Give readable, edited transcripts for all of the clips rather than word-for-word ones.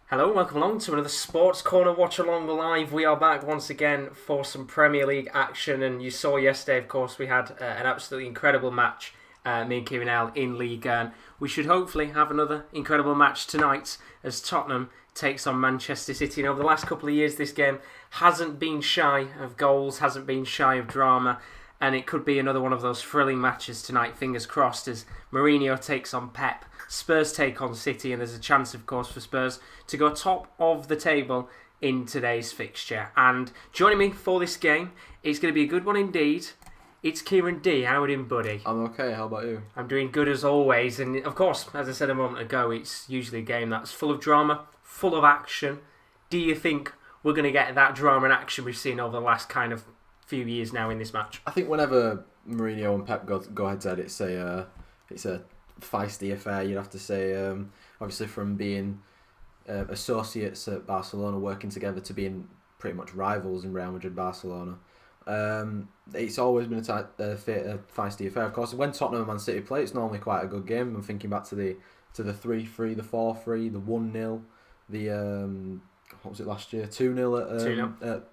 Hello, welcome along to another Sports Corner Watch Along Live. We are back once again for some Premier League action, and you saw yesterday, of course, we had an absolutely incredible match, me and Kieren in League 1. We should hopefully have another incredible match tonight as Tottenham takes on Manchester City. And over the last couple of years, this game hasn't been shy of goals, hasn't been shy of drama, and it could be another one of those thrilling matches tonight, fingers crossed, as Mourinho takes on Pep. Spurs take on City, and there's a chance, of course, for Spurs to go top of the table in today's fixture. And joining me for this game, it's going to be a good one indeed. It's Kieren D. How are you doing, buddy? I'm okay, how about you? I'm doing good as always, and of course, as I said a moment ago, it's usually a game that's full of drama, full of action. Do you think we're going to get that drama and action we've seen over the last kind of few years now in this match? I think whenever Mourinho and Pep go head to head, it's a feisty affair, you'd have to say. Obviously, from being associates at Barcelona, working together, to being pretty much rivals in Real Madrid, Barcelona. It's always been a feisty affair. Of course, when Tottenham and Man City play, it's normally quite a good game. I'm thinking back to the 3-3, the 4-3, the 1-0, the what was it last year? 2-0 at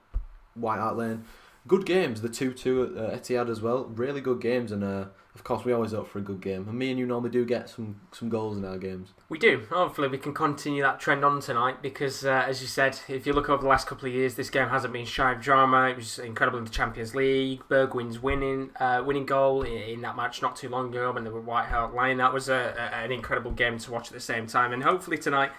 White Hart Lane. Good games. The 2-2 at Etihad as well. Really good games, and of course we always hope for a good game. And me and you normally do get some goals in our games. We do. Hopefully we can continue that trend on tonight because, as you said, if you look over the last couple of years, this game hasn't been shy of drama. It was incredible in the Champions League. Bergwijn's winning goal in that match not too long ago when they were White Hart Lane. That was an incredible game to watch at the same time. And hopefully tonight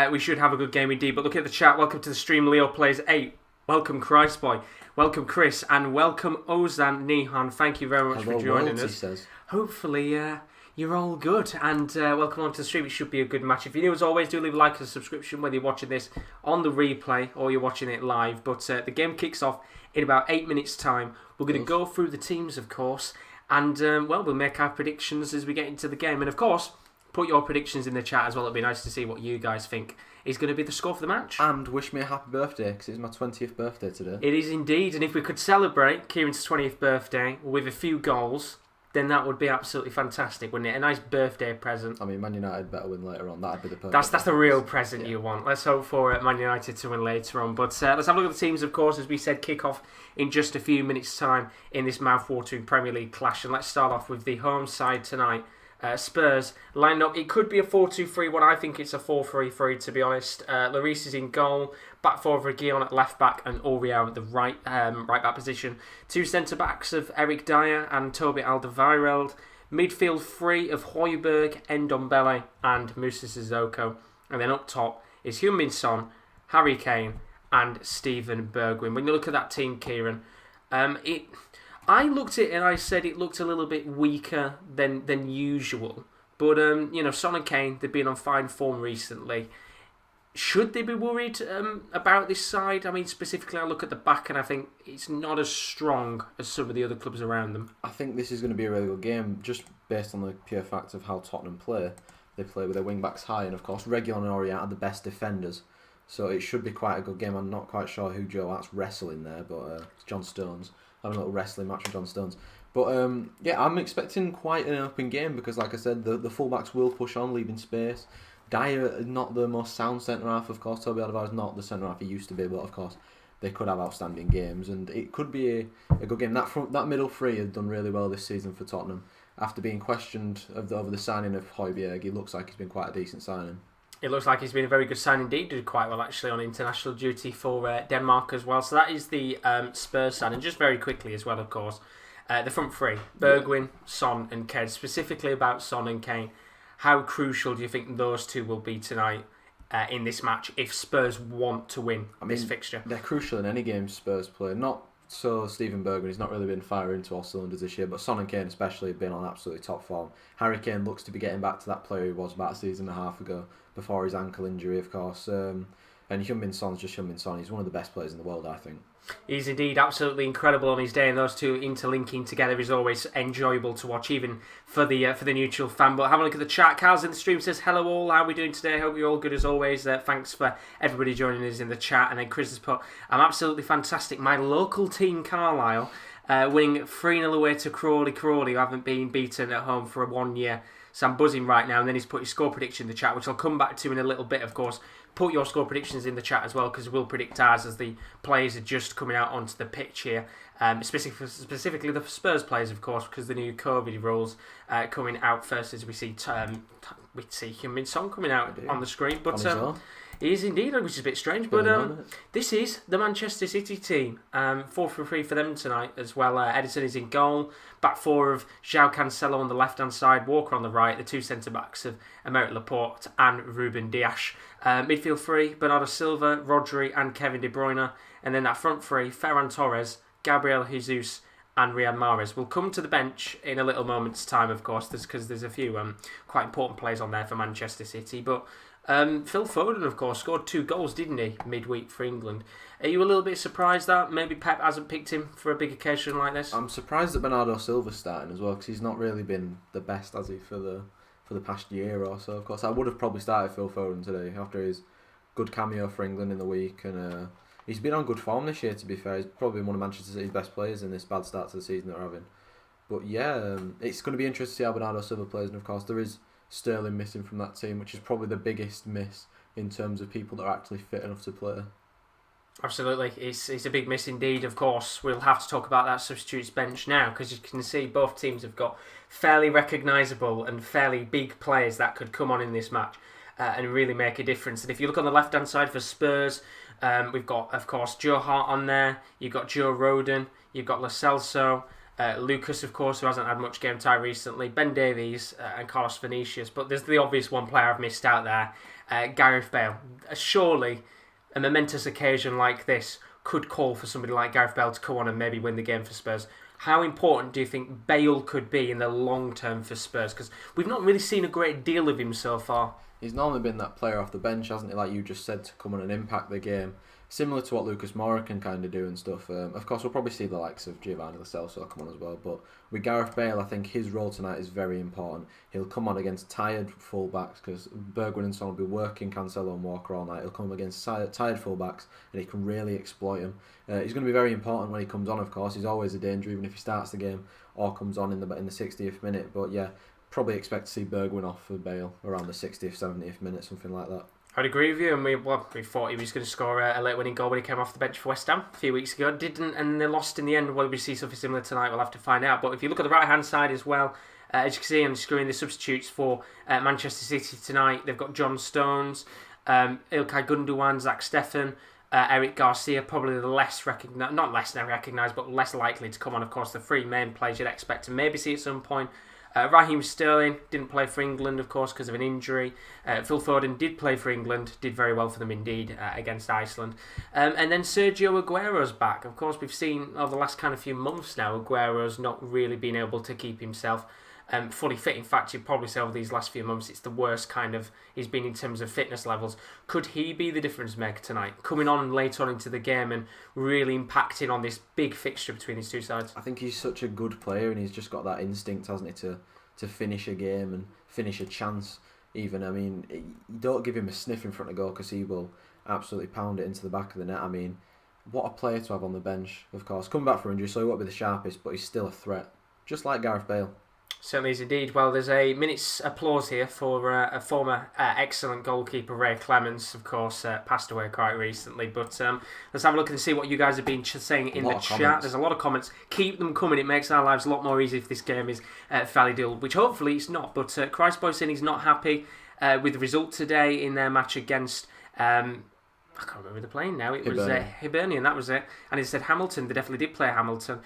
we should have a good game indeed. But look at the chat. Welcome to the stream. Leo Plays 8. Welcome Christboy. Welcome Chris, and welcome Ozan Nihan. Thank you very much for joining us. Says. Hopefully you're all good, and welcome on to the stream. It should be a good match. If you're new as always, do leave a like and a subscription whether you're watching this on the replay or you're watching it live. But the game kicks off in about 8 minutes time. We're going to go through the teams, of course, and we'll make our predictions as we get into the game. And of course, put your predictions in the chat as well. It'd be nice to see what you guys think is going to be the score for the match. And wish me a happy birthday, because it's my 20th birthday today. It is indeed, and if we could celebrate Kieran's 20th birthday with a few goals, then that would be absolutely fantastic, wouldn't it? A nice birthday present. I mean, Man United better win later on. That'd be the perfect. That's the real present you want. Let's hope for Man United to win later on. But let's have a look at the teams, of course, as we said, kick off in just a few minutes' time in this mouth-watering Premier League clash. And let's start off with the home side tonight. Spurs lined up. It could be a 4-2-3-1. I think it's a 4-3-3 to be honest. Lloris is in goal. Back four of Reguilon at left back and Aurier at the right back position. Two centre backs of Eric Dyer and Toby Alderweireld. Midfield three of Højbjerg, Ndombele and Moussa Sissoko. And then up top is Heung-min Son, Harry Kane and Steven Bergwijn. When you look at that team, Kieren, I looked at it and I said it looked a little bit weaker than usual. But, Son and Kane, they've been on fine form recently. Should they be worried about this side? I mean, specifically, I look at the back and I think it's not as strong as some of the other clubs around them. I think this is going to be a really good game, just based on the pure fact of how Tottenham play. They play with their wing-backs high, and of course, Reguilon and Aurier are the best defenders. So it should be quite a good game. I'm not quite sure who Joe Hart's wrestling there, but it's John Stones. Having a little wrestling match with John Stones. But I'm expecting quite an open game because, like I said, the fullbacks will push on, leaving space. Dyer is not the most sound centre-half, of course. Toby Alderweireld is not the centre-half he used to be, but of course they could have outstanding games, and it could be a good game. That middle three have done really well this season for Tottenham. After being questioned over the signing of Højbjerg, it looks like he's been quite a decent signing. It looks like he's been a very good sign indeed. Did quite well actually on international duty for Denmark as well. So that is the Spurs side. And just very quickly as well, of course, the front three, Bergwijn, Son and Kane. Specifically about Son and Kane, how crucial do you think those two will be tonight in this match if Spurs want to win this fixture? They're crucial in any game Spurs play. Not so Steven Bergwijn, he's not really been firing into all cylinders this year, but Son and Kane especially have been on absolutely top form. Harry Kane looks to be getting back to that player he was about a season and a half ago, before his ankle injury, of course. And Heung-min Son's just Heung-min Son. He's one of the best players in the world, I think. He's indeed absolutely incredible on his day, and those two interlinking together is always enjoyable to watch, even for the neutral fan. But have a look at the chat. Carl's in the stream says, hello all, how are we doing today? Hope you're all good as always. Thanks for everybody joining us in the chat. And then Chris has put, I'm absolutely fantastic. My local team, Carlisle, winning 3-0 away to Crawley, who haven't been beaten at home for 1 year. So I'm buzzing right now. And then he's put his score prediction in the chat, which I'll come back to in a little bit, of course. put your score predictions in the chat as well, because we'll predict ours as the players are just coming out onto the pitch here. Specifically the Spurs players, of course, because the new COVID rules coming out first as we see Heung-min Son coming out on the screen. But he is indeed, which is a bit strange. But this is the Manchester City team. 4-3 for them tonight as well. Edison is in goal. Back four of João Cancelo on the left-hand side, Walker on the right, the two centre-backs of Aymeric Laporte and Ruben Dias. Midfield three, Bernardo Silva, Rodri and Kevin De Bruyne. And then that front three, Ferran Torres, Gabriel Jesus and Riyad Mahrez. We'll come to the bench in a little moment's time, of course, because there's a few quite important players on there for Manchester City. But Phil Foden, of course, scored 2 goals, didn't he, midweek for England? Are you a little bit surprised that maybe Pep hasn't picked him for a big occasion like this? I'm surprised that Bernardo Silva's starting as well, because he's not really been the best, has he, for the past year or so. Of course, I would have probably started Phil Foden today after his good cameo for England in the week, and he's been on good form this year, to be fair. He's probably one of Manchester City's best players in this bad start to the season that they're having. But yeah, it's going to be interesting to see how Bernardo Silva plays, and of course there is Sterling missing from that team, which is probably the biggest miss in terms of people that are actually fit enough to play. Absolutely, it's a big miss indeed. Of course, we'll have to talk about that substitutes bench now, because you can see both teams have got fairly recognisable and fairly big players that could come on in this match and really make a difference. And if you look on the left-hand side for Spurs, we've got, of course, Joe Hart on there, you've got Joe Rodon, you've got Lo Celso, Lucas, of course, who hasn't had much game time recently, Ben Davies and Carlos Vinicius. But there's the obvious one player I've missed out there, Gareth Bale. Surely a momentous occasion like this could call for somebody like Gareth Bale to come on and maybe win the game for Spurs. How important do you think Bale could be in the long term for Spurs? Because we've not really seen a great deal of him so far. He's normally been that player off the bench, hasn't he, like you just said, to come on and impact the game. Similar to what Lucas Moura can kind of do and stuff. Of course, we'll probably see the likes of Giovanni Lo Celso come on as well. But with Gareth Bale, I think his role tonight is very important. He'll come on against tired fullbacks, because Bergwijn and Son will be working Cancelo and Walker all night. He'll come against tired fullbacks, and he can really exploit him. He's going to be very important when he comes on, of course. He's always a danger, even if he starts the game or comes on in the 60th minute. But yeah, probably expect to see Bergwijn off for Bale around the 60th, 70th minute, something like that. I'd agree with you, and we thought he was going to score a late winning goal when he came off the bench for West Ham a few weeks ago. Didn't, and they lost in the end. Will we see something similar tonight? We'll have to find out. But if you look at the right hand side as well, as you can see on the screen, the substitutes for Manchester City tonight, they've got John Stones, Ilkay Gundogan, Zach Steffen, Eric Garcia, probably the less recognised, not less than recognised, but less likely to come on. Of course, the 3 main players you'd expect to maybe see at some point. Raheem Sterling didn't play for England, of course, because of an injury. Phil Foden did play for England, did very well for them indeed against Iceland. And then Sergio Aguero's back. Of course, we've seen over the last kind of few months now, Aguero's not really been able to keep himself fully fit. In fact, you'd probably say over these last few months, it's the worst kind of he's been in terms of fitness levels. Could he be the difference maker tonight, coming on late on into the game and really impacting on this big fixture between these two sides? I think he's such a good player, and he's just got that instinct, hasn't he, to finish a game and finish a chance even. I mean, you don't give him a sniff in front of goal, because he will absolutely pound it into the back of the net. I mean, what a player to have on the bench, of course. Coming back from injury, so he won't be the sharpest, but he's still a threat, just like Gareth Bale. Certainly is indeed. Well, there's a minute's applause here for a former excellent goalkeeper, Ray Clemence, of course, passed away quite recently. But let's have a look and see what you guys have been saying in the chat. Comments. There's a lot of comments. Keep them coming. It makes our lives a lot more easy if this game is fairly dull, which hopefully it's not. But Christboy saying he's not happy with the result today in their match against... I can't remember the playing now. It was Hibernian, that was it. And he said Hamilton. They definitely did play Hamilton.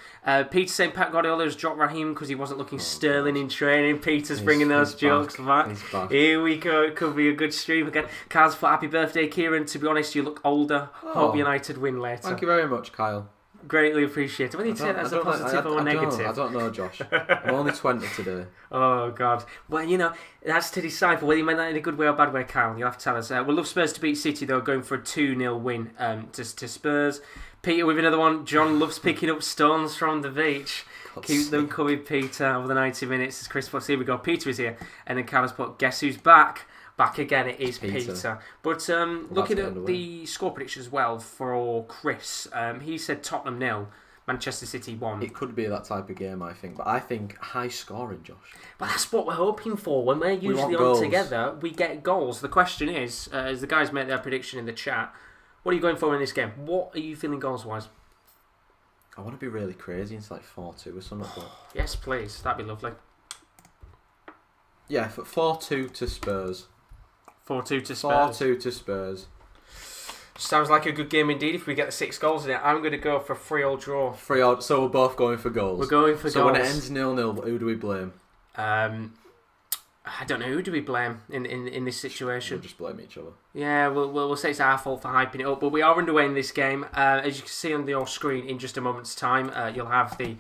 Peter saying Pep Guardiola has dropped Raheem because he wasn't looking sterling in training. Peter's bringing those jokes back. Here we go. It could be a good stream again. Carl's put happy birthday, Kieren. To be honest, you look older. Hope United win later. Thank you very much, Kyle. Greatly appreciated. Whether you take that as a positive or negative. I don't know, Josh. I'm only 20 today. Oh, God. Well, you know, that's to decipher whether you meant that in a good way or bad way, Kyle. You'll have to tell us. We'll love Spurs to beat City, though, going for a 2-0 win to Spurs. Peter with another one. John loves picking up stones from the beach. Keep them coming, Peter, over the 90 minutes. As Chris puts, here we go. Peter is here. And then Carl's put, guess who's back? Back again, it is Peter. But looking at the score prediction as well for Chris, he said Tottenham 0, Manchester City 1. It could be that type of game, I think. But I think high scoring, Josh. But that's what we're hoping for. When we're usually on together, we get goals. The question is, as the guys make their prediction in the chat, what are you going for in this game? What are you feeling goals-wise? I want to be really crazy. It's like 4-2 or something. But... Yes, please. That'd be lovely. Yeah, 4-2 to Spurs. 4-2 to Spurs. 4-2 to Spurs. Sounds like a good game indeed if we get the 6 goals in it. I'm going to go for a 3-3 draw. 3-3, so we're both going for goals. We're going for goals. So when it ends 0-0, who do we blame? I don't know. Who do we blame in this situation? We'll just blame each other. Yeah, we'll say it's our fault for hyping it up, but we are underway in this game. As you can see on your screen in just a moment's time, you'll have the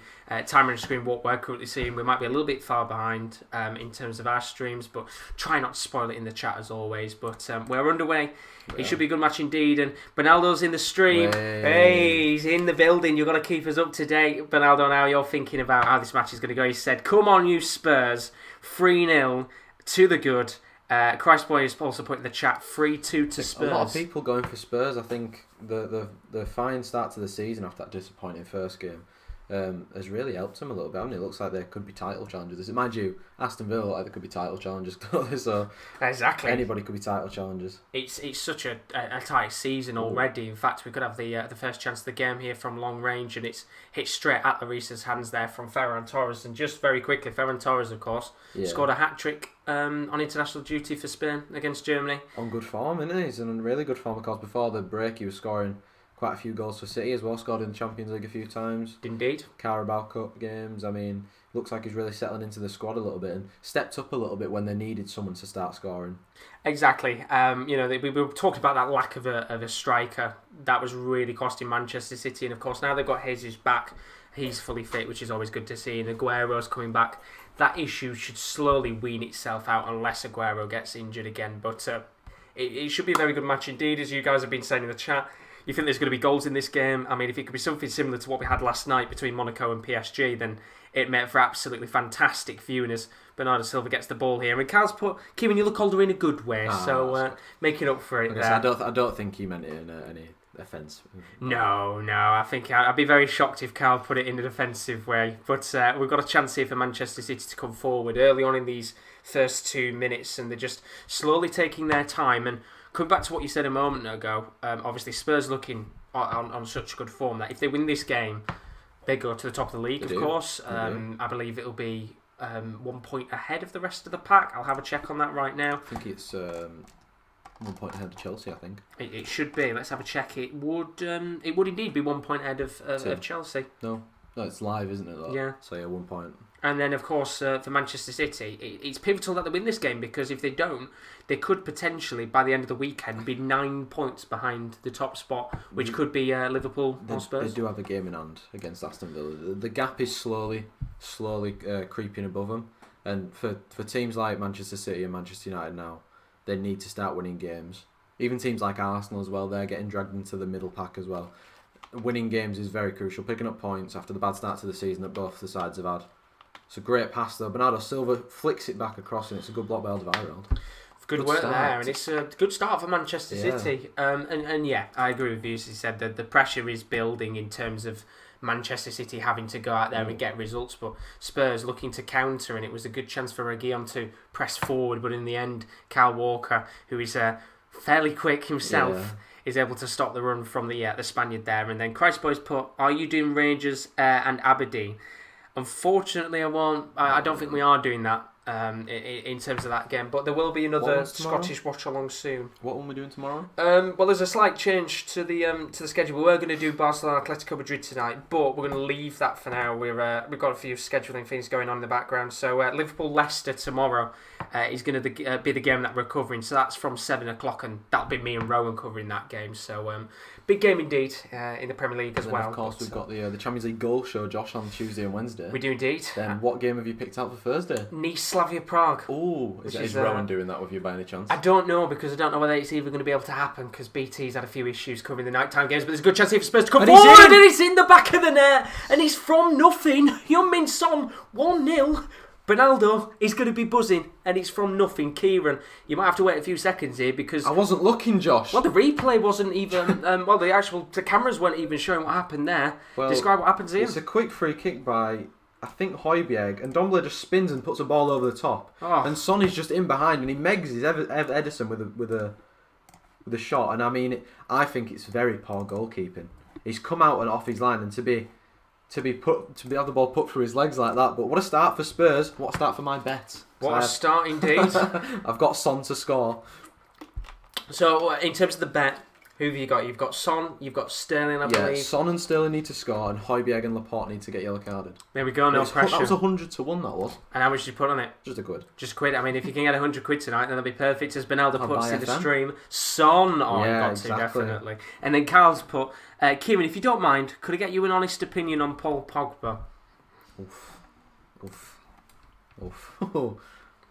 timer on the screen what we're currently seeing. We might be a little bit far behind in terms of our streams, but try not to spoil it in the chat as always. But we're underway. Yeah. It should be a good match indeed. And Bernardo's in the stream. Hey, he's in the building. You've got to keep us up to date. Bernardo, now you're thinking about how this match is going to go. He said, come on, you Spurs. 3-0 to the good. Christboy is also put in the chat 3-2 to Spurs. A lot of people going for Spurs. I think the fine start to the season after that disappointing first game has really helped them a little bit. I mean, it looks like there could be title challengers. Mind you, Aston Villa look like there could be title challengers. So exactly, anybody could be title challengers. It's such a tight season already. In fact, we could have the first chance of the game here from long range, and it's hit straight at Larissa's hands there from Ferran Torres. And just very quickly, Ferran Torres, of course, scored a hat-trick on international duty for Spain against Germany. On good form, isn't he? He's in really good form, because before the break he was scoring quite a few goals for City as well, scored in the Champions League a few times. Indeed. Carabao Cup games. I mean, looks like he's really settling into the squad a little bit and stepped up a little bit when they needed someone to start scoring. Exactly. We were talking about that lack of a striker. That was really costing Manchester City, and of course now they've got Jesus back. He's fully fit, which is always good to see, and Aguero's coming back. That issue should slowly wean itself out unless Aguero gets injured again. But it should be a very good match indeed, as you guys have been saying in the chat. You think there's going to be goals in this game? I mean, if it could be something similar to what we had last night between Monaco and PSG, then it made for absolutely fantastic viewing as Bernardo Silva gets the ball here. And Carl's put, Kieren, you look older in a good way, so making up for it there. I don't think he meant it in any offence. No, I think I'd be very shocked if Carl put it in a defensive way. But we've got a chance here for Manchester City to come forward early on in these first 2 minutes, and they're just slowly taking their time. And coming back to what you said a moment ago, obviously Spurs looking on such good form that if they win this game, they go to the top of the league, of course. I believe it'll be 1 point ahead of the rest of the pack. I'll have a check on that right now. I think it's 1 point ahead of Chelsea, I think. It should be. Let's have a check. It would indeed be 1 point ahead of Chelsea. No, it's live, isn't it? Though? Yeah. So 1 point. And then, of course, for Manchester City, it's pivotal that they win this game, because if they don't, they could potentially, by the end of the weekend, be 9 points behind the top spot, which could be Liverpool or Spurs. They do have a game in hand against Aston Villa. The gap is slowly creeping above them. And for teams like Manchester City and Manchester United now, they need to start winning games. Even teams like Arsenal as well, they're getting dragged into the middle pack as well. Winning games is very crucial. Picking up points after the bad start to the season that both the sides have had. It's a great pass though. Bernardo Silva flicks it back across, and it's a good block by Alderweireld. Good work start there, and it's a good start for Manchester City. And yeah, I agree with you. As you said, that the pressure is building in terms of Manchester City having to go out there and get results, but Spurs looking to counter, and it was a good chance for Reguilon to press forward, but in the end, Kyle Walker, who is fairly quick himself, is able to stop the run from the Spaniard there. And then Christboy's put, are you doing Rangers and Aberdeen? Unfortunately, I won't. I don't think we are doing that in terms of that game. But there will be another Scottish watch-along soon. What one are we doing tomorrow? Well, there's a slight change to the schedule. We were going to do Barcelona Atletico Madrid tonight, but we're going to leave that for now. We've got a few scheduling things going on in the background. So Liverpool Leicester tomorrow is going to be the game that we're covering. So that's from 7 o'clock, and that'll be me and Rowan covering that game. So big game indeed in the Premier League as well. Of course, we've got the Champions League goal show, Josh, on Tuesday and Wednesday. We do indeed. Then what game have you picked out for Thursday? Nice Slavia Prague. Oh, is Rowan doing that with you by any chance? I don't know, because I don't know whether it's even going to be able to happen, because BT's had a few issues covering the nighttime games, but there's a good chance here for Spurs to come forward, and it's in the back of the net, and it's from nothing. Heung-min Son, 1-0. Bernardo is going to be buzzing, and it's from nothing. Kieren, you might have to wait a few seconds here because I wasn't looking, Josh. Well, the replay wasn't even. The cameras weren't even showing what happened there. Well, describe what happens here. It's a quick free kick by, I think, Højbjerg, and Dombler just spins and puts a ball over the top, and Son is just in behind, and he megs his Ederson with a shot, and I mean, I think it's very poor goalkeeping. He's come out and off his line, and to have the ball put through his legs like that. But what a start for Spurs! What a start for my bet! What a start indeed. I've got Son to score. So in terms of the bet, who have you got? You've got Son, you've got Sterling, I believe. Son and Sterling need to score, and Højbjerg and Laporte need to get yellow carded. There we go, no pressure. That was 100 to 1, that was. And how much did you put on it? Just a quid. Just a quid. I mean, if you can get 100 quid tonight, then that'll be perfect. As Benaldo puts in the FM. stream, Son Exactly. definitely. And then Carl's put, Kieran, if you don't mind, could I get you an honest opinion on Paul Pogba? Oof.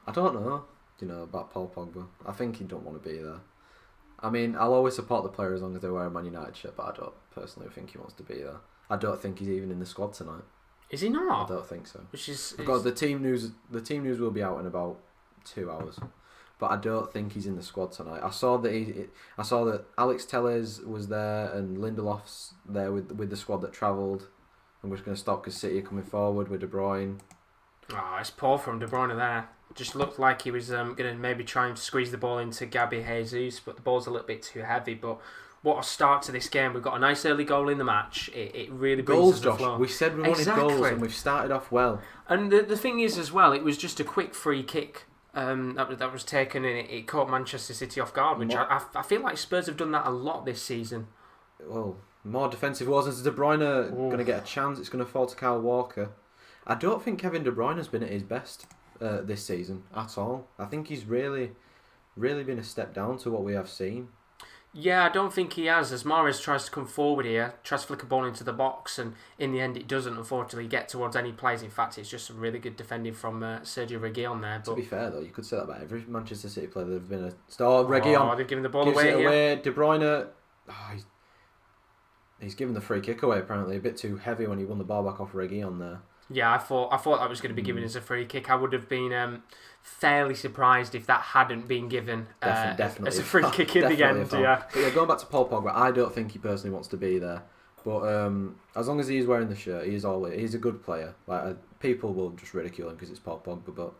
I don't know, about Paul Pogba. I think he don't want to be there. I mean, I'll always support the player as long as they wear a Man United shirt, but I don't personally think he wants to be there. I don't think he's even in the squad tonight. Is he not? I don't think so. Which is God, the team news will be out in about 2 hours, but I don't think he's in the squad tonight. I saw that Alex Telles was there and Lindelof's there with the squad that travelled. I'm just going to stop because City are coming forward with De Bruyne. Oh, it's poor from De Bruyne there. Just looked like he was going to maybe try and squeeze the ball into Gabby Jesus, but the ball's a little bit too heavy. But what a start to this game. We've got a nice early goal in the match. It really brings us the flow. We said we wanted goals, and we've started off well. And the thing is as well, it was just a quick free kick that was taken, and it caught Manchester City off guard, which I feel like Spurs have done that a lot this season. Well, more defensive wasn't De Bruyne going to get a chance. It's going to fall to Kyle Walker. I don't think Kevin De Bruyne has been at his best this season at all. I think he's really been a step down to what we have seen. Yeah, I don't think he has. As Mahrez tries to come forward here, tries to flick a ball into the box, and in the end it doesn't, unfortunately, get towards any players. In fact, it's just some really good defending from Sergio Reguilon there. But to be fair, though, you could say that about every Manchester City player. They've been a star. Reguilon, they've given the ball away. De Bruyne, he's given the free kick away, apparently. A bit too heavy when he won the ball back off Reguilon there. Yeah, I thought that was going to be given as a free kick. I would have been fairly surprised if that hadn't been given definitely as a free kick in the end. Yeah. But yeah, going back to Paul Pogba, I don't think he personally wants to be there. But as long as he's wearing the shirt, he's a good player. Like people will just ridicule him because it's Paul Pogba, but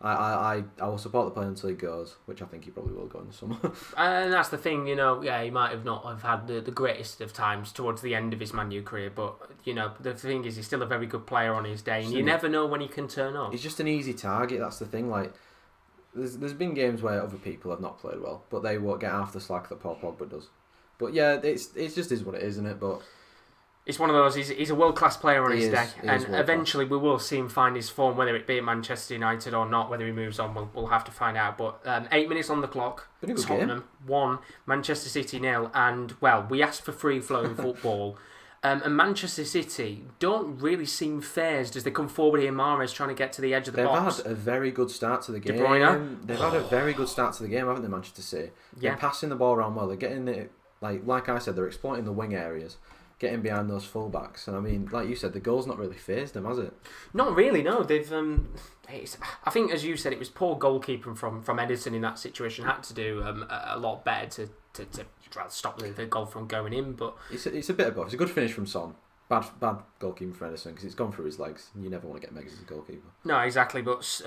I will support the player until he goes, which I think he probably will go in the summer. And that's the thing, he might have not have had the greatest of times towards the end of his Man U career, but, the thing is, he's still a very good player on his day, and you never know when he can turn up. He's just an easy target, that's the thing. Like, there's been games where other people have not played well, but they won't get half the slack that Paul Pogba does. But yeah, it's just is what it is, isn't it? But it's one of those, he's a world-class player on his day, and eventually we will see him find his form, whether it be at Manchester United or not. Whether he moves on, we'll have to find out. But 8 minutes on the clock, Tottenham 1, Manchester City 0, and, well, we asked for free-flowing football, and Manchester City don't really seem phased as they come forward here. Mahrez trying to get to the edge of the box. They've had a very good start to the game. De Bruyne. They've had a very good start to the game, haven't they, Manchester City? They're passing the ball around well. They're getting it, like I said, they're exploiting the wing areas, getting behind those fullbacks, and I mean, like you said, the goal's not really phased them, has it? Not really, no. They've, I think, as you said, it was poor goalkeeping from Ederson in that situation. Had to do a lot better to try to stop the goal from going in. But it's a bit of both. It's a good finish from Son. Bad goalkeeping for Ederson because it's gone through his legs. You never want to get Megs as a goalkeeper. No, exactly. But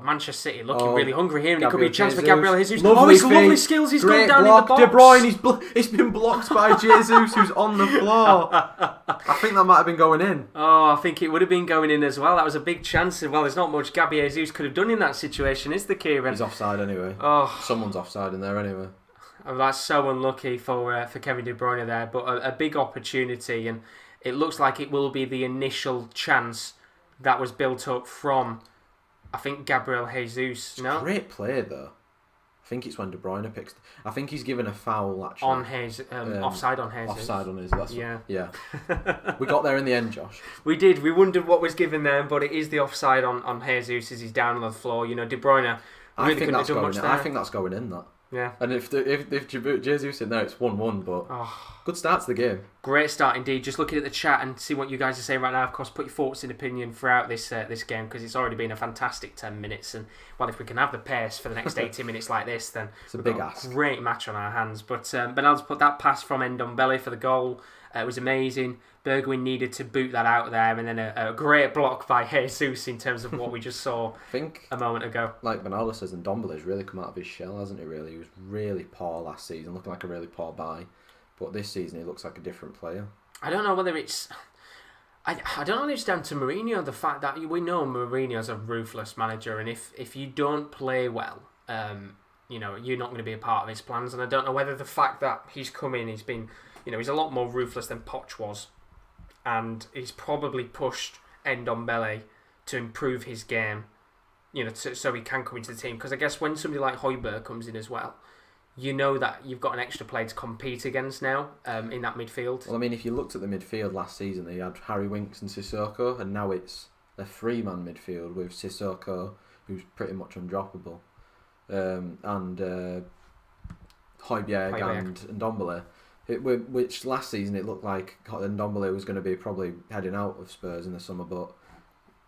Manchester City looking really hungry here, and it could be a chance for Jesus. Gabriel Jesus. Lovely lovely skills. He's gone down block. in the box. De Bruyne, it's been blocked by Jesus, who's on the floor. I think that might have been going in. Oh, I think it would have been going in as well. That was a big chance. Well, there's not much Gabby Jesus could have done in that situation, is there, Kieran? He's offside anyway. Oh, someone's offside in there anyway. Oh, that's so unlucky for Kevin De Bruyne there, but a big opportunity, and it looks like it will be the initial chance that was built up from, I think, Gabriel Jesus. No, great play though. I think it's when De Bruyne picks. I think he's given a foul actually on his offside on Jesus. Offside on his. That's yeah. Yeah. We got there in the end, Josh. We did. We wondered what was given there, but it is the offside on Jesus as he's down on the floor. De Bruyne. I think that's going in. I think that's going in. That. Yeah. And if Jesus in there, it's 1-1, but good start to the game. Great start indeed. Just looking at the chat and see what you guys are saying right now. Of course, put your thoughts and opinion throughout this game, because it's already been a fantastic 10 minutes. And well, if we can have the pace for the next 80 minutes like this, then it's a big ask. Great match on our hands. But Bernal's put that pass from Ndombele for the goal. It was amazing. Bergwijn needed to boot that out there, and then a great block by Jesus in terms of what we just saw a moment ago. Like Bernal says, Ndombele's really come out of his shell, hasn't he, really? He was really poor last season, looking like a really poor buy. But this season he looks like a different player. I don't know whether it's... I don't know if it's down to Mourinho, the fact that we know Mourinho's a ruthless manager, and if you don't play well, you're not going to be a part of his plans. And I don't know whether the fact that he's come in, he's been... he's a lot more ruthless than Poch was. And he's probably pushed Ndombele to improve his game, so he can come into the team. Because I guess when somebody like Hotspur comes in as well, you know that you've got an extra player to compete against now in that midfield. Well, I mean, if you looked at the midfield last season, they had Harry Winks and Sissoko, and now it's a three-man midfield with Sissoko, who's pretty much undroppable, and Højbjerg and Ndombele. Which last season it looked like Ndombele was going to be probably heading out of Spurs in the summer, but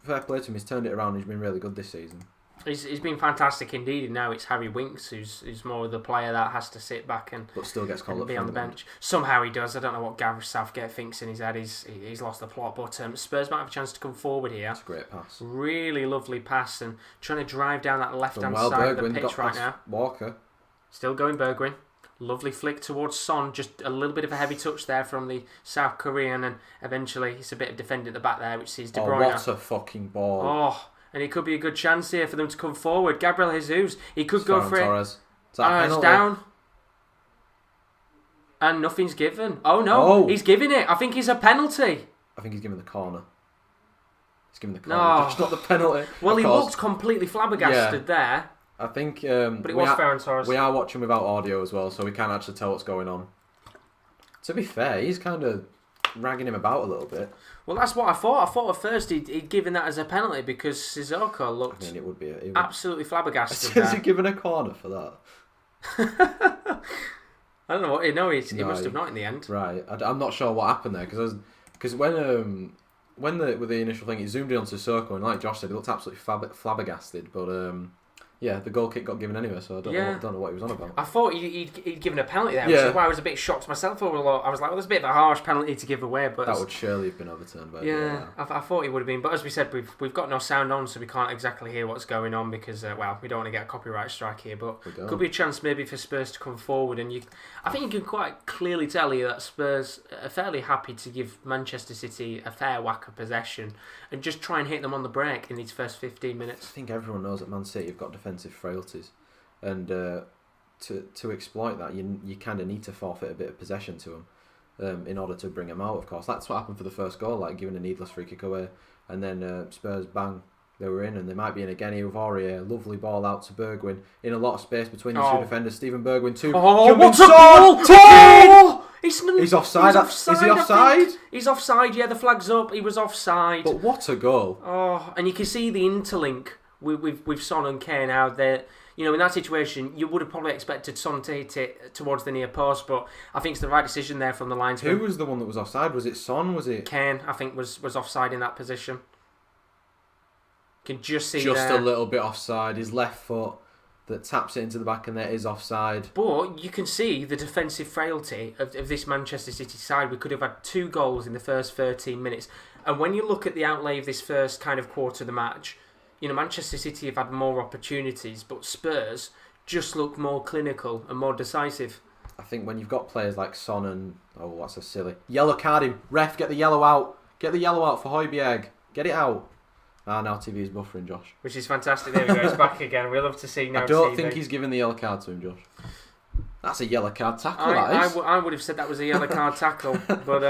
fair play to him, he's turned it around. He's been really good this season. He's been fantastic indeed, and now it's Harry Winks who's more of the player that has to sit back and but still gets called up be on the bench. Somehow he does. I don't know what Gareth Southgate thinks in his head. He's lost the plot, but Spurs might have a chance to come forward here. That's a great pass. Really lovely pass, and trying to drive down that left-hand side of the pitch right now. Walker. Still going Bergwijn. Lovely flick towards Son, just a little bit of a heavy touch there from the South Korean, and eventually it's a bit of defending at the back there, which sees De Bruyne. Oh, what a fucking ball. Oh, and it could be a good chance here for them to come forward. Gabriel Jesus, he could go for Torres. it. It's down. And nothing's given. Oh no, he's giving it. I think it's a penalty. I think he's giving the corner. He's giving the corner, just not the penalty. Well, he looked completely flabbergasted there. I think but it was Ferran Torres. We are watching without audio as well, so we can't actually tell what's going on. To be fair, he's kind of ragging him about a little bit. Well, that's what I thought. I thought at first he'd given that as a penalty because Sissoko looked it would be absolutely flabbergasted. Is he given a corner for that? I don't know what. No, he must have not in the end. Right, I'm not sure what happened there because when with the initial thing, he zoomed in on Sissoko, and like Josh said, he looked absolutely flabbergasted, but. Yeah, the goal kick got given anyway, so I don't know what he was on about. I thought he'd given a penalty there, which is why I was a bit shocked myself. I was like, well, that's a bit of a harsh penalty to give away. But that would surely have been overturned. By I thought he would have been. But as we said, we've got no sound on, so we can't exactly hear what's going on because, we don't want to get a copyright strike here. But could be a chance maybe for Spurs to come forward. And I think you can quite clearly tell you that Spurs are fairly happy to give Manchester City a fair whack of possession and just try and hit them on the break in these first 15 minutes. I think everyone knows that Man City have got defensive frailties, and to exploit that, you kind of need to forfeit a bit of possession to them in order to bring them out. Of course, that's what happened for the first goal, like giving a needless free kick away, and then Spurs bang, they were in, and they might be in again here with Aurier. Lovely ball out to Bergwijn in a lot of space between the two defenders. Stephen Bergwijn too. Oh, what a goal! He's offside. Is he offside? He's offside. Yeah, the flag's up. He was offside. But what a goal! Oh, and you can see the interlink with Son and Kane now. In that situation, you would have probably expected Son to hit it towards the near post, but I think it's the right decision there from the linesman. Who was the one that was offside? Was it Son? Was it Kane? I think was offside in that position. You can just see just there. A little bit offside. His left foot that taps it into the back, and there is offside. But you can see the defensive frailty of this Manchester City side. We could have had 2 goals in the first 13 minutes. And when you look at the outlay of this first kind of quarter of the match, Manchester City have had more opportunities, but Spurs just look more clinical and more decisive. I think when you've got players like Son and... Oh, that's a silly... Yellow card him. Ref, get the yellow out. Get the yellow out for Højbjerg. Get it out. Now TV is buffering, Josh. Which is fantastic. There we go. It's back again. We love to see now. I don't think he's given the yellow card to him, Josh. That's a yellow card tackle, I would have said that was a yellow card tackle, but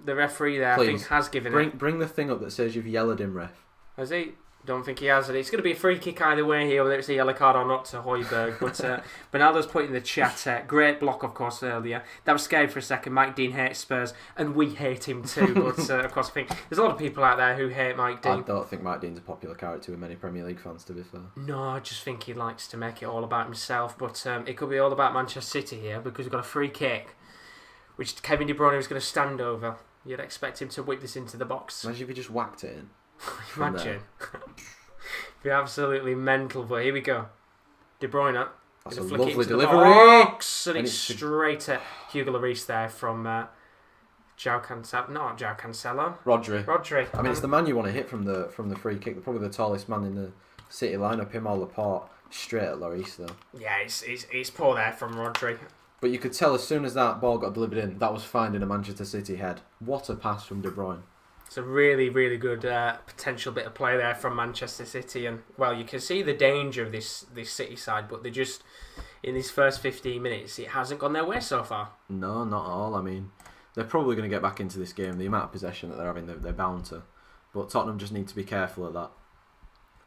the referee there, please, I think, has given it. Bring the thing up that says you've yellowed him, ref. Has he? Don't think he has it. It's going to be a free kick either way here, whether it's a yellow card or not to Højbjerg. But Bernardo's put in the chat, great block, of course, earlier. That was scary for a second. Mike Dean hates Spurs, and we hate him too. But of course, I think there's a lot of people out there who hate Mike Dean. I don't think Mike Dean's a popular character with many Premier League fans, to be fair. No, I just think he likes to make it all about himself. But it could be all about Manchester City here, because we've got a free kick, which Kevin De Bruyne was going to stand over. You'd expect him to whip this into the box. Imagine if he just whacked it in. Imagine. Be absolutely mental, but here we go. De Bruyne. That's a lovely delivery. Box, and it's straight at Hugo Lloris there from João Cancelo. Not João Cancelo. Rodri. I mean, it's the man you want to hit from the free kick. Probably the tallest man in the City lineup. Him or Laporte. Straight at Lloris, though. Yeah, it's poor there from Rodri. But you could tell as soon as that ball got delivered in, that was finding a Manchester City head. What a pass from De Bruyne. It's a really, really good potential bit of play there from Manchester City. And, well, you can see the danger of this City side, but they just, in these first 15 minutes, it hasn't gone their way so far. No, not at all. I mean, they're probably going to get back into this game. The amount of possession that they're having, they're bound to. But Tottenham just need to be careful of that.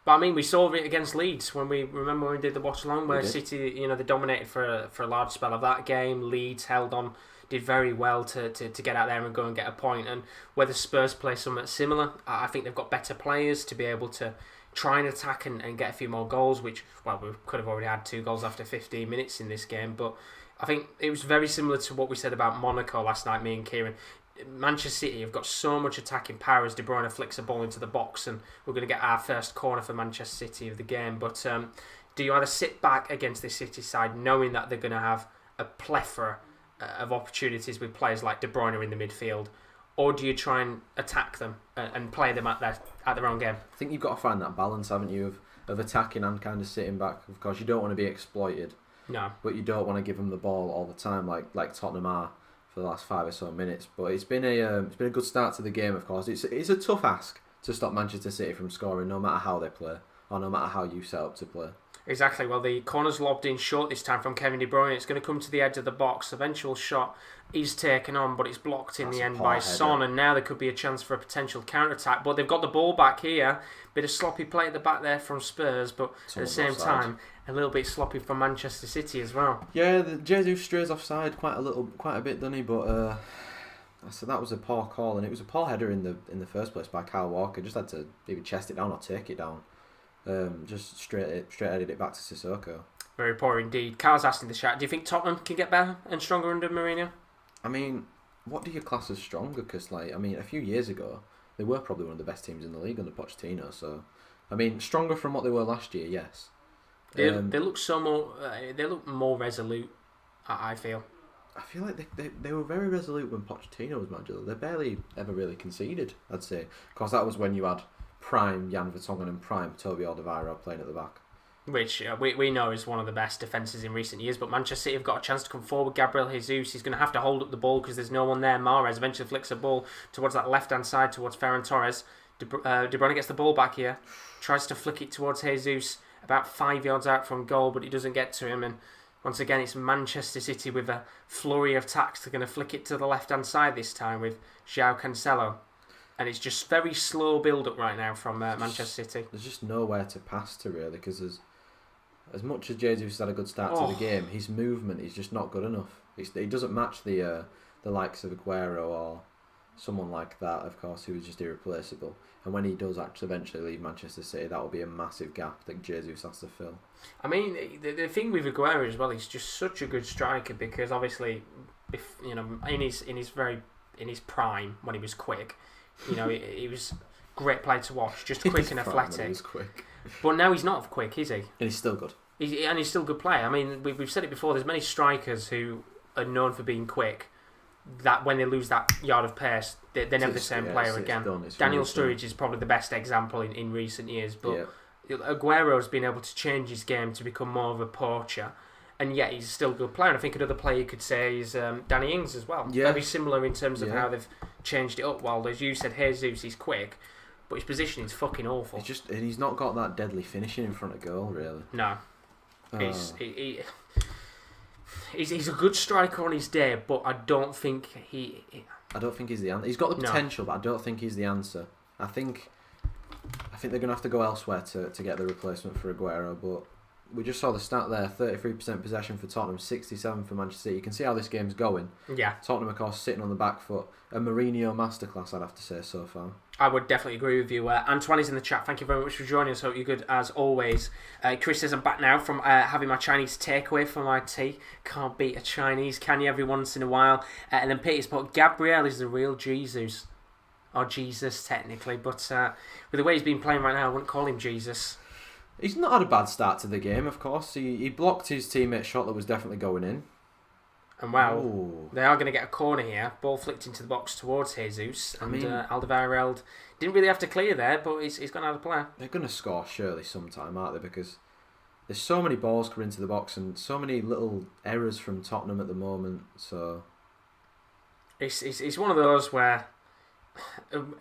But I mean, we saw it against Leeds when we did the Watchalong, where City, they dominated for a large spell of that game. Leeds held on, did very well to get out there and go and get a point. And whether Spurs play something similar, I think they've got better players to be able to try and attack and get a few more goals, which, well, we could have already had 2 goals after 15 minutes in this game. But I think it was very similar to what we said about Monaco last night, me and Kieren. Manchester City have got so much attacking power as De Bruyne flicks a ball into the box, and we're going to get our first corner for Manchester City of the game. But do you either sit back against this City side knowing that they're going to have a plethora of opportunities with players like De Bruyne in the midfield, or do you try and attack them and play them at their own game? I think you've got to find that balance, haven't you, of attacking and kind of sitting back. Of course, you don't want to be exploited. No. But you don't want to give them the ball all the time like Tottenham are for the last 5 or so minutes. But it's been a good start to the game, of course. It's a tough ask to stop Manchester City from scoring, no matter how they play, or no matter how you set up to play. Exactly. Well, the corner's lobbed in short this time from Kevin De Bruyne. It's going to come to the edge of the box. Eventual shot is taken on, but it's blocked in the end by Son. And now there could be a chance for a potential counter-attack. But they've got the ball back here. Bit of sloppy play at the back there from Spurs, but at the same time, a little bit sloppy from Manchester City as well. Yeah, Jesus strays offside quite a bit, doesn't he? But so that was a poor call, and it was a poor header in the first place by Kyle Walker. Just had to either chest it down or take it down. Just straight headed it back to Sissoko. Very poor indeed. Carl's asking the chat, do you think Tottenham can get better and stronger under Mourinho? I mean, what do you class as stronger? Because, a few years ago, they were probably one of the best teams in the league under Pochettino. So, I mean, stronger from what they were last year, yes. They look they look more resolute, I feel. I feel like they were very resolute when Pochettino was manager. They barely ever really conceded, I'd say. Of course, that was when you had prime Jan Vertonghen and prime Toby Alderweireld playing at the back. Which we know is one of the best defences in recent years, but Manchester City have got a chance to come forward. Gabriel Jesus, he's going to have to hold up the ball because there's no one there. Mahrez eventually flicks a ball towards that left-hand side, towards Ferran Torres. De Bruyne gets the ball back here, tries to flick it towards Jesus, about 5 yards out from goal, but it doesn't get to him. And once again, it's Manchester City with a flurry of attacks. They're going to flick it to the left-hand side this time with João Cancelo. And it's just very slow build-up right now from Manchester City. There's just nowhere to pass to, really, because as much as Jesus had a good start to the game, his movement is just not good enough. He doesn't match the likes of Aguero or someone like that, of course, who is just irreplaceable. And when he does actually eventually leave Manchester City, that will be a massive gap that Jesus has to fill. I mean, the thing with Aguero as well, he's just such a good striker because obviously, in his prime when he was quick, he was great player to watch, just quick and athletic. He was quick. But now he's not quick, is he? And he's still good. He's still a good player. I mean, we've said it before. There's many strikers who are known for being quick. That when they lose that yard of pace, they're never the same player again. Daniel Sturridge is probably the best example in recent years. But Aguero's been able to change his game to become more of a poacher. And yet he's still a good player. And I think another player you could say is Danny Ings as well. Yeah. Very similar in terms of how they've changed it up. While, as you said, Jesus, he's quick, but his positioning's fucking awful. He's not got that deadly finishing in front of goal, really. No. He's a good striker on his day, but I don't think I don't think he's the answer. He's got the potential, but I don't think he's the answer. I think I think they're going to have to go elsewhere to get the replacement for Aguero, but we just saw the stat there, 33% possession for Tottenham, 67% for Manchester City. You can see how this game's going. Yeah. Tottenham, of course, sitting on the back foot. A Mourinho masterclass, I'd have to say, so far. I would definitely agree with you. Antoine is in the chat. Thank you very much for joining us. Hope you're good as always. Chris says, I'm back now from having my Chinese takeaway for my tea. Can't beat a Chinese, can you, every once in a while? And then Peter's put, Gabriel is the real Jesus. Or Jesus, technically. But with the way he's been playing right now, I wouldn't call him Jesus. He's not had a bad start to the game, of course. He blocked his teammate's shot that was definitely going in. And wow, they are going to get a corner here. Ball flicked into the box towards Jesus. And Alderweireld didn't really have to clear there, but he's going to have a player. They're going to score surely sometime, aren't they? Because there's so many balls coming into the box and so many little errors from Tottenham at the moment. So it's one of those where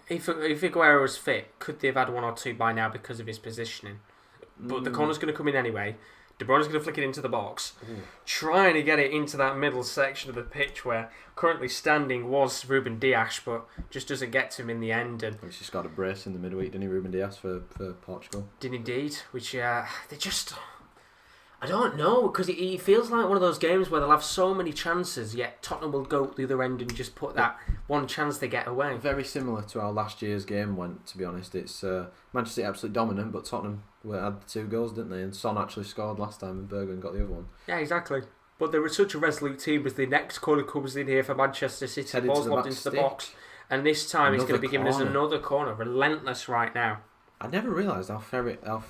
if Aguero was fit, could they have had one or two by now because of his positioning? But the corner's going to come in anyway. De Bruyne's going to flick it into the box, trying to get it into that middle section of the pitch where currently standing was Ruben Dias, but just doesn't get to him in the end. And he's just got a brace in the midweek, didn't he, Ruben Dias, for Portugal? Did indeed, which they just... I don't know, because he feels like one of those games where they'll have so many chances, yet Tottenham will go the other end and just put that one chance they get away. Very similar to how last year's game went, to be honest. It's Manchester City absolutely dominant, but Tottenham had the 2 goals, didn't they? And Son actually scored last time and Bergwijn got the other one. Yeah, exactly. But they were such a resolute team as the next corner comes in here for Manchester City. The ball's lobbed into the box. And this time he's going to be giving us another corner. Relentless right now. I never realised how tall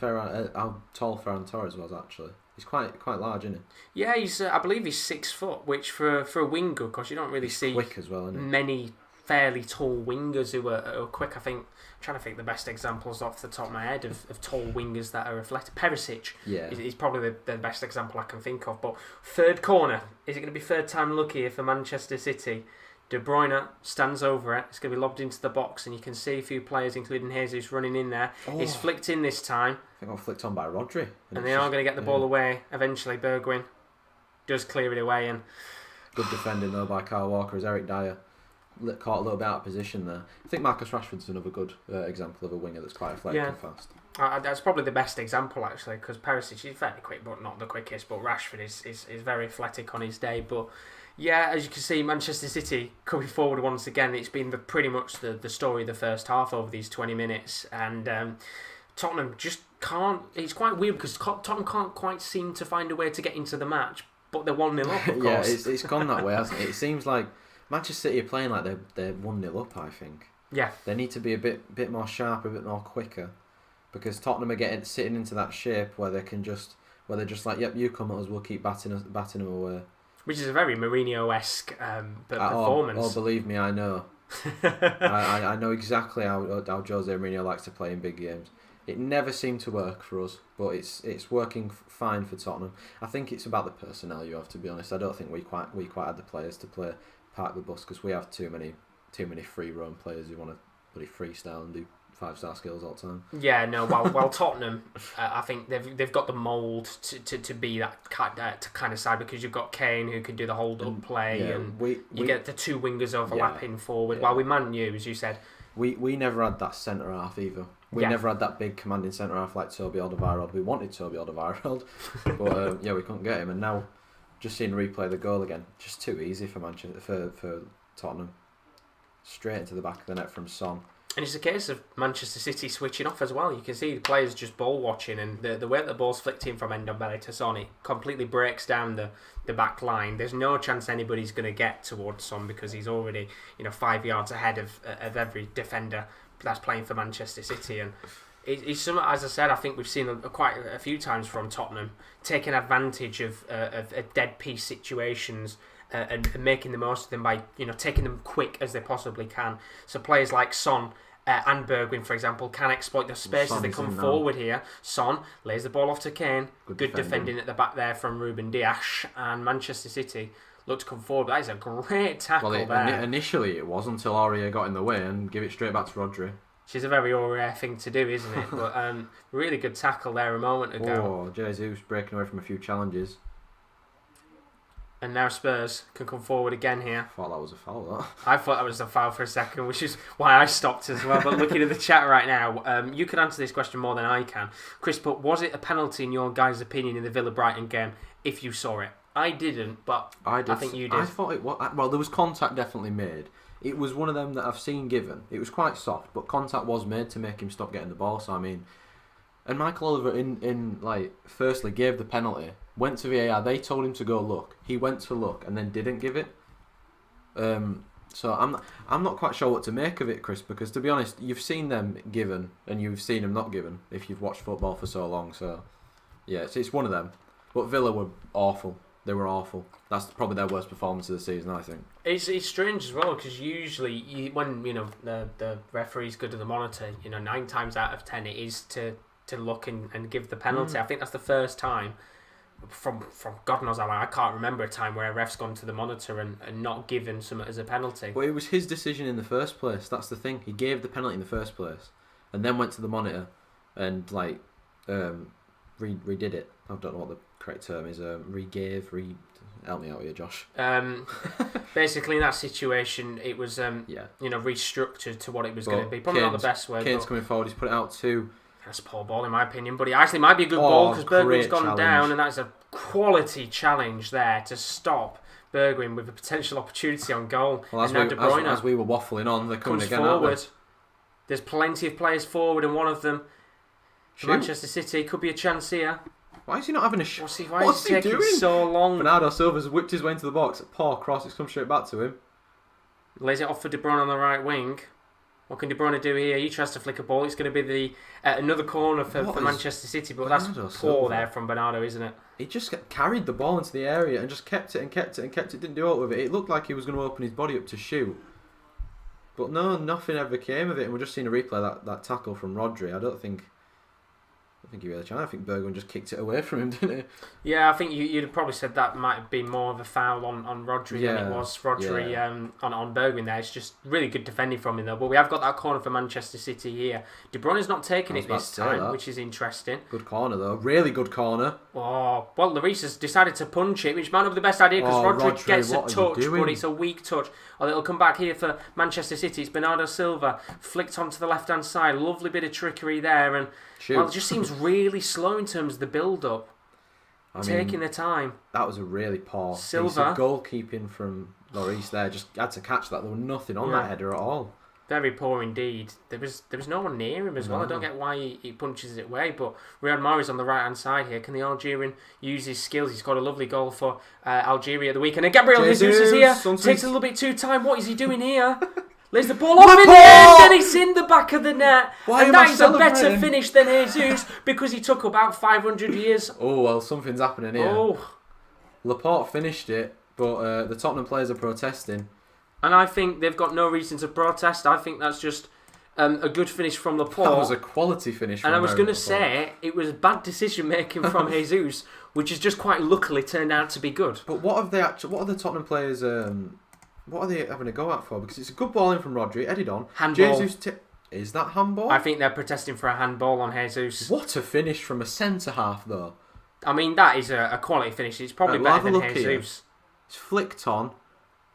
Ferran Torres was, actually. He's quite large, isn't he? Yeah, I believe he's 6 foot, which for a winger, because you don't really see quick as well, isn't he? Many fairly tall wingers who are quick. I'm trying to think the best examples off the top of my head of tall wingers that are athletic. Perisic is probably the best example I can think of. But third corner, is it going to be third time lucky here for Manchester City? De Bruyne stands over it. It's going to be lobbed into the box, and you can see a few players, including Jesus, running in there. It's flicked in this time. I think got flicked on by Rodri. And they are going to get the ball away eventually. Bergwijn does clear it away. And good defending, though, by Kyle Walker as Eric Dyer caught a little bit out of position there. I think Marcus Rashford's another good example of a winger that's quite athletic and fast. That's probably the best example, actually, because Perisic is very quick, but not the quickest. But Rashford is very athletic on his day. But yeah, as you can see, Manchester City coming forward once again. It's been pretty much the story of the first half over these 20 minutes. And Tottenham just can't... It's quite weird because Tottenham can't quite seem to find a way to get into the match. But they're 1-0 up, of course. Yeah, it's gone that way, hasn't it? It seems like Manchester City are playing like they're 1-0 up, I think. Yeah. They need to be a bit more sharp, a bit more quicker. Because Tottenham are sitting into that shape where they're just like, yep, you come at us, we'll keep batting them away. Which is a very Mourinho-esque performance. Oh, believe me, I know. I know exactly how Jose Mourinho likes to play in big games. It never seemed to work for us, but it's working fine for Tottenham. I think it's about the personnel you have, to be honest. I don't think we quite had the players to park the bus, because we have too many free roam players who want to bloody freestyle and do 5-star skills all the time. Yeah, no. While Tottenham, I think they've got the mould to be that kind of side, because you've got Kane who can do the hold up play, and you get the 2 wingers overlapping forward. While with Man U, as you said, we never had that centre half either. We never had that big commanding centre half like Toby Alderweireld. We wanted Toby Alderweireld, but we couldn't get him. And now, just seeing replay the goal again, just too easy for Tottenham. Straight into the back of the net from Son. And it's a case of Manchester City switching off as well. You can see the players just ball watching, and the way that the ball's flicked in from Ndombele to Son, it completely breaks down the back line. There's no chance anybody's going to get towards Son, because he's already 5 yards ahead of every defender that's playing for Manchester City. And it's something, as I said, I think we've seen quite a few times from Tottenham taking advantage of dead piece situations. And making the most of them by taking them quick as they possibly can. So players like Son and Bergwijn, for example, can exploit the spaces that come forward here. Son lays the ball off to Kane. Good defending at the back there from Ruben Dias. And Manchester City look to come forward. That is a great tackle there. Initially it was, until Aurier got in the way and give it straight back to Rodri. Which is a very Aurier thing to do, isn't it? But really good tackle there a moment ago. Oh, Jesus breaking away from a few challenges. And now Spurs can come forward again here. I thought that was a foul, that. I thought that was a foul for a second, which is why I stopped as well. But looking at the chat right now, you can answer this question more than I can. Chris, but was it a penalty in your guys' opinion in the Villa-Brighton game, if you saw it? I didn't, but I think you did. I thought it was... Well, there was contact definitely made. It was one of them that I've seen given. It was quite soft, but contact was made to make him stop getting the ball. So, I mean... And Michael Oliver, firstly gave the penalty, went to VAR, they told him to go look. He went to look and then didn't give it. So I'm not quite sure what to make of it, Chris, because to be honest, you've seen them given and you've seen them not given if you've watched football for so long. So, yeah, it's one of them. But Villa were awful. They were awful. That's probably their worst performance of the season, I think. It's strange as well, because usually when the referee's good at the monitor, 9 times out of 10 it is to look and give the penalty. I think that's the first time from God knows how long. I can't remember a time where a ref's gone to the monitor and not given something as a penalty. Well, it was his decision in the first place. That's the thing. He gave the penalty in the first place and then went to the monitor and redid it. I don't know what the correct term is. Help me out here, Josh. Basically, in that situation, it was restructured to what it was going to be. Probably not the best way. Kane's coming forward. He's put it out to... That's a poor ball in my opinion, but it actually might be a good ball because Bergwijn's gone down, and that's a quality challenge there to stop Bergwijn with a potential opportunity on goal. Well, as we were waffling on, they're coming again. Forward. There's plenty of players forward, and one of them, Manchester City, could be a chance here. Why is he not having a shot? Why is he taking so long? Bernardo Silva's whipped his way into the box. Poor cross, it's come straight back to him. Lays it off for De Bruyne on the right wing. What can De Bruyne do here? He tries to flick a ball. It's going to be another corner for Manchester City, but that's poor there from Bernardo, isn't it? He just carried the ball into the area and just kept it and kept it and kept it. Didn't do it with it. It looked like he was going to open his body up to shoot. But no, nothing ever came of it. And we're just seeing a replay that tackle from Rodri. I don't think he really tried. I think Bergwijn just kicked it away from him, didn't he? Yeah, I think you'd have probably said that might have been more of a foul on Rodri than it was Rodri on Bergwijn there. It's just really good defending from him though. But we have got that corner for Manchester City here. De Bruyne's not taking it this time, which is interesting. Good corner though. Really good corner. Oh, well, Lloris has decided to punch it, which might not be the best idea because Rodri gets a touch, but it's a weak touch. Oh, it'll come back here for Manchester City. It's Bernardo Silva flicked onto the left-hand side. Lovely bit of trickery there, and it just seems really slow in terms of the build-up. Taking the time. That was a really poor Silva. Goalkeeping from Lloris there. Just had to catch that. There was nothing on that header at all. Very poor indeed. There was no one near him as well. I don't get why he punches it away, but Riyad Mahrez on the right hand side here. Can the Algerian use his skills? He's got a lovely goal for Algeria at the weekend. And Gabriel Jesus is here. Takes a little bit too time. What is he doing here? Lays the ball off in the end, and it's in the back of the net. And that is a better finish than Jesus because he took about 500 years. Oh well, something's happening here. Laporte finished it, but the Tottenham players are protesting. And I think they've got no reason to protest. I think that's just a good finish from Laporte. That was a quality finish from And I was going to say, it was bad decision-making from Jesus, which has just quite luckily turned out to be good. But what are the Tottenham players... what are they having a go at for? Because it's a good ball in from Rodri, headed on. Handball. Is that handball? I think they're protesting for a handball on Jesus. What a finish from a centre-half, though. I mean, that is a quality finish. It's probably better than Jesus. Here. It's flicked on.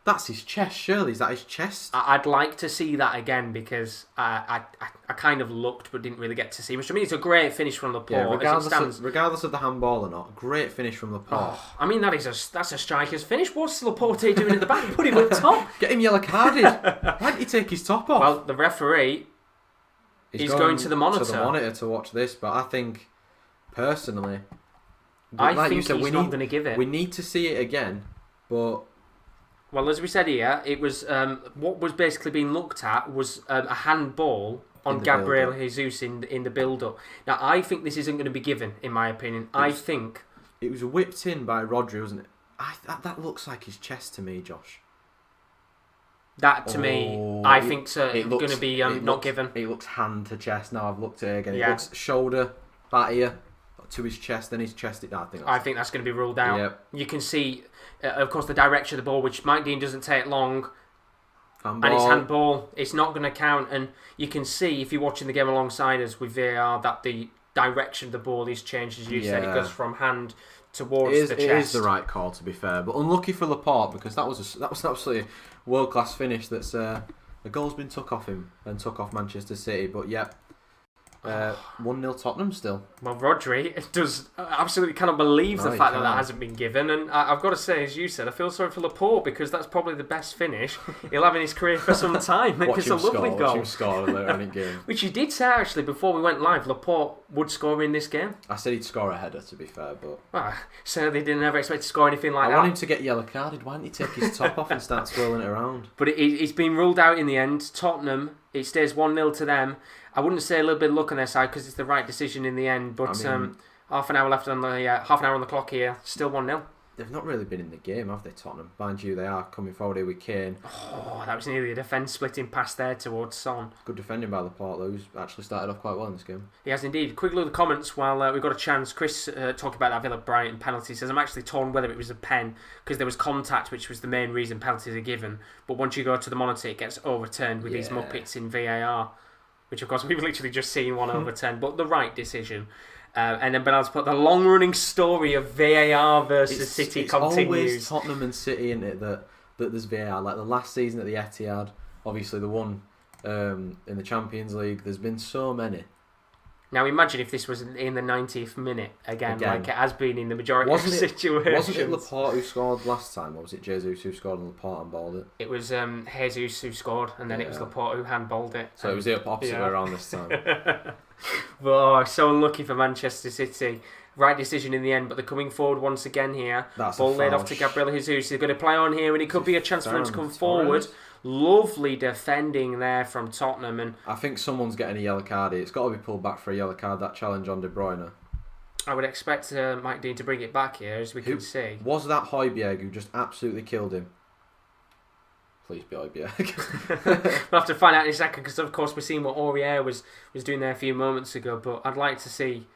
That's his chest, surely. Is that his chest? I'd like to see that again because I kind of looked but didn't really get to see much. I mean, it's a great finish from Laporte. Yeah, regardless of the handball or not, great finish from Laporte. I mean, that's a striker's finish. What's Laporte doing at the back? Put him up top. Get him yellow carded. Why didn't he take his top off? Well, the referee is going to the monitor. To the monitor to watch this, but I think, personally... I think he's not going to give it. We need to see it again, but... Well, as we said here, it was what was basically being looked at was a handball on Gabriel Jesus in the build-up. Now, I think this isn't going to be given, in my opinion. I think... It was whipped in by Rodri, wasn't it? That looks like his chest to me, Josh. That, to me, I think it's going to be not given. It looks hand to chest. Now I've looked at it again. It looks shoulder, back here, to his chest, then his chest. I think that's going to be ruled out. Yep. You can see... of course, the direction of the ball, which Mike Dean doesn't take long, handball. And it's handball. It's not going to count. And you can see, if you're watching the game alongside us with VAR, that the direction of the ball is changed. As you said, it goes from hand towards the chest. It is the right call, to be fair, but unlucky for Laporte because that was absolutely a world class finish. That's a goal's been took off him and took off Manchester City, but yeah. 1-0 Tottenham still. Well, Rodri does absolutely cannot believe the fact that hasn't been given, and I've got to say, as you said, I feel sorry for Laporte because that's probably the best finish he'll have in his career for some time. It's a lovely goal. Watch him score later in the game. Which you did say actually before we went live. Laporte would score in this game. I said he'd score a header, to be fair, but so they didn't ever expect to score anything like that. I want him to get yellow carded. Why didn't he take his top off and start swirling it around? But it's been ruled out in the end. Tottenham, it stays 1-0 to them. I wouldn't say a little bit of luck on their side because it's the right decision in the end. But half an hour left on the clock here. Still 1-0. They've not really been in the game, have they, Tottenham? Mind you, they are coming forward here with Kane. Oh, that was nearly a defence splitting pass there towards Son. Good defending by Laporte, though, who's actually started off quite well in this game. He has indeed. Quick look at the comments while we've got a chance. Chris talking about that Villa Brighton penalty says, I'm actually torn whether it was a pen because there was contact, which was the main reason penalties are given. But once you go to the monitor, it gets overturned with these Muppets in VAR. Which, of course, we've literally just seen one overturned, but the right decision. And then Bernard's put the long-running story of VAR versus City continues. It's always Tottenham and City, isn't it, that there's VAR. Like the last season at the Etihad, obviously the one in the Champions League, there's been so many. Now imagine if this was in the 90th minute again, like it has been in the majority of situations. Wasn't it Laporte who scored last time, or was it Jesus who scored and Laporte handballed it? It was Jesus who scored, and then it was Laporte who handballed it. So it was the opposite way around this time. But so unlucky for Manchester City. Right decision in the end, but they're coming forward once again here. Ball laid off to Gabriel Jesus. They're going to play on here, and it could be a chance for them to come forward. Lovely defending there from Tottenham, and I think someone's getting a yellow card here. It's got to be pulled back for a yellow card. That challenge on De Bruyne. I would expect Mike Dean to bring it back here, as we can see. Was that Højbjerg who just absolutely killed him? Please be Højbjerg. We'll have to find out in a second, because of course we're seeing what Aurier was doing there a few moments ago. But I'd like to see.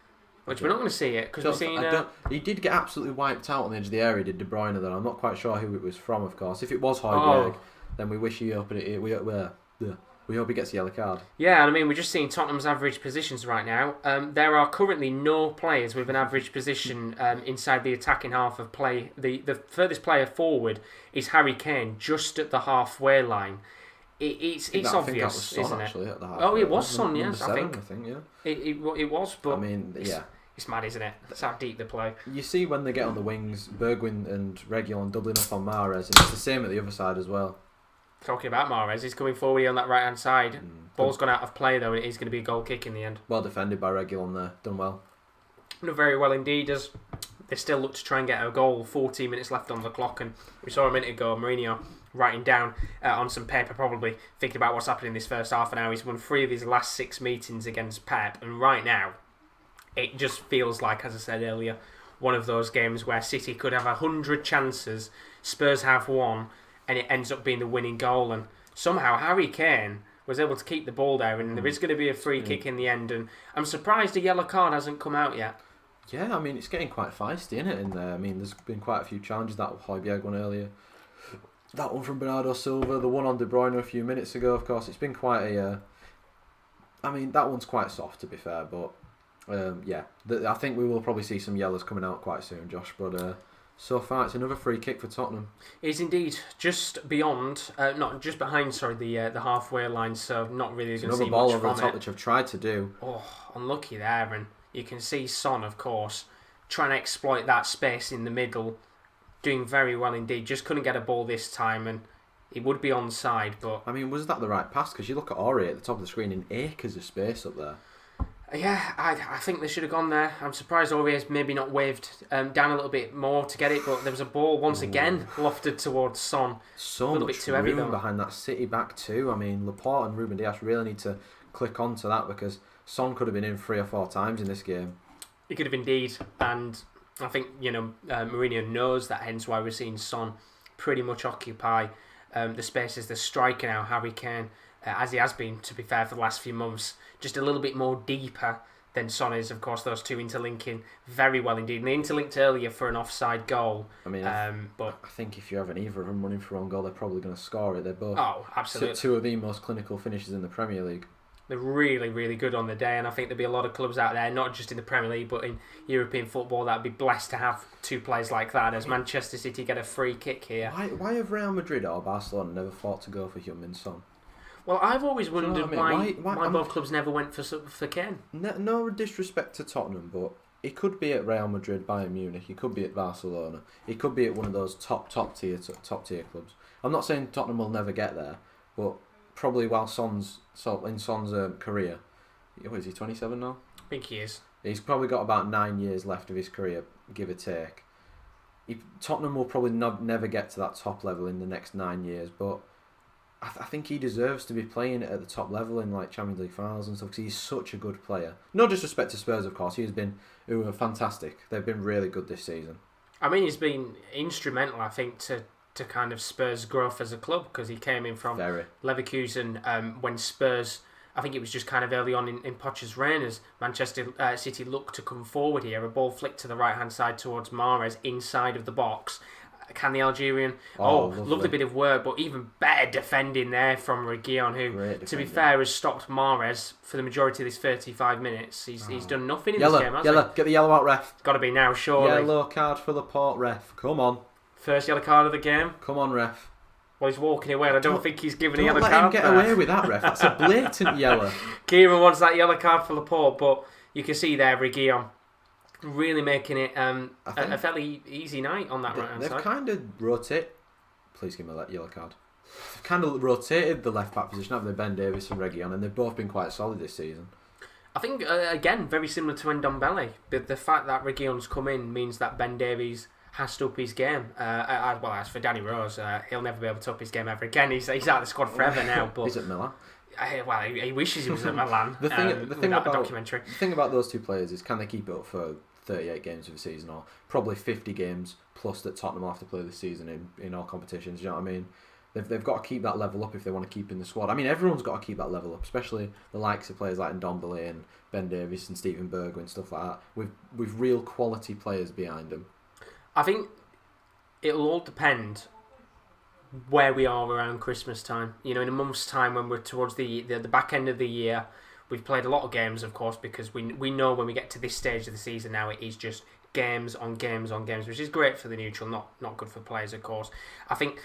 Which we're not going to see it because we're seeing. He did get absolutely wiped out on the edge of the area. Did De Bruyne? Then I'm not quite sure who it was from. Of course, if it was Højbjerg, then we wish he opened it. We hope he gets a yellow card. Yeah, and I mean we're just seeing Tottenham's average positions right now. There are currently no players with an average position inside the attacking half of play. The furthest player forward is Harry Kane, just at the halfway line. It's obvious, I think that was Son, isn't it? Actually, at the half. Oh, it was Son, yes. I think yeah. It was, but I mean, yeah. It's mad, isn't it? That's how deep they play. You see when they get on the wings, Bergwijn and Reguilon doubling up on Mahrez, and it's the same at the other side as well. Talking about Mahrez, he's coming forward here on that right hand side. Ball's gone out of play though, and it is going to be a goal kick in the end. Well defended by Reguilon there, done well. Done very well indeed, as they still look to try and get a goal. 14 minutes left on the clock, and we saw a minute ago Mourinho writing down on some paper, probably thinking about what's happened in this first half an hour. He's won 3 of his last 6 meetings against Pep, and right now it just feels like, as I said earlier, one of those games where City could have 100 chances, Spurs have 1, and it ends up being the winning goal. And somehow Harry Kane was able to keep the ball there, and there is going to be a free kick in the end. And I'm surprised a yellow card hasn't come out yet. Yeah, I mean, it's getting quite feisty, isn't it, in there? I mean, there's been quite a few challenges. That Højbjerg one earlier, that one from Bernardo Silva, the one on De Bruyne a few minutes ago, of course. It's been quite a... I mean, that one's quite soft, to be fair, but... I think we will probably see some yellows coming out quite soon, Josh. But so far, it's another free kick for Tottenham. It is indeed just behind. Sorry, the halfway line. So not really going to see much from it. Another ball over the top, which I've tried to do. Oh, unlucky there, and you can see Son, of course, trying to exploit that space in the middle, doing very well indeed. Just couldn't get a ball this time, and it would be onside. But I mean, was that the right pass? Because you look at Aurier at the top of the screen in acres of space up there. Yeah, I think they should have gone there. I'm surprised Aurier's maybe not waved down a little bit more to get it, but there was a ball once again lofted towards Son. So much room behind that City back too. I mean, Laporte and Ruben Dias really need to click on to that, because Son could have been in 3 or 4 times in this game. He could have indeed, and I think Mourinho knows that, hence why we're seeing Son pretty much occupy the spaces. The striker now, Harry Kane, as he has been, to be fair, for the last few months, just a little bit more deeper than Son is. Of course, those two interlinking very well indeed. And they interlinked earlier for an offside goal. I mean, but I think if you have either of them running for own goal, they're probably going to score it. They're both absolutely 2 of the most clinical finishes in the Premier League. They're really, really good on the day, and I think there'll be a lot of clubs out there, not just in the Premier League, but in European football, that'd be blessed to have two players like that. As Manchester City get a free kick here. Why have Real Madrid or Barcelona never thought to go for Heung-min Son? Well, I've always wondered why why both clubs never went for Kane. No disrespect to Tottenham, but he could be at Real Madrid, Bayern Munich. He could be at Barcelona. He could be at one of those top tier clubs. I'm not saying Tottenham will never get there, but probably while Son's career, is he 27 now? I think he is. He's probably got about 9 years left of his career, give or take. Tottenham will probably never get to that top level in the next 9 years, but I think he deserves to be playing at the top level in like Champions League finals and stuff because he's such a good player. No disrespect to Spurs, of course. Who are fantastic. They've been really good this season. I mean, he's been instrumental, I think, to kind of Spurs' growth as a club because he came in from Leverkusen when Spurs, I think it was just kind of early on in Poch's reign as Manchester City looked to come forward here. A ball flicked to the right-hand side towards Mahrez inside of the box. Can the Algerian... lovely bit of work, but even better defending there from Reguilon, who, to be fair, has stopped Mahrez for the majority of this 35 minutes. He's done nothing in this game, has he? Get the yellow out, ref. Got to be now, surely. Yellow card for Laporte, ref. Come on. First yellow card of the game. Come on, ref. Well, he's walking away, and I don't think he's given a yellow card. Don't let him get away with that, ref. That's a blatant yellow. Kieren wants that yellow card for Laporte, but you can see there, Reguilon really making it a fairly easy night on that right-hand side. They've kind of rotated... Please give me that yellow card. They've kind of rotated the left-back position, haven't they? Ben Davies and Reguilon, and they've both been quite solid this season. I think, again, very similar to Ndombele. The fact that Reguilon's come in means that Ben Davies has to up his game. As for Danny Rose, he'll never be able to up his game ever again. He's out of the squad forever now. But he's at Milan. He wishes he was at Milan. The thing about those two players is, can they keep it up for 38 games of the season, or probably 50 games plus that Tottenham will have to play this season in all competitions? You know what I mean? They've got to keep that level up if they want to keep in the squad. I mean, everyone's got to keep that level up, especially the likes of players like Ndombele and Ben Davies and Steven Bergwijn and stuff like that, with real quality players behind them. I think it'll all depend where we are around Christmas time. You know, in a month's time when we're towards the back end of the year, we've played a lot of games, of course, because we know when we get to this stage of the season now, it is just games on games on games, which is great for the neutral, not good for players, of course. I think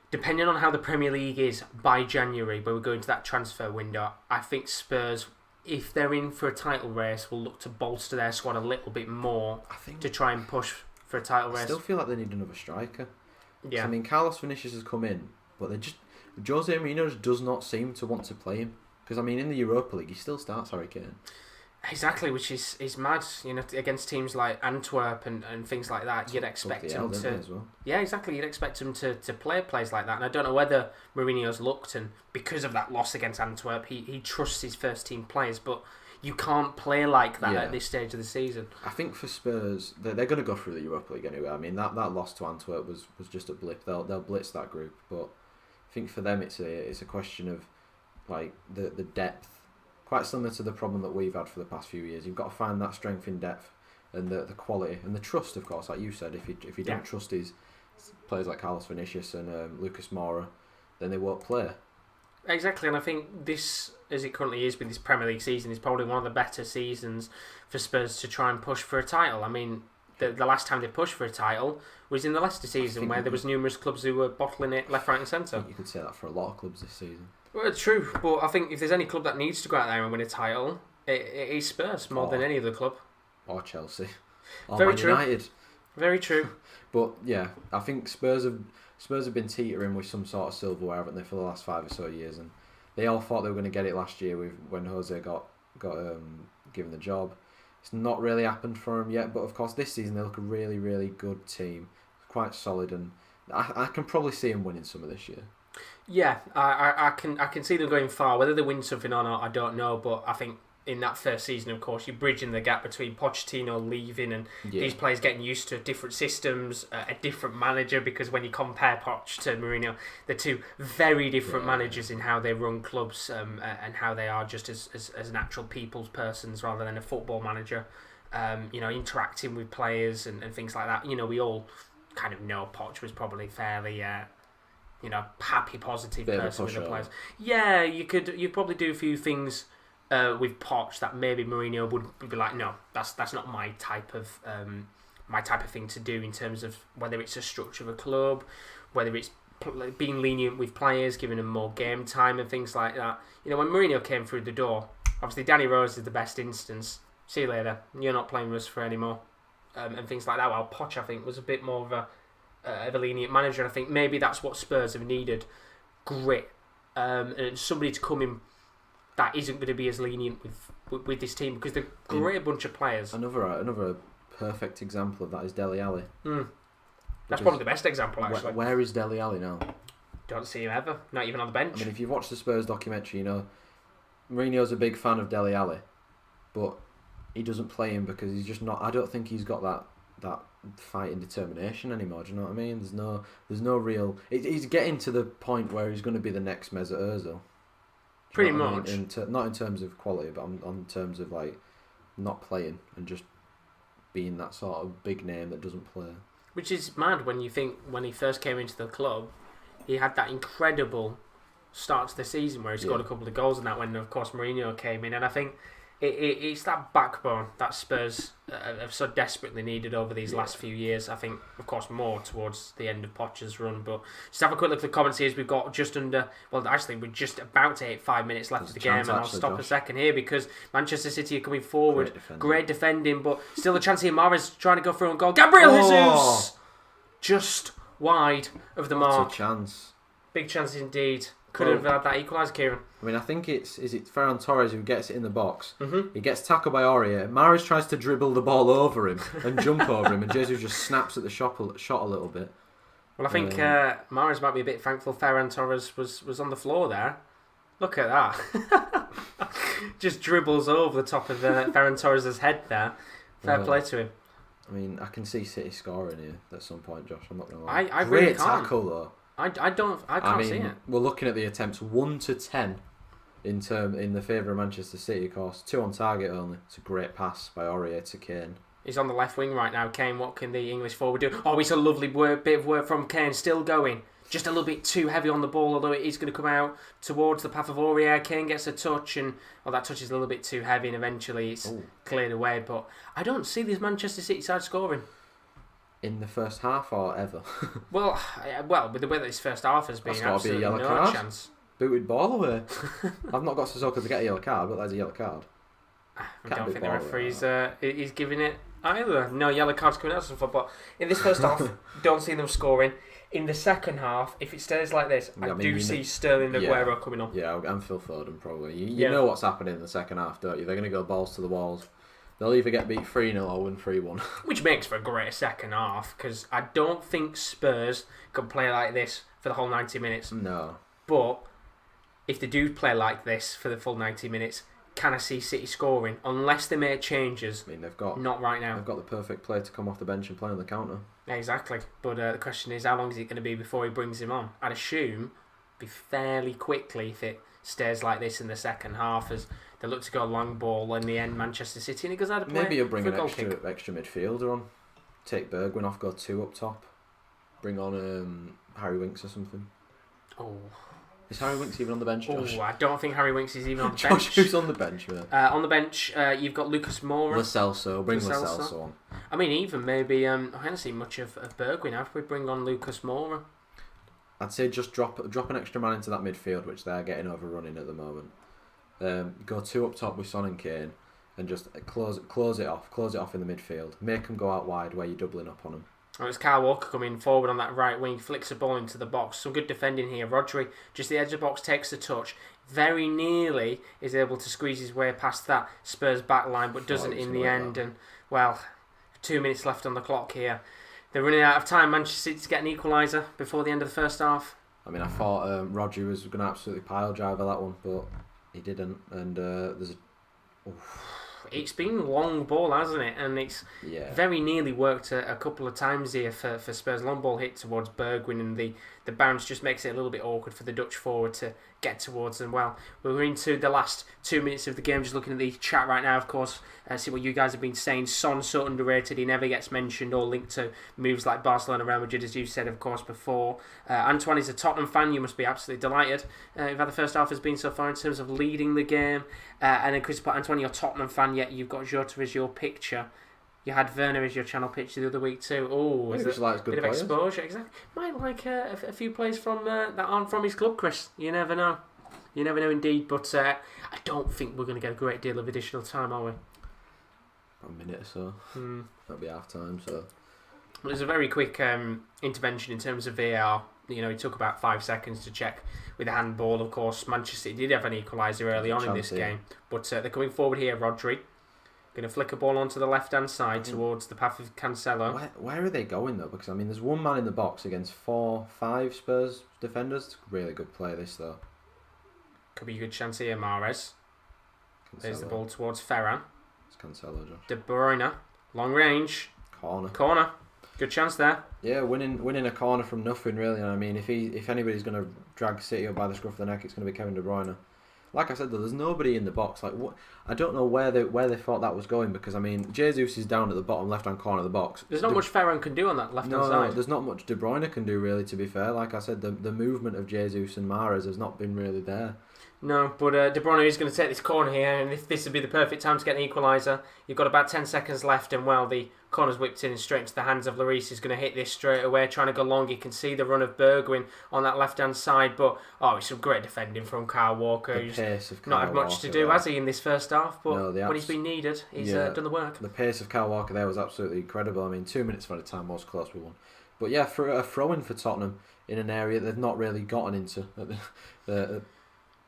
depending on how the Premier League is by January, when we go into that transfer window, I think Spurs, if they're in for a title race, will look to bolster their squad a little bit more to try and push for a title race. I still feel like they need another striker. Yeah. I mean, Carlos Vinicius has come in, but Jose Mourinho just does not seem to want to play him. Because, I mean, in the Europa League, he still starts Harry Kane. Exactly, which is mad. You know, against teams like Antwerp and things like that, you'd expect him to... as well. Yeah, exactly. You'd expect him to play players like that. And I don't know whether Mourinho's looked, and because of that loss against Antwerp, he trusts his first-team players, but you can't play like that at this stage of the season. I think for Spurs, they're going to go through the Europa League anyway. I mean, that loss to Antwerp was just a blip. They'll blitz that group, but I think for them it's a question of like the depth, quite similar to the problem that we've had for the past few years. You've got to find that strength in depth and the quality and the trust, of course, like you said. If you don't trust his players like Carlos Vinicius and Lucas Moura, then they won't play. Exactly, and I think this, as it currently is with this Premier League season, is probably one of the better seasons for Spurs to try and push for a title. I mean, the last time they pushed for a title was in the Leicester season, where there was numerous clubs who were bottling it left, right and centre. You could say that for a lot of clubs this season. Well, it's true, but I think if there's any club that needs to go out there and win a title, it is Spurs more than any other club. Or Chelsea. Or Very Man true. United. Very true. But yeah, I think Spurs have been teetering with some sort of silverware, haven't they, for the last 5 or so years, and they all thought they were going to get it last year when Jose got given the job. It's not really happened for him yet, but of course this season they look a really, really good team, quite solid, and I can probably see him winning some of this year. Yeah, I can see them going far. Whether they win something or not, I don't know, but I think in that first season, of course, you're bridging the gap between Pochettino leaving and these players getting used to different systems, a different manager, because when you compare Poch to Mourinho, they're two very different managers in how they run clubs and how they are just as natural people's persons rather than a football manager, interacting with players and things like that. You know, we all kind of know Poch was probably happy, positive Bit of a person with the pushover. players. Yeah, you'd probably do a few things with Poch that maybe Mourinho would be like, no, that's not my type of thing to do in terms of whether it's a structure of a club, whether it's being lenient with players, giving them more game time and things like that. When Mourinho came through the door, obviously Danny Rose is the best instance. See you later. You're not playing with us for anymore, and things like that. While Poch, I think, was a bit more of a lenient manager. And I think maybe that's what Spurs have needed. Grit, and somebody to come in that isn't going to be as lenient with this team, because they're a great bunch of players. Another perfect example of that is Dele Alli. That's probably the best example, actually. Where is Dele Alli now? Don't see him ever. Not even on the bench. I mean, if you've watched the Spurs documentary, Mourinho's a big fan of Dele Alli, but he doesn't play him because he's just not. I don't think he's got that fighting determination anymore. Do you know what I mean? There's no real. He's getting to the point where he's going to be the next Mesut Ozil. Pretty much. Not in terms of quality, but on terms of like not playing and just being that sort of big name that doesn't play. Which is mad when you think when he first came into the club, he had that incredible start to the season where he scored a couple of goals and that when, of course, Mourinho came in. And I think it's that backbone that Spurs have so desperately needed over these last few years. I think, of course, more towards the end of Poch's run. But just have a quick look at the comments here as we've got just under... Well, actually, we're just about to hit 5 minutes left of the game. And I'll stop a second here because Manchester City are coming forward. Great defending, but still a chance here. Mahrez trying to go through and goal. Gabriel Jesus! Just wide of the mark. What a chance. Big chance indeed. Could have had that equaliser, Kieren. I mean, I think is it Ferran Torres who gets it in the box. Mm-hmm. He gets tackled by Aurier. Mahrez tries to dribble the ball over him and jump over him, and Jesus just snaps at the shot a little bit. Well, I think Mahrez might be a bit thankful Ferran Torres was on the floor there. Look at that. Just dribbles over the top of Ferran Torres' head there. Fair play to him. I mean, I can see City scoring here at some point, Josh. I'm not going to lie. I Great really can't. tackle, though. I can't see it. We're looking at the attempts 1 to 10 in the favour of Manchester City, of course. 2 on target only. It's a great pass by Aurier to Kane. He's on the left wing right now. Kane, what can the English forward do? Oh, it's a lovely bit of work from Kane. Still going. Just a little bit too heavy on the ball, although it is going to come out towards the path of Aurier. Kane gets a touch, and that touch is a little bit too heavy, and eventually it's cleared away. But I don't see this Manchester City side scoring. In the first half or ever? well, with the way that this first half has been, that's absolutely be a yellow no card. chance. Booted ball away. I've not got Sissoko to get a yellow card, but there's a yellow card. I don't think the referee's is giving it either. No yellow cards coming out so far, but in this first half, don't see them scoring. In the second half, if it stays like this, I do see Sterling Aguero coming on. Yeah, and Phil Foden probably. You know what's happening in the second half, don't you? They're going to go balls to the walls. They'll either get beat 3-0 or win 3-1. Which makes for a great second half, because I don't think Spurs can play like this for the whole 90 minutes. No. But if they do play like this for the full 90 minutes, can I see City scoring? Unless they make changes. I mean, they've got... Not right now. They've got the perfect player to come off the bench and play on the counter. Exactly. But the question is, how long is it going to be before he brings him on? I'd assume be fairly quickly if it stays like this in the second half, as they look to go long ball in the end, Manchester City, and he goes out of play. Maybe you'll bring an extra midfielder on. Take Bergwijn off, go 2 up top. Bring on Harry Winks or something. Oh. Is Harry Winks even on the bench, Josh? Oh, I don't think Harry Winks is even on the Josh, bench. who's on the bench, mate? On the bench, you've got Lucas Moura. Lo Celso. Bring Lo Celso on. I mean, even maybe... I haven't seen much of Bergwijn. How do we bring on Lucas Moura? I'd say just drop an extra man into that midfield, which they're getting overrunning at the moment. Go 2 up top with Son and Kane, and just close it off in the midfield. Make them go out wide where you're doubling up on them. Oh, it's Kyle Walker coming forward on that right wing, flicks a ball into the box. Some good defending here. Rodri, just the edge of the box, takes the touch. Very nearly is able to squeeze his way past that Spurs back line, but doesn't in the end. And, 2 minutes left on the clock here. They're running out of time. Manchester City to get an equaliser before the end of the first half. I mean, I thought Rodri was going to absolutely pile driver that one, but he didn't. And there's a... it's been long ball, hasn't it? And it's very nearly worked a couple of times here for Spurs. Long ball hit towards Bergwijn, and the bounce just makes it a little bit awkward for the Dutch forward to get towards. And well, we're into the last 2 minutes of the game. Just looking at the chat right now, of course, see what you guys have been saying. Son's so underrated. He never gets mentioned or linked to moves like Barcelona, Real Madrid, as you said, of course, before. Antoine is a Tottenham fan. You must be absolutely delighted with how the first half has been so far in terms of leading the game. And then Chris put, Antoine, you're a Tottenham fan, yet you've got Jota as your picture. You had Werner as your channel picture the other week too. Oh, is it a bit of exposure? Exactly. Might like a few players from that aren't from his club, Chris. You never know. You never know indeed. But I don't think we're going to get a great deal of additional time, are we? About a minute or so. That'll be half time. So there's a very quick intervention in terms of VAR. You know, it took about 5 seconds to check with a handball. Of course, Manchester City did have an equaliser early on in this game, but they're coming forward here. Rodri going to flick a ball onto the left-hand side towards the path of Cancelo. Where are they going, though? Because, I mean, there's one man in the box against 4-5 Spurs defenders. It's a really good play, this, though. Could be a good chance here, Mahrez. There's the ball towards Ferran. It's Cancelo, Josh. De Bruyne. Long range. Corner. Good chance there. Yeah, winning a corner from nothing, really. And I mean, if anybody's going to drag City up by the scruff of the neck, it's going to be Kevin De Bruyne. Like I said, though, there's nobody in the box. Like, what? I don't know where they thought that was going, because I mean, Jesus is down at the bottom left-hand corner of the box. There's not much Ferran can do on that left-hand side. No, there's not much De Bruyne can do, really, to be fair. Like I said, the movement of Jesus and Mahrez has not been really there. No, but De Bruyne is going to take this corner here, and if this would be the perfect time to get an equaliser, you've got about 10 seconds left, and well, the corner's whipped in and straight into the hands of Lloris. He's going to hit this straight away, trying to go long. You can see the run of Bergwijn on that left-hand side, but it's some great defending from Kyle Walker. The pace of Kyle not had much Walker to do, has he, in this first half? But no, when he's been needed, he's done the work. The pace of Kyle Walker there was absolutely incredible. I mean, 2 minutes for the time was close, we won. But yeah, for a throw-in for Tottenham in an area they've not really gotten into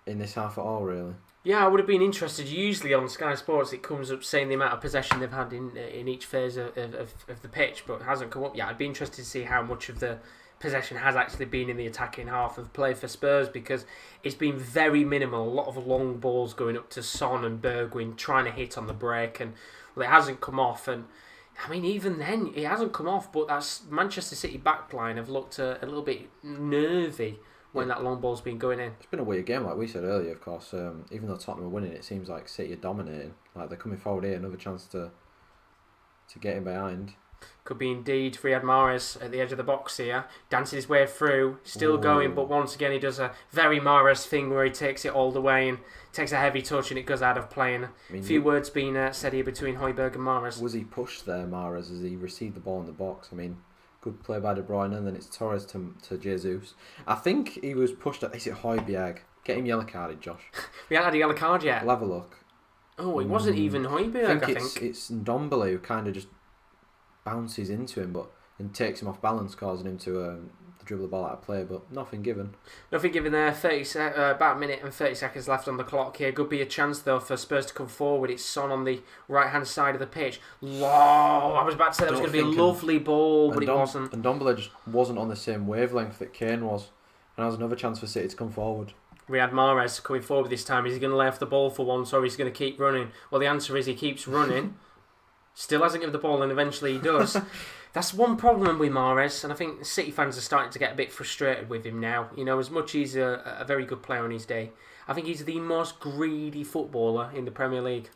in this half at all, really. Yeah, I would have been interested. Usually on Sky Sports it comes up saying the amount of possession they've had in each phase of the pitch, but it hasn't come up yet. I'd be interested to see how much of the possession has actually been in the attacking half of play for Spurs, because it's been very minimal. A lot of long balls going up to Son and Bergwijn trying to hit on the break, and well, it hasn't come off. And I mean, even then it hasn't come off, but that's Manchester City backline have looked a little bit nervy when that long ball's been going in. It's been a weird game, like we said earlier, of course. Even though Tottenham are winning, it seems like City are dominating. Like, they're coming forward here, another chance to get in behind. Could be indeed Riyad Mahrez at the edge of the box here, dancing his way through, still going, but once again he does a very Mahrez thing where he takes it all the way and takes a heavy touch and it goes out of play. And a few words being said here between Højbjerg and Mahrez. Was he pushed there, Mahrez, as he received the ball in the box? I mean, good play by De Bruyne, and then it's Torres to Jesus. I think he was pushed at... Is it Højbjerg? Get him yellow carded, Josh. We haven't had a yellow card yet. We'll have a look. Oh, it wasn't even Højbjerg, I think. It's Ndombele who kind of just bounces into him and takes him off balance, causing him to dribble the ball out of play, but nothing given. Nothing given there. About a minute and 30 seconds left on the clock here. Could be a chance, though, for Spurs to come forward. It's Son on the right-hand side of the pitch. I was about to say that was going to be a lovely ball, but it wasn't. And Ndombele just wasn't on the same wavelength that Kane was. And that was another chance for City to come forward. Riyad Mahrez coming forward this time. Is he going to lay off the ball for once, or is he going to keep running? Well, the answer is he keeps running. Still hasn't given the ball, and eventually he does. That's one problem with Mahrez, and I think City fans are starting to get a bit frustrated with him now. You know, as much as he's a very good player on his day, I think he's the most greedy footballer in the Premier League.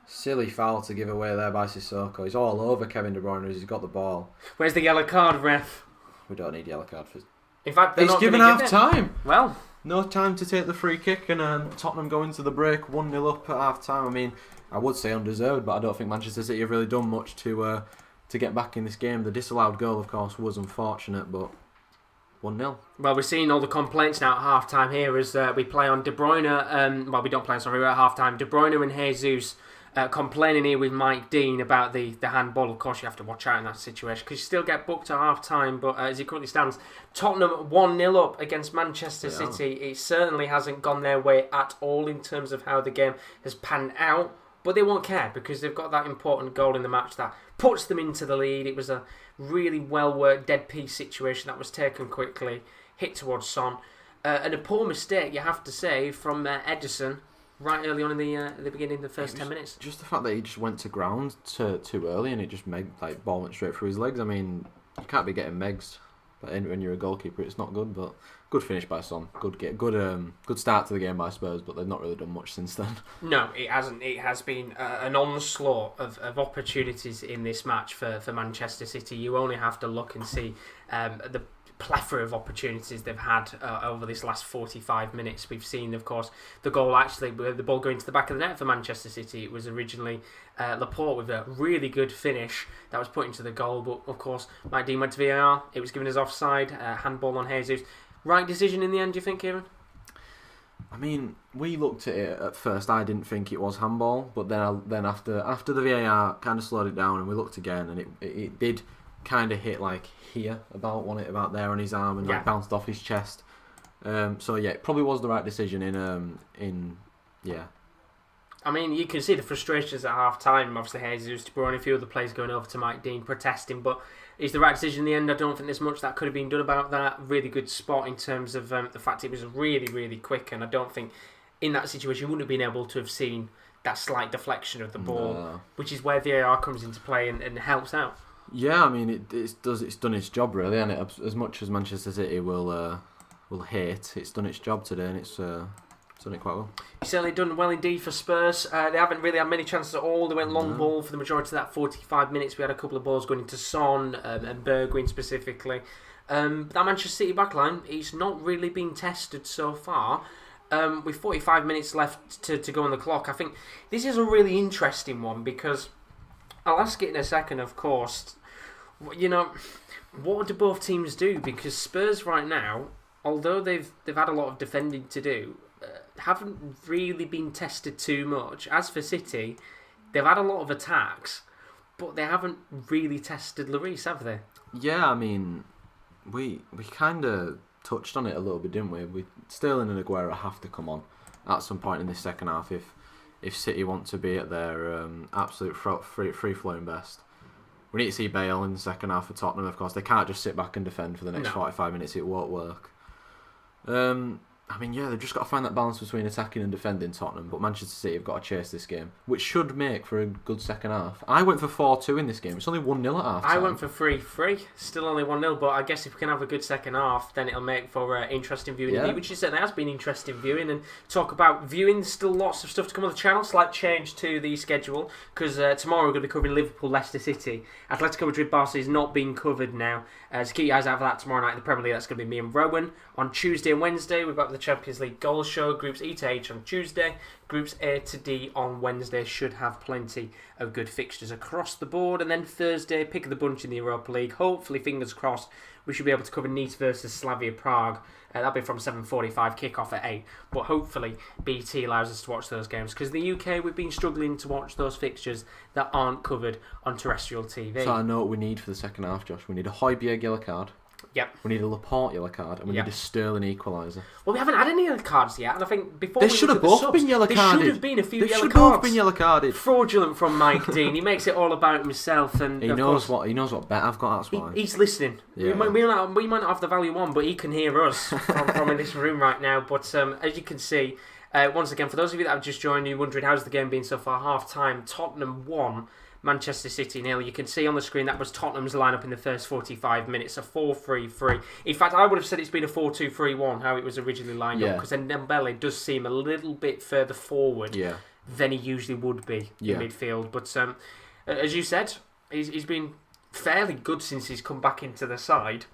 Silly foul to give away there by Sissoko. He's all over Kevin De Bruyne as he's got the ball. Where's the yellow card, ref? We don't need yellow card for... In fact, he's given half time. Well, no time to take the free kick, and Tottenham go into the break 1-0 up at half time. I mean, I would say undeserved, but I don't think Manchester City have really done much to get back in this game. The disallowed goal, of course, was unfortunate, but 1-0. Well, we're seeing all the complaints now at half-time here as we play on De Bruyne. Well, we don't play, sorry, we're at half-time. De Bruyne and Jesus complaining here with Mike Dean about the handball. Of course, you have to watch out in that situation because you still get booked at half-time, but as it currently stands, Tottenham 1-0 up against Manchester City. It certainly hasn't gone their way at all in terms of how the game has panned out. But they won't care because they've got that important goal in the match that puts them into the lead. It was a really well-worked dead piece situation that was taken quickly, hit towards Son. And a poor mistake, you have to say, from Ederson right early on in the beginning, the first 10 minutes. Just the fact that he just went to ground too early and it just ball went straight through his legs. I mean, you can't be getting megs, but when you're a goalkeeper, it's not good. But good finish by Son. Good start to the game by Spurs, but they've not really done much since then. No, it hasn't. It has been an onslaught of opportunities in this match for Manchester City. You only have to look and see the plethora of opportunities they've had over this last 45 minutes. We've seen, of course, the goal actually, the ball going to the back of the net for Manchester City. It was originally Laporte with a really good finish that was put into the goal, but of course Mike Dean went to VAR. It was given as offside, handball on Jesus. Right decision in the end, do you think, Kieren? I mean, we looked at it at first. I didn't think it was handball, but then after the VAR kind of slowed it down and we looked again, and it did kind of hit here about there on his arm and bounced off his chest. So yeah, it probably was the right decision in. I mean, you can see the frustrations at half time. Obviously, Jesus, De Bruyne, a few other players going over to Mike Dean protesting, but it's the right decision in the end. I don't think there's much that could have been done about that. Really good spot in terms of the fact it was really, really quick, and I don't think in that situation you wouldn't have been able to have seen that slight deflection of the ball, which is where VAR comes into play and helps out. Yeah, I mean, it's done its job really, and as much as Manchester City will hate, it's done its job today, and it's done it quite well. It's certainly done well indeed for Spurs. They haven't really had many chances at all. They went long ball for the majority of that 45 minutes. We had a couple of balls going into Son and Bergwijn specifically. That Manchester City backline, it's not really been tested so far. With 45 minutes left to go on the clock, I think this is a really interesting one because I'll ask it in a second, of course. You know, what do both teams do? Because Spurs right now, although they've had a lot of defending to do, haven't really been tested too much. As for City, they've had a lot of attacks, but they haven't really tested Lloris, have they? Yeah, I mean, we kind of touched on it a little bit, didn't we? Sterling and Aguero have to come on at some point in this second half if City want to be at their absolute free-flowing best. We need to see Bale in the second half for Tottenham, of course. They can't just sit back and defend for the next 45 minutes. It won't work. I mean, yeah, they've just got to find that balance between attacking and defending Tottenham, but Manchester City have got to chase this game, which should make for a good second half. I went for 4-2 in this game. It's only 1-0 at half time. I went for 3-3. Still only 1-0, but I guess if we can have a good second half, then it'll make for interesting viewing indeed, which certainly has been interesting viewing. And talk about viewing, still lots of stuff to come on the channel. Slight change to the schedule, because tomorrow we're going to be covering Liverpool, Leicester City. Atletico Madrid, Barca is not being covered now. So keep your eyes out for that tomorrow night in the Premier League. That's going to be me and Rowan. On Tuesday and Wednesday, we're back with the Champions League goal show. Groups E to H on Tuesday, Groups A to D on Wednesday. Should have plenty of good fixtures across the board. And then Thursday, pick of the bunch in the Europa League. Hopefully, fingers crossed, we should be able to cover Nice versus Slavia Prague. That'll be from 7:45, kick-off at 8. But hopefully, BT allows us to watch those games. Because in the UK, we've been struggling to watch those fixtures that aren't covered on terrestrial TV. So I know what we need for the second half, Josh. We need a Højbjerg yellow card. Yep. We need a Laporte yellow card, and we need a Sterling equaliser. Well, we haven't had any yellow cards yet, and I think before they should have both been yellow carded. There should have been a few yellow cards. They should both been yellow carded. Fraudulent from Mike Dean. He makes it all about himself, and he knows what bet I've got. That's why he's listening. Yeah. We might not have the value on, but he can hear us from in this room right now. But as you can see, once again, for those of you that have just joined, you wondering how's the game been so far? Half time, Tottenham 1. Manchester City 0. You can see on the screen that was Tottenham's lineup in the first 45 minutes, a 4-3-3. In fact, I would have said it's been a 4-2-3-1, how it was originally lined up, because then Dembele does seem a little bit further forward than he usually would be in midfield. But as you said, he's been fairly good since he's come back into the side.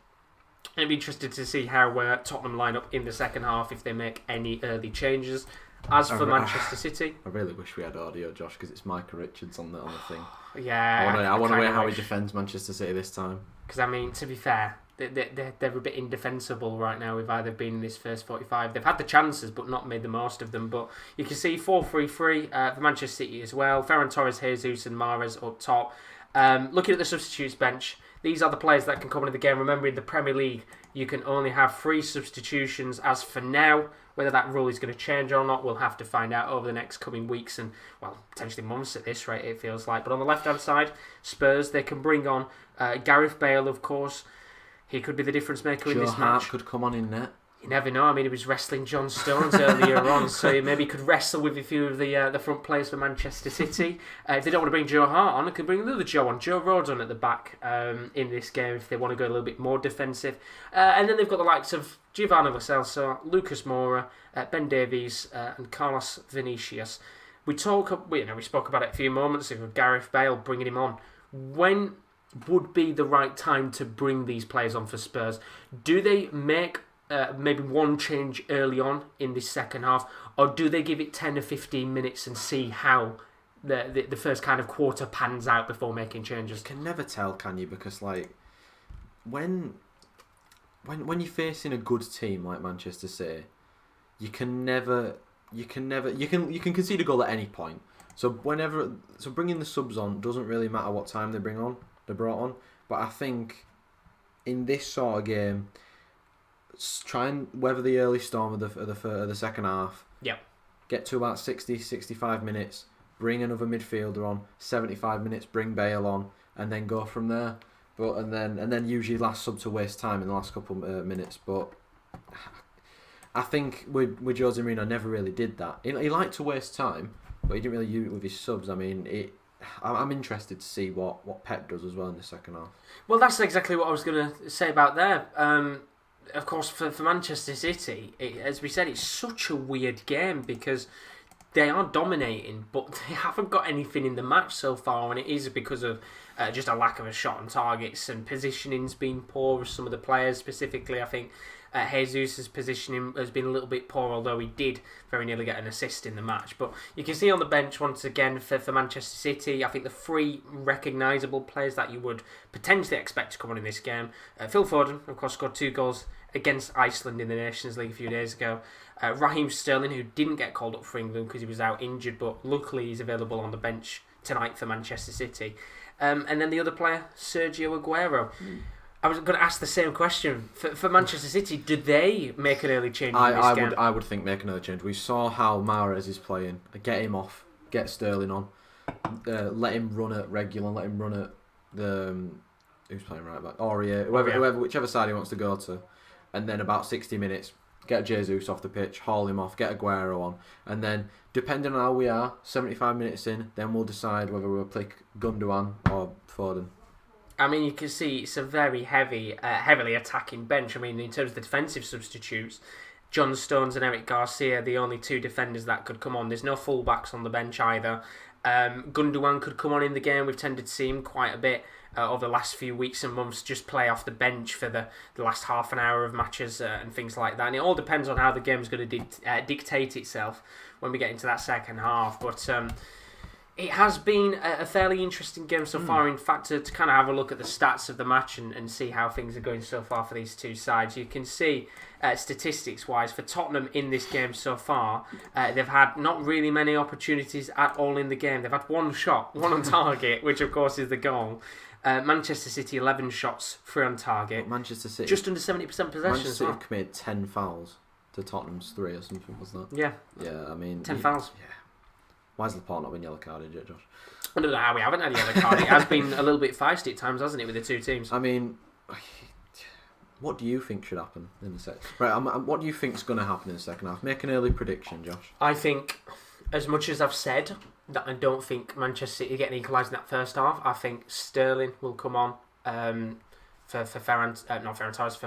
I'd be interested to see how Tottenham line up in the second half, if they make any early changes. As for Manchester City, I really wish we had audio, Josh, because it's Micah Richards on the thing. Yeah, I want to hear how he defends Manchester City this time. Because I mean, to be fair, they're a bit indefensible right now. With either been in this first 45, they've had the chances but not made the most of them. But you can see 4-3-3 for Manchester City as well. Ferran Torres, Jesus, and Mahrez up top. Looking at the substitutes bench, these are the players that can come into the game. Remember, in the Premier League, you can only have 3 substitutions as for now. Whether that rule is going to change or not, we'll have to find out over the next coming weeks and, well, potentially months at this rate, it feels like. But on the left-hand side, Spurs, they can bring on Gareth Bale, of course. He could be the difference maker in this match. Could come on in net. You never know. I mean, he was wrestling John Stones earlier on, so maybe he could wrestle with a few of the front players for Manchester City. If they don't want to bring Joe Hart on, they can bring another Joe on. Joe Rodon at the back in this game if they want to go a little bit more defensive. And then they've got the likes of Giovanni Lo Celso, Lucas Moura, Ben Davies, and Carlos Vinicius. We spoke about it a few moments ago with Gareth Bale, bringing him on. When would be the right time to bring these players on for Spurs? Do they make maybe one change early on in this second half, or do they give it 10 or 15 minutes and see how the first kind of quarter pans out before making changes? You can never tell, can you? Because when you're facing a good team like Manchester City, you can concede a goal at any point. So bringing the subs on doesn't really matter what time they're brought on. But I think in this sort of game, try and weather the early storm of the second half. Yep. Get to about 60, 65 minutes. Bring another midfielder on. 75 minutes. Bring Bale on, and then go from there. And then usually last sub to waste time in the last couple of minutes. But I think with Jose Mourinho never really did that. He liked to waste time, but he didn't really use it with his subs. I mean, I'm interested to see what Pep does as well in the second half. Well, that's exactly what I was going to say about there. Of course, for Manchester City, as we said, it's such a weird game because they are dominating, but they haven't got anything in the match so far, and it is because of just a lack of a shot on targets, and positioning's been poor with some of the players. Specifically, I think Jesus' positioning has been a little bit poor, although he did very nearly get an assist in the match. But you can see on the bench once again for Manchester City, I think the three recognisable players that you would potentially expect to come on in this game. Phil Foden, of course, scored 2 goals against Iceland in the Nations League a few days ago. Raheem Sterling, who didn't get called up for England because he was out injured, but luckily he's available on the bench tonight for Manchester City. And then the other player, Sergio Aguero. I was going to ask the same question. For Manchester City, do they make an early change in this game? I would think make another change. We saw how Mahrez is playing. Get him off. Get Sterling on. Let him run at regular. Let him run at the... who's playing right back? Aurier. Whichever side he wants to go to. And then about 60 minutes, get Jesus off the pitch, haul him off, get Aguero on. And then, depending on how we are, 75 minutes in, then we'll decide whether we'll pick Gundogan or Foden. I mean, you can see it's a very heavily attacking bench. I mean, in terms of the defensive substitutes, John Stones and Eric Garcia are the only 2 defenders that could come on. There's no fullbacks on the bench either. Gundogan could come on in the game. We've tended to see him quite a bit over the last few weeks and months just play off the bench for the last half an hour of matches and things like that. And it all depends on how the game's going to dictate itself when we get into that second half. But it has been a fairly interesting game so far. In fact, to kind of have a look at the stats of the match and see how things are going so far for these two sides, you can see statistics-wise, for Tottenham in this game so far, they've had not really many opportunities at all in the game. They've had 1 shot, 1 on target, which of course is the goal. Manchester City 11 shots, 3 on target. But Manchester City just under 70% possession. Manchester City have committed 10 fouls to Tottenham's 3 or something, was that? Yeah. Yeah, I mean... 10 fouls. Yeah. Why has Laporte not been yellow carded yet, Josh? I don't know how we haven't had a yellow card. It has been a little bit feisty at times, hasn't it, with the 2 teams? I mean, what do you think should happen in the second? Right, what do you think's going to happen in the second half? Make an early prediction, Josh. I think, as much as I've said that I don't think Manchester City get equalised in that first half, I think Sterling will come on for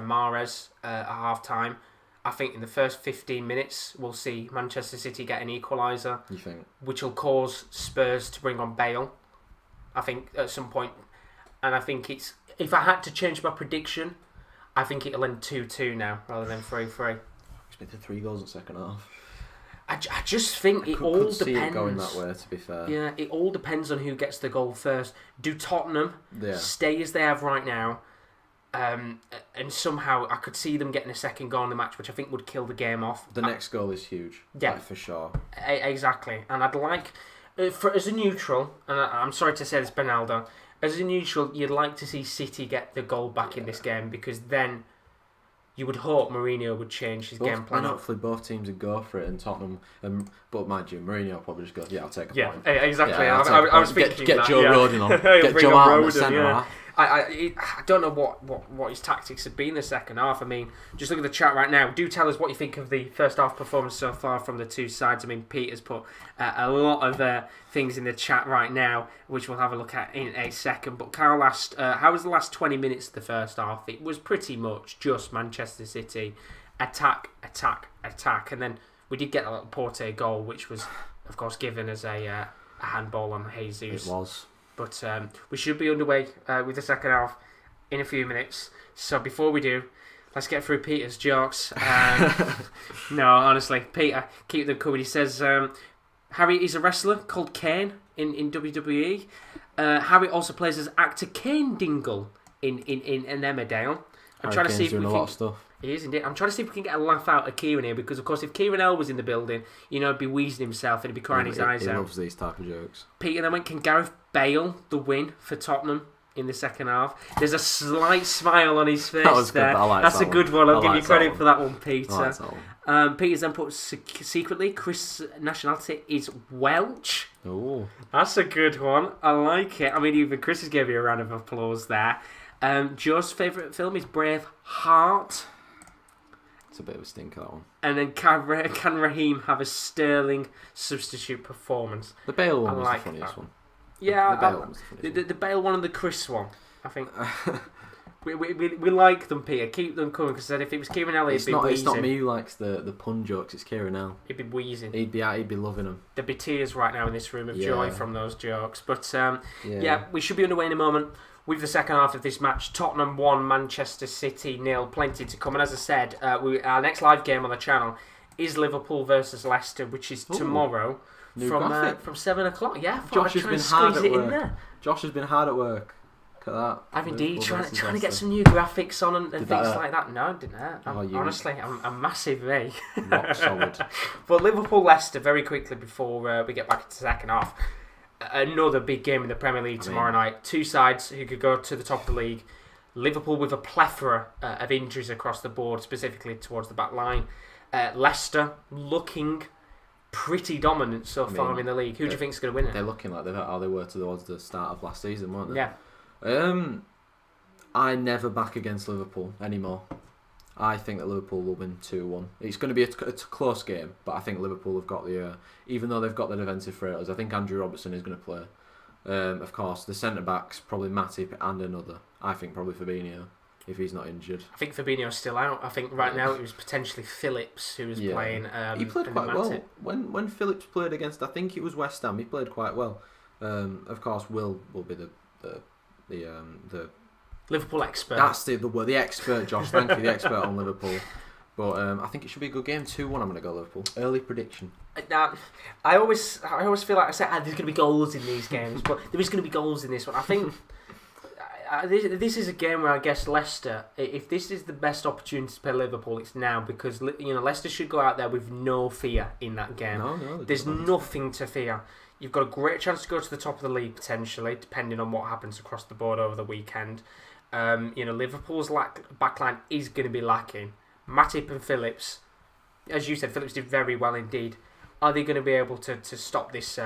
Mahrez at half time. I think in the first 15 minutes we'll see Manchester City get an equaliser. You think? Which will cause Spurs to bring on Bale, I think, at some point. And I think it's... If I had to change my prediction, I think it'll end 2-2 now, rather than 3-3. Expected 3 goals in the second half. I just think it all depends. See it going that way, to be fair. Yeah, it all depends on who gets the goal first. Do Tottenham stay as they have right now? And somehow I could see them getting a second goal in the match, which I think would kill the game off. The next goal is huge. Yeah, like, for sure. Exactly. And I'd like, as a neutral, and I'm sorry to say this, Bernaldo, as a neutral, you'd like to see City get the goal back in this game, because then you would hope Mourinho would change his game plan. And hopefully both teams would go for it, and Tottenham, but mind you, Mourinho probably just goes, I'll take a point. Yeah, exactly. Yeah, I was thinking get that, Joe Rodon on. Get Joe out on the centre. I don't know what his tactics have been in the second half. I mean, just look at the chat right now. Do tell us what you think of the first half performance so far from the two sides. I mean, Peter's put a lot of things in the chat right now, which we'll have a look at in a second. But Carl asked, how was the last 20 minutes of the first half? It was pretty much just Manchester City attack, and then we did get a little Porte goal, which was, of course, given as a handball on Jesus. It was. But we should be underway with the second half in a few minutes. So before we do, let's get through Peter's jokes. No, honestly, Peter, keep them coming. He says, Harry is a wrestler called Kane in WWE. Harry also plays as actor Kane Dingle in Emmerdale. I'm trying to see if we can... a lot of stuff. He is indeed. I'm trying to see if we can get a laugh out of Kieren here, because of course if Kieran L was in the building, he'd be wheezing himself and he'd be crying his eyes out. He loves these type of jokes. Peter then went, can Gareth Bale the win for Tottenham in the second half? There's a slight smile on his face. That was there. Good. That's a good one. I'll give you credit for that one, Peter. Peter's then put secretly Chris' nationality is Welsh. Oh, that's a good one. I like it. I mean, even Chris has gave you a round of applause there. Joe's favourite film is Braveheart. It's a bit of a stinker, that one. And then can Raheem have a sterling substitute performance? The Bale one was the funniest one. Yeah, the Bale one was the funniest one. The Bale one and the Chris one, I think. we like them, Peter. Keep them coming, because if it was Kieran L, he'd be wheezing. It's not me who likes the pun jokes, it's Kieran L. He'd be wheezing. He'd be loving them. There'd be tears right now in this room of joy from those jokes. But we should be underway in a moment with the second half of this match. Tottenham 1, Manchester City 0. Plenty to come. And as I said, our next live game on the channel is Liverpool versus Leicester, which is tomorrow from 7 o'clock. Yeah, Josh has been hard at work. Josh has been hard at work. Look at that. I've indeed trying to get some new graphics on and things like that. No, I didn't. Honestly, I'm massive, eh? Rock solid. But Liverpool Leicester, very quickly before we get back into the second half. Another big game in the Premier League tomorrow night. Two sides who could go to the top of the league. Liverpool with a plethora of injuries across the board, specifically towards the back line. Leicester looking pretty dominant so far in the league. Who do you think is going to win it? They're looking like how they were towards the start of last season, weren't they? Yeah. I never back against Liverpool anymore. I think that Liverpool will win 2-1. It's going to be a close game, but I think Liverpool have got the... even though they've got the defensive frailties, I think Andrew Robertson is going to play. Of course, the centre-backs, probably Matip and another. I think probably Fabinho, if he's not injured. I think Fabinho's still out. I think right now it was potentially Phillips who was playing. He played quite well. When Phillips played against, I think it was West Ham, he played quite well. Of course, Will be the Liverpool expert. That's the expert, Josh. Thank you, the expert on Liverpool. But I think it should be a good game. 2-1. I'm going to go Liverpool. Early prediction. I always feel like I say there's going to be goals in these games, but there is going to be goals in this one. I think this is a game where I guess Leicester, if this is the best opportunity to play Liverpool, it's now, because Leicester should go out there with no fear in that game. No, there's nothing to fear. You've got a great chance to go to the top of the league potentially, depending on what happens across the board over the weekend. Liverpool's backline is going to be lacking. Matip and Phillips, as you said, Phillips did very well indeed. Are they going to be able to stop this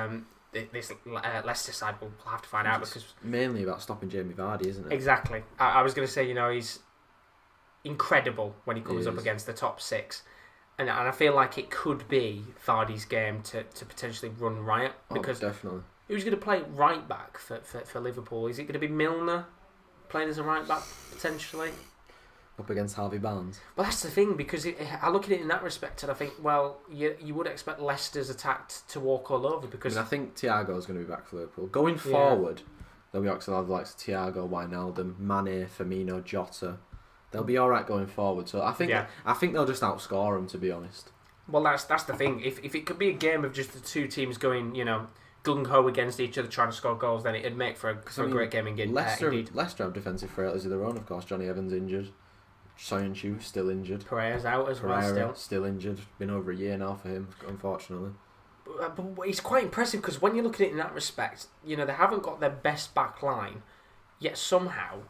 Leicester side? We'll have to find out, because mainly about stopping Jamie Vardy, isn't it? Exactly. I was going to say, he's incredible when he comes up against the top six. And I feel like it could be Vardy's game to potentially run riot, because definitely. Who's going to play right back for Liverpool? Is it going to be Milner playing as a right back potentially? Up against Harvey Barnes. Well, that's the thing, because I look at it in that respect and I think, well, you would expect Leicester's attack to walk all over, because I think Thiago's going to be back for Liverpool. Going forward, they'll be actually have the likes of Thiago, Wijnaldum, Mane, Firmino, Jota. They'll be all right going forward. So I think they'll just outscore them, to be honest. Well, that's the thing. If it could be a game of just the two teams going, gung ho against each other trying to score goals, then it'd make for a great game indeed. Leicester have defensive frailties of their own, of course. Johnny Evans injured. Soyuncu still injured. Pereira's out as well. Still injured. Been over a year now for him, unfortunately. But it's quite impressive, because when you look at it in that respect, they haven't got their best back line, yet somehow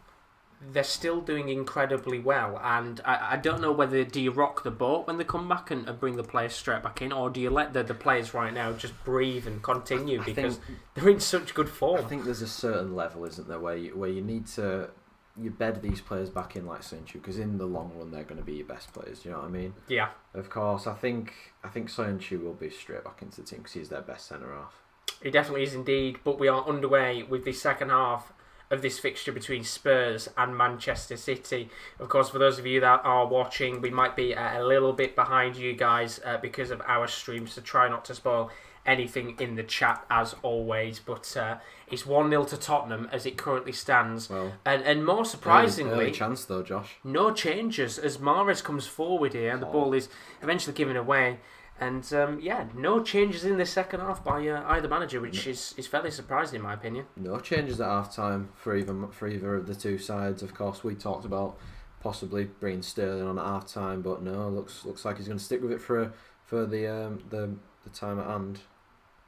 they're still doing incredibly well, and I don't know whether do you rock the boat when they come back and bring the players straight back in, or do you let the players right now just breathe and continue because they're in such good form. I think there's a certain level, isn't there, where you need to bed these players back in like Soyuncu, because in the long run they're going to be your best players. Do you know what I mean? Yeah. Of course, I think Soyuncu will be straight back into the team because he's their best centre half. He definitely is indeed, but we are underway with the second half of this fixture between Spurs and Manchester City. Of course, for those of you that are watching, we might be a little bit behind you guys because of our stream, so try not to spoil anything in the chat as always. But it's 1-0 to Tottenham as it currently stands. Well, and more surprisingly, early chance though, Josh. No changes as Mahrez comes forward here and the ball is eventually given away. And no changes in the second half by either manager, which is fairly surprising in my opinion. No changes at half time for either of the two sides. Of course, we talked about possibly bringing Sterling on at half time, but no, looks like he's going to stick with it for the time at hand.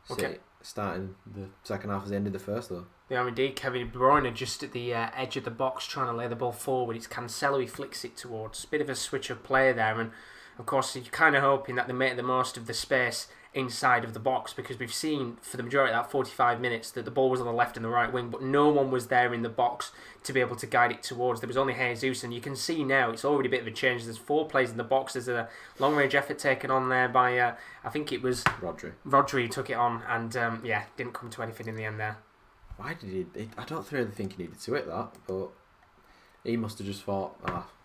Okay. Starting the second half as the end of the first though. They are indeed. Kevin De Bruyne just at the edge of the box trying to lay the ball forward. It's Cancelo he flicks it towards. Bit of a switch of play there, and of course you're kind of hoping that they make the most of the space inside of the box, because we've seen for the majority of that 45 minutes that the ball was on the left and the right wing, but no one was there in the box to be able to guide it towards. There was only Jesus, and you can see now it's already a bit of a change. There's 4 players in the box. There's a long range effort taken on there by I think it was Rodri took it on, and didn't come to anything in the end there. Why did he? I don't really think he needed to hit that, but he must have just thought,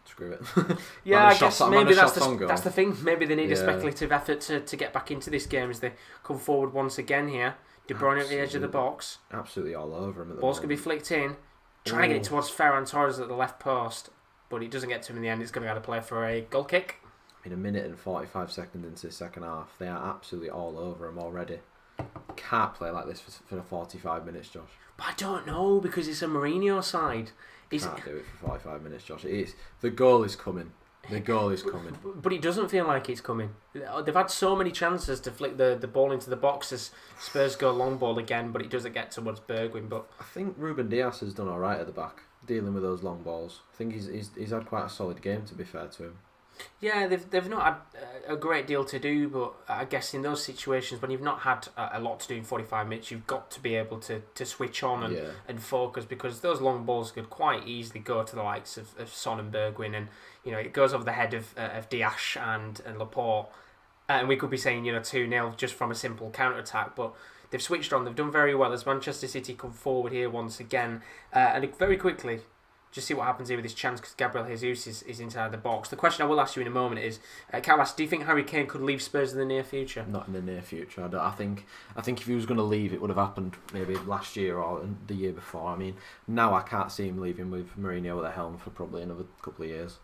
screw it. Yeah, I guess maybe that's the thing. Maybe they need a speculative effort to get back into this game as they come forward once again here. De Bruyne at the edge of the box. Absolutely all over him at the Ball's going to be flicked in. Trying to get it towards Ferran Torres at the left post, but he doesn't get to him in the end. He's going to have to play for a goal kick. In a minute and 45 seconds into the second half, they are absolutely all over him already. Can't play like this for 45 minutes, Josh. But I don't know, because it's a Mourinho side. Can't do it for 45 minutes, Josh. The goal is coming. The goal is coming. But it doesn't feel like it's coming. They've had so many chances to flick the ball into the box as Spurs go long ball again, but it doesn't get towards Bergwijn. But I think Ruben Dias has done all right at the back, dealing with those long balls. I think he's had quite a solid game, to be fair to him. Yeah, they've not had a great deal to do, but I guess in those situations when you've not had a lot to do in 45 minutes, you've got to be able to switch on and focus, because those long balls could quite easily go to the likes of Son and Bergwijn, and it goes over the head of Dias and Laporte, and we could be saying 2-0 just from a simple counter attack, but they've switched on. They've done very well as Manchester City come forward here once again, and very quickly. Just see what happens here with this chance, because Gabriel Jesus is inside the box. The question I will ask you in a moment is, Carlos, do you think Harry Kane could leave Spurs in the near future? Not in the near future. I think if he was going to leave, it would have happened maybe last year or the year before. I mean, now I can't see him leaving with Mourinho at the helm for probably another couple of years.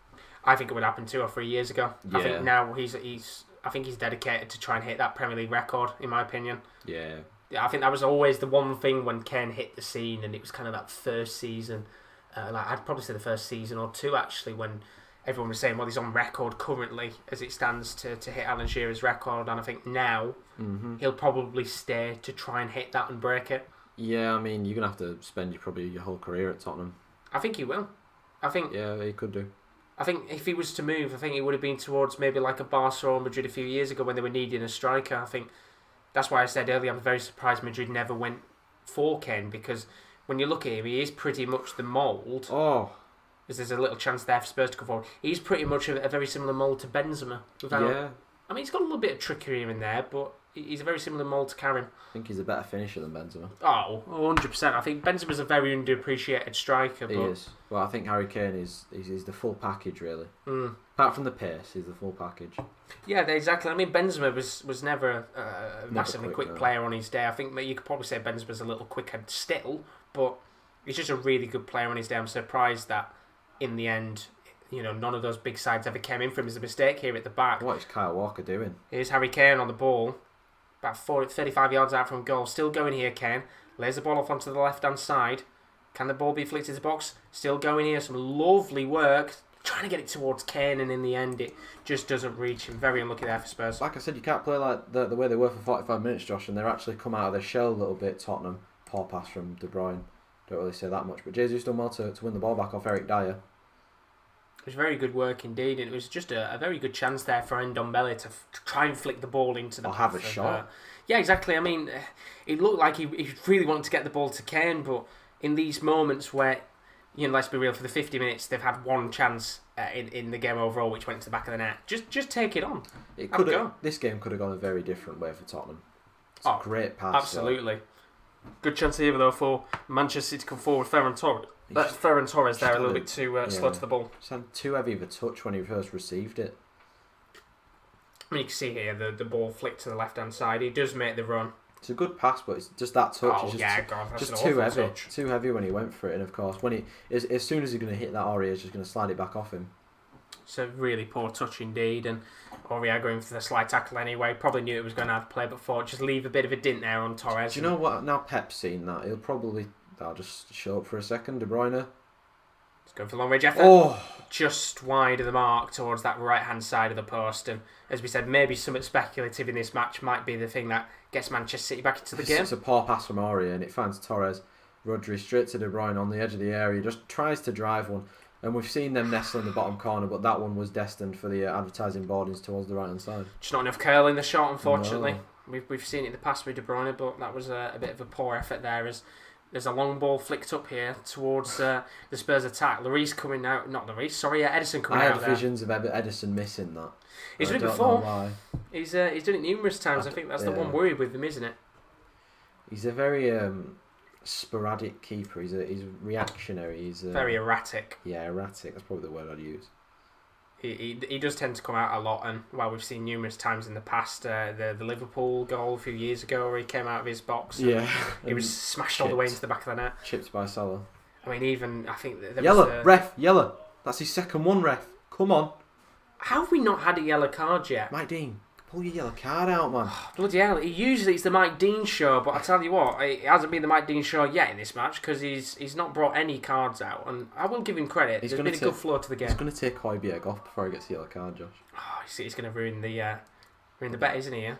I think it would happen 2 or 3 years ago. Yeah. I think now he's dedicated to try and hit that Premier League record, in my opinion. Yeah. I think that was always the one thing when Kane hit the scene, and it was kind of that first season. I'd probably say the first season or 2 actually, when everyone was saying, well, he's on record currently as it stands to hit Alan Shearer's record, and I think now he'll probably stay to try and hit that and break it. Yeah, I mean, you're going to have to spend probably your whole career at Tottenham. I think he will. Yeah, he could do. I think if he was to move, I think it would have been towards maybe like a Barcelona or Madrid a few years ago when they were needing a striker. I think that's why I said earlier I'm very surprised Madrid never went for Kane, because when you look at him, he is pretty much the mould. Oh. Because there's a little chance there for Spurs to come forward. He's pretty much a very similar mould to Benzema. Yeah. I mean, he's got a little bit of trickery here and there, but he's a very similar mould to Karim. I think he's a better finisher than Benzema. Oh, 100%. I think Benzema's a very underappreciated striker. He is. Well, I think Harry Kane is the full package, really. Apart from the pace, he's the full package. Yeah, exactly. I mean, Benzema was never a massively quick player on his day. I think you could probably say Benzema's a little quicker still, but he's just a really good player on his day. I'm surprised that in the end, none of those big sides ever came in for him as a mistake here at the back. What is Kyle Walker doing? Here's Harry Kane on the ball, about 35 yards out from goal. Still going here, Kane. Lays the ball off onto the left-hand side. Can the ball be flicked into the box? Still going here. Some lovely work. Trying to get it towards Kane, and in the end, it just doesn't reach him. Very unlucky there for Spurs. Like I said, you can't play like the way they were for 45 minutes, Josh, and they're actually come out of their shell a little bit, Tottenham. Poor pass from De Bruyne. don't really say that much. But Jesus done well to win the ball back off Eric Dyer. It was very good work indeed. It was just a very good chance there for Ndombele to try and flick the ball into the Or have a shot. Yeah, exactly. I mean, it looked like he really wanted to get the ball to Kane, but in these moments where, let's be real, for the 50 minutes, they've had one chance in the game overall, which went to the back of the net. Just take it on. This game could have gone a very different way for Tottenham. It's a great pass. Absolutely. Good chance here, though, for Manchester City to come forward. Ferran Torres there a little bit too slow to the ball. Sounded too heavy of a touch when he first received it. I mean, you can see here the ball flicked to the left-hand side. He does make the run. It's a good pass, but it's just that touch. Oh, It's just too heavy. Touch. Too heavy when he went for it, and of course, when as soon as he's going to hit that, Aurier is just going to slide it back off him. It's a really poor touch indeed, and Aurier going for the slide tackle anyway. Probably knew it was going to have play, but thought just leave a bit of a dint there on Torres. Do you know what? Now Pep's seen that, I'll just show up for a second. De Bruyne. Let's go for long range effort. Oh! Just wide of the mark towards that right hand side of the post, and as we said, maybe something speculative in this match might be the thing that gets Manchester City back into the game. It's a poor pass from Aurier, and it finds Torres. Rodri straight to De Bruyne on the edge of the area. Just tries to drive one. And we've seen them nestle in the bottom corner, but that one was destined for the advertising boardings towards the right-hand side. Just not enough curl in the shot, unfortunately. No. We've seen it in the past with De Bruyne, but that was a bit of a poor effort there. As there's a long ball flicked up here towards the Spurs attack. Edison coming out there. I had visions of Edison missing that. He's done it before. He's done it numerous times. I think that's the one worry with him, isn't it? He's a very sporadic keeper. He's reactionary. He's very erratic. Yeah, erratic. That's probably the word I'd use. He does tend to come out a lot, and we've seen numerous times in the past. The Liverpool goal a few years ago, where he came out of his box. Yeah, he was smashed all the way into the back of the net. Chipped by Salah. I mean, I think yellow. That's his second one, ref. Come on. How have we not had a yellow card yet? Mike Dean. Pull your yellow card out, man. Bloody hell. Usually it's the Mike Dean show, but I tell you what, it hasn't been the Mike Dean show yet in this match because he's not brought any cards out, and I will give him credit. There's been a good flow to the game. He's going to take Højbjerg off before he gets the yellow card, Josh. Oh, he's going to ruin the bet, isn't he? Yeah?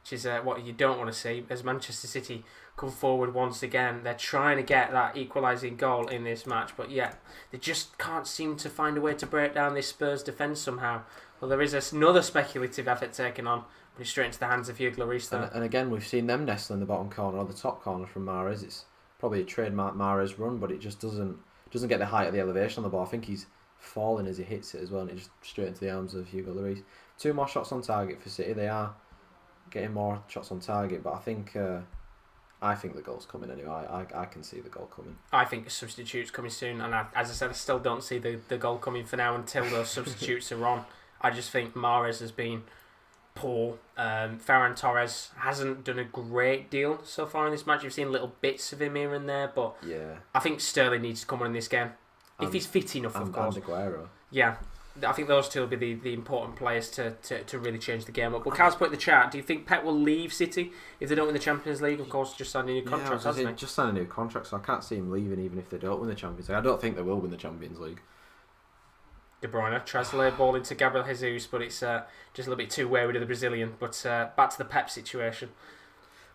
Which is what you don't want to see. As Manchester City come forward once again, they're trying to get that equalising goal in this match, but they just can't seem to find a way to break down this Spurs defence somehow. Well, there is another speculative effort taken on, but it's straight into the hands of Hugo Lloris there. And again, we've seen them nestle in the bottom corner or the top corner from Mahrez. It's probably a trademark Mahrez run, but it just doesn't get the height of the elevation on the ball. I think he's falling as he hits it as well, and it's just straight into the arms of Hugo Lloris. 2 more shots on target for City. They are getting more shots on target, but I think the goal's coming anyway. I can see the goal coming. I think a substitute's coming soon, and as I said, I still don't see the goal coming for now until those substitutes are on. I just think Mahrez has been poor. Ferran Torres hasn't done a great deal so far in this match. You've seen little bits of him here and there, but I think Sterling needs to come on in this game. If he's fit enough, of course. And Aguero. Yeah, I think those two will be the important players to really change the game up. But Carl's put in the chat, do you think Pep will leave City if they don't win the Champions League? Of course, just signed a new contract, hasn't he? Just signed a new contract, so I can't see him leaving even if they don't win the Champions League. I don't think they will win the Champions League. De Bruyne tries to lay a ball into Gabriel Jesus, but it's just a little bit too wary to the Brazilian. But back to the Pep situation.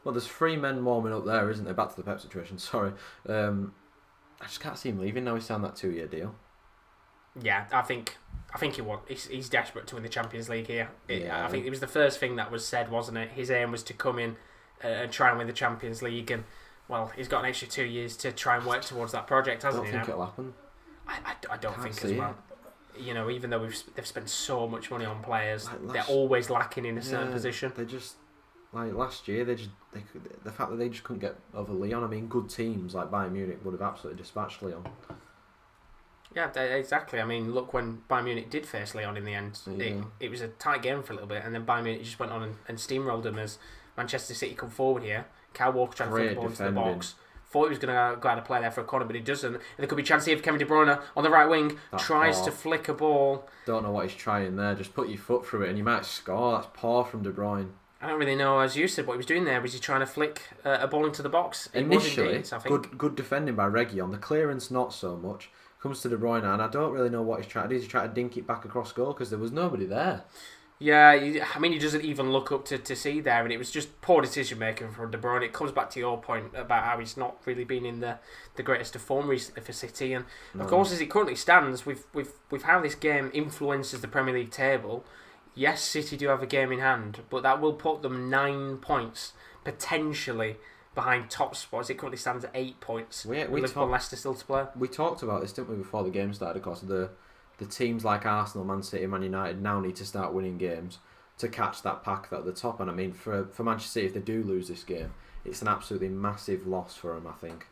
Well, there's 3 men warming up there, isn't there? Back to the Pep situation, sorry. I just can't see him leaving now he's signed that 2-year deal. Yeah, I think he won. He's desperate to win the Champions League here. I think it was the first thing that was said, wasn't it? His aim was to come in and try and win the Champions League, and well, he's got an extra 2 years to try and work towards that project, hasn't he? I don't think it'll happen. I don't think as well. Even though they've spent so much money on players, they're always lacking in a certain position. They just last year, the fact that they just couldn't get over Lyon. I mean, good teams like Bayern Munich would have absolutely dispatched Lyon. Yeah, exactly. I mean, look, when Bayern Munich did face Lyon in the end, it was a tight game for a little bit, and then Bayern Munich just went on and steamrolled them as Manchester City come forward here. Kyle Walker trying to flip the ball into the box. Thought he was going to go out and play there for a corner, but he doesn't. And there could be a chance here for Kevin De Bruyne on the right wing. Tries to flick a ball. Don't know what he's trying there. Just put your foot through it and you might score. That's poor from De Bruyne. I don't really know, as you said, what he was doing there. Was he trying to flick a ball into the box? Initially, good defending by Reggie. On the clearance, not so much. Comes to De Bruyne, and I don't really know what he's trying to do. Is he trying to dink it back across goal? Because there was nobody there. Yeah, I mean, he doesn't even look up to see there, and it was just poor decision making from De Bruyne. It comes back to your point about how he's not really been in the greatest of form recently for City, and of course, as it currently stands, with how this game influences the Premier League table. Yes, City do have a game in hand, but that will put them 9 points potentially behind top spots. It currently stands at 8 points. Liverpool and Leicester still to play. We talked about this, didn't we, before the game started? Of course, the teams like Arsenal, Man City, Man United now need to start winning games to catch that pack at the top. And I mean, for Manchester City, if they do lose this game, it's an absolutely massive loss for them, I think.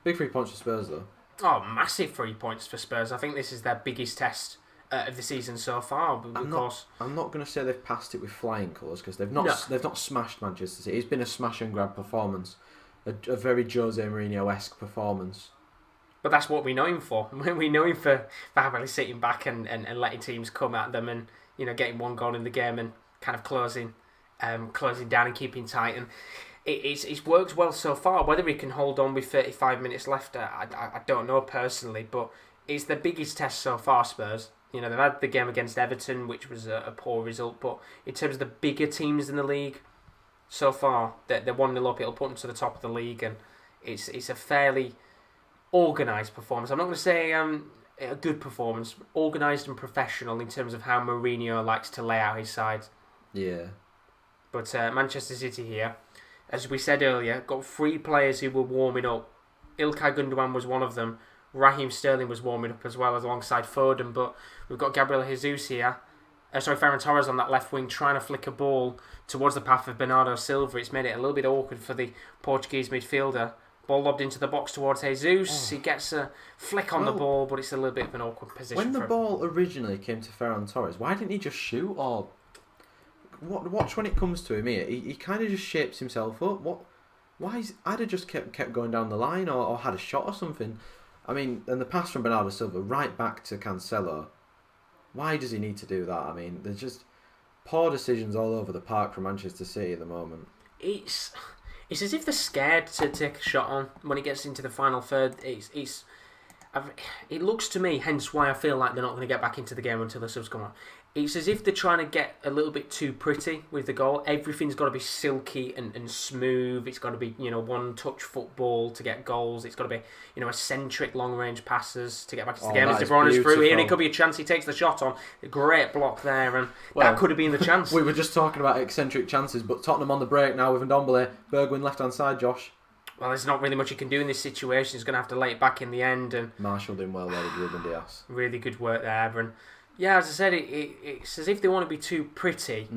Big 3 points for Spurs, though. Oh, massive 3 points for Spurs. I think this is their biggest test of the season so far. But I'm not going to say they've passed it with flying colours, because they've not smashed Manchester City. It's been a smash and grab performance, a very Jose Mourinho-esque performance. But that's what we know him for. We know him for having sitting back and letting teams come at them, and getting one goal in the game and kind of closing down and keeping tight. And it's worked well so far. Whether he can hold on with 35 minutes left, I don't know personally. But it's the biggest test so far, Spurs. They've had the game against Everton, which was a poor result. But in terms of the bigger teams in the league, so far they're 1-0 up. It'll put them to the top of the league, and it's a fairly organised performance. I'm not going to say a good performance, organised and professional in terms of how Mourinho likes to lay out his side. Yeah. But Manchester City here, as we said earlier, got 3 players who were warming up. Ilkay Gundogan was one of them. Raheem Sterling was warming up as well, alongside Foden. But we've got Gabriel Jesus here. Ferran Torres on that left wing, trying to flick a ball towards the path of Bernardo Silva. It's made it a little bit awkward for the Portuguese midfielder. Ball lobbed into the box towards Jesus. He gets a flick on the ball, but it's a little bit of an awkward position. When the ball originally came to Ferran Torres, why didn't he just shoot? Or watch when it comes to him here. He kind of just shapes himself up. I'd have just kept going down the line or had a shot or something. I mean, and the pass from Bernardo Silva right back to Cancelo. Why does he need to do that? I mean, there's just poor decisions all over the park from Manchester City at the moment. It's as if they're scared to take a shot on when it gets into the final third. It looks to me, hence why I feel like they're not going to get back into the game until the subs come on. It's as if they're trying to get a little bit too pretty with the goal. Everything's got to be silky and smooth. It's got to be one-touch football to get goals. It's got to be eccentric long-range passes to get back into the game. As De Bruyne's through here, and it could be a chance. He takes the shot on. A great block there, and that could have been the chance. We were just talking about eccentric chances, but Tottenham on the break now with Ndombele. Bergwijn left-hand side, Josh. Well, there's not really much you can do in this situation. He's going to have to lay it back in the end. And Marshall doing well there with Ruben Dias. Really good work there, and yeah, as I said, it's as if they want to be too pretty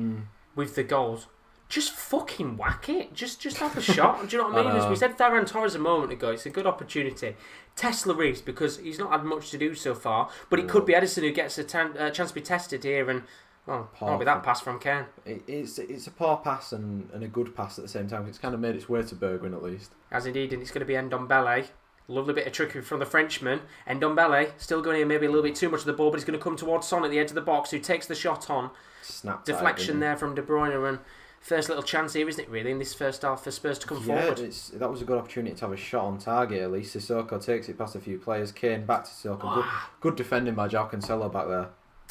with the goals. Just fucking whack it. Just have a shot. Do you know what I mean? As we said Ferran Torres a moment ago, it's a good opportunity. Test Lloris, because he's not had much to do so far, but it could be Edison who gets a chance to be tested here, and that'll be that pass from Kane. It's a poor pass and a good pass at the same time. It's kind of made its way to Bergwijn at least. As indeed, and it's going to be Ndombele. Lovely bit of trickery from the Frenchman. Ndombele still going in maybe a little bit too much of the ball, but he's going to come towards Son at the edge of the box, who takes the shot on. Deflection there from De Bruyne, and first little chance here, isn't it, really, in this first half for Spurs to come forward? That was a good opportunity to have a shot on target at least. Sissoko takes it past a few players. Kane back to Sissoko. Good defending by João Cancelo back there.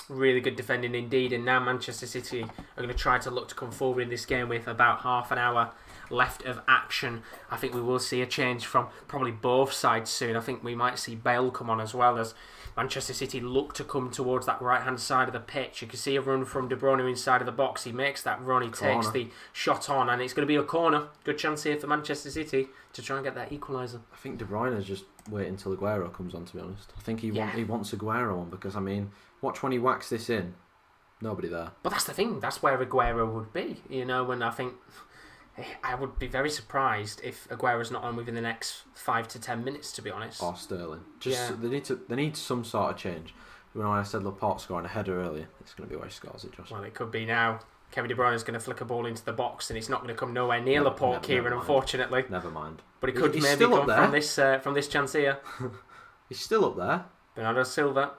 Really good defending indeed, and now Manchester City are going to try to look to come forward in this game with about half an hour left of action. I think we will see a change from probably both sides soon. I think we might see Bale come on as well, as Manchester City look to come towards that right hand side of the pitch. You can see a run from De Bruyne inside of the box. He makes that run, he takes the shot on, and it's going to be a corner. Good chance here for Manchester City to try and get that equaliser. I think De Bruyne is just waiting until Aguero comes on, to be honest. I think he wants Aguero on, because I mean, watch when he whacks this in, nobody there. But that's the thing, that's where Aguero would be, and I think I would be very surprised if Aguero's not on within the next 5 to 10 minutes, to be honest. Or Sterling. They need some sort of change. When I said Laporte scoring a header earlier, it's going to be where he scores it, Josh. Well, it could be now. Kevin De Bruyne is going to flick a ball into the box, and it's not going to come nowhere near Laporte, Kieran, unfortunately. Never mind. But it could maybe come from this chance here. He's still up there. Bernardo Silva,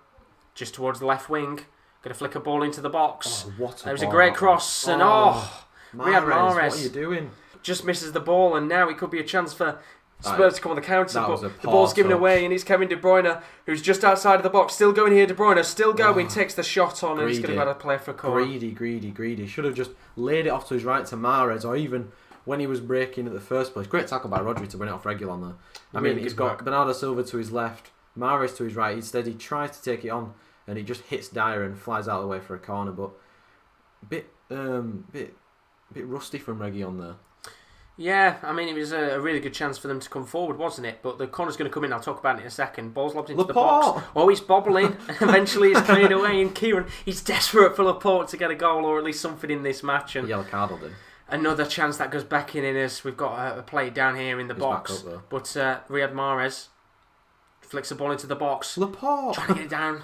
just towards the left wing, going to flick a ball into the box. There was a great cross, and Riyad Mahrez, what are you doing? Just misses the ball, and now it could be a chance for Spurs to come on the counter, but the poor ball's given touch. away, and it's Kevin De Bruyne, who's just outside of the box, still going here. De Bruyne still going, takes the shot on, and he's going to have to play for a corner. Greedy. Should have just laid it off to his right to Mahrez, or even when he was breaking at the first place. Great tackle by Rodri to win it off Reguilon there. I mean, he's got Bernardo Silva to his left, Mahrez to his right. Instead, he tries to take it on, and he just hits Dyer and flies out of the way for a corner. But bit rusty from Reguilon there. Yeah, I mean, it was a really good chance for them to come forward, wasn't it? But the corner's going to come in. I'll talk about it in a second. Ball's lobbed into the box. Oh, he's bobbling. Eventually, it's cleared away. And Kieren, he's desperate for Laporte to get a goal or at least something in this match. And yellow card on him. Another chance that goes back in us. We've got a play down here in the box. But Riyad Mahrez flicks the ball into the box. Laporte trying to get it down.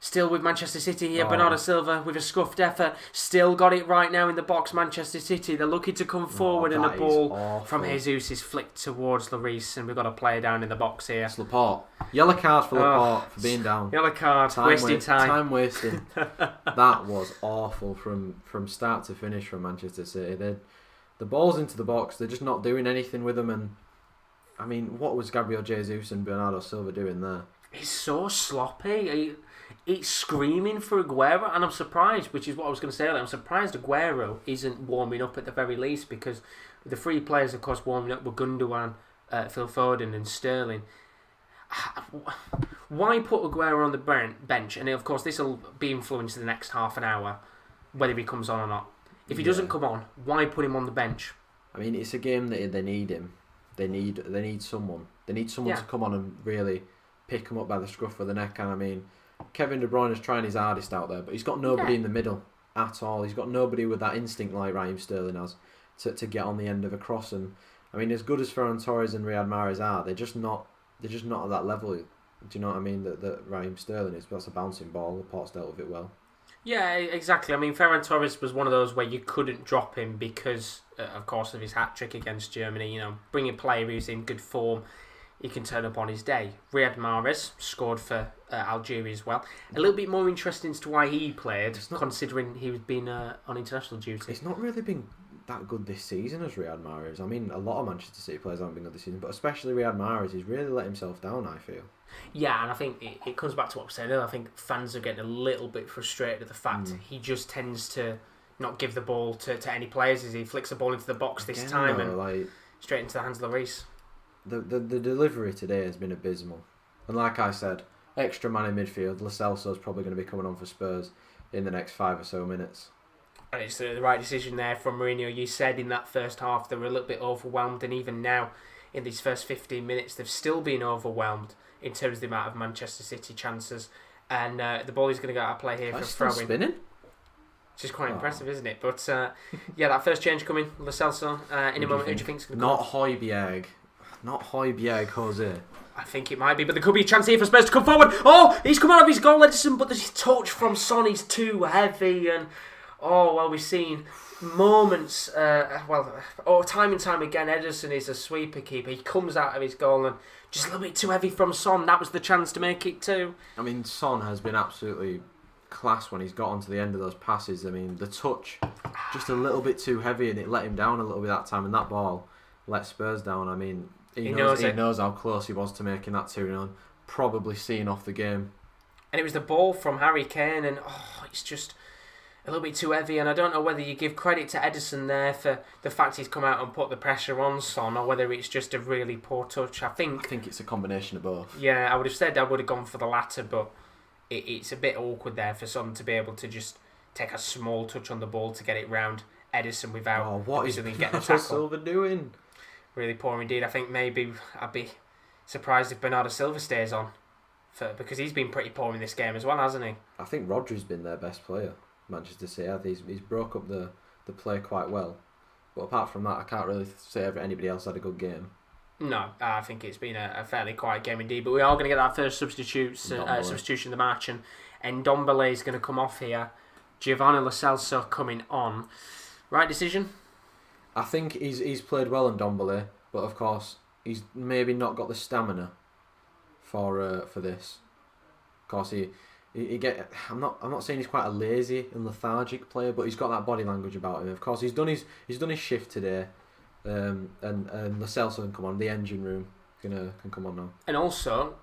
Still with Manchester City here. Bernardo Silva with a scuffed effort. Still got it right now in the box. Manchester City. They're looking to come forward, and the ball from Jesus is flicked towards Lloris, and we've got a player down in the box here. It's Laporte. Yellow card for Laporte for being down. Yellow card. Wasting time. Time wasting. That was awful from start to finish from Manchester City. The ball's into the box. They're just not doing anything with them. And I mean, what was Gabriel Jesus and Bernardo Silva doing there? He's so sloppy. He's screaming for Aguero, and I'm surprised, which is what I was going to say earlier, I'm surprised Aguero isn't warming up at the very least, because the three players, of course, warming up were Gundogan, Phil Foden and Sterling. Why put Aguero on the bench? And of course, this will be influenced in the next half an hour, whether he comes on or not. If he doesn't come on, why put him on the bench? I mean, it's a game that they need him. They need someone. They need someone to come on and really pick him up by the scruff of the neck. And I mean, Kevin De Bruyne is trying his hardest out there, but he's got nobody in the middle at all. He's got nobody with that instinct like Raheem Sterling has to get on the end of a cross. And I mean, as good as Ferran Torres and Riyad Mahrez are, they're just not at that level. Do you know what I mean? That Raheem Sterling is. But that's a bouncing ball. Laporte's dealt with it well. Yeah, exactly. I mean, Ferran Torres was one of those where you couldn't drop him because, of course, of his hat-trick against Germany. You know, bring a player who's in good form, he can turn up on his day. Riyad Mahrez scored for Algeria as well. A little bit more interesting as to why he played, considering he was being on international duty. It's not really been that good this season as Riyad Mahrez. I mean, a lot of Manchester City players haven't been good this season, but especially Riyad Mahrez, he's really let himself down, I feel. Yeah, and I think it comes back to what we said earlier. I think fans are getting a little bit frustrated at the fact he just tends to not give the ball to any players as he flicks the ball into the box this time and straight into the hands of Lloris. The delivery today has been abysmal. And like I said, extra man in midfield, Lo Celso's probably going to be coming on for Spurs in the next 5 or so minutes. And it's the right decision there from Mourinho. You said in that first half they were a little bit overwhelmed, and even now in these first 15 minutes they've still been overwhelmed in terms of the amount of Manchester City chances. And the ball is going to go out of play here for a throw-in. Spinning? Which is quite impressive, isn't it? But yeah, that first change coming, Lo Celso, in a moment, who do you think is going to come? Not Højbjerg. Not Højbjerg, Jose. I think it might be, but there could be a chance here for Spurs to come forward. Oh, he's come out of his goal, Edison, but the touch from Son is too heavy. And we've seen moments, time and time again, Edison is a sweeper keeper. He comes out of his goal and just a little bit too heavy from Son. That was the chance to make it 2. I mean, Son has been absolutely class when he's got onto the end of those passes. I mean, the touch, just a little bit too heavy, and it let him down a little bit that time, and that ball let Spurs down. I mean, he knows how close he was to making that 2-0, probably seeing off the game. And it was the ball from Harry Kane, and it's just a little bit too heavy. And I don't know whether you give credit to Edison there for the fact he's come out and put the pressure on Son, or whether it's just a really poor touch. I think it's a combination of both. Yeah, I would have gone for the latter, but it's a bit awkward there for Son to be able to just take a small touch on the ball to get it round Edison without what is getting a tackle. Silva doing? Really poor indeed. I think maybe I'd be surprised if Bernardo Silva stays on, because he's been pretty poor in this game as well, hasn't he? I think Rodri's been their best player, Manchester City. He's broke up the play quite well. But apart from that, I can't really say anybody else had a good game. No, I think it's been a fairly quiet game indeed. But we are going to get that first substitution of the match, and Ndombele is going to come off here. Giovanni Lo Celso coming on. Right decision? I think he's played well in Ndombele, but of course he's maybe not got the stamina for this. Of course I'm not saying he's quite a lazy and lethargic player, but he's got that body language about him. Of course he's done his shift today. and Lo Celso can come on. The engine room can come on now. And also,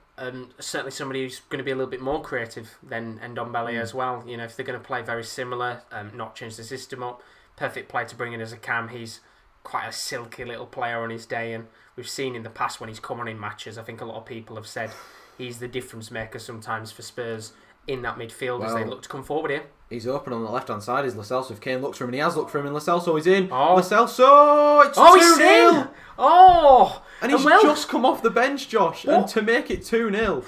certainly somebody who's going to be a little bit more creative than Ndombele as well. You know, if they're going to play very similar, not change the system up, perfect player to bring in as a cam. He's quite a silky little player on his day, and we've seen in the past when he's come on in matches, I think a lot of people have said he's the difference maker sometimes for Spurs in that midfield as they look to come forward here. He's open on the left-hand side, is Lo Celso. If Kane looks for him, and he has looked for him, and Lo Celso is in. Oh. Lo Celso! It's 2-0! Oh! And he's just come off the bench, Josh, and to make it 2-0.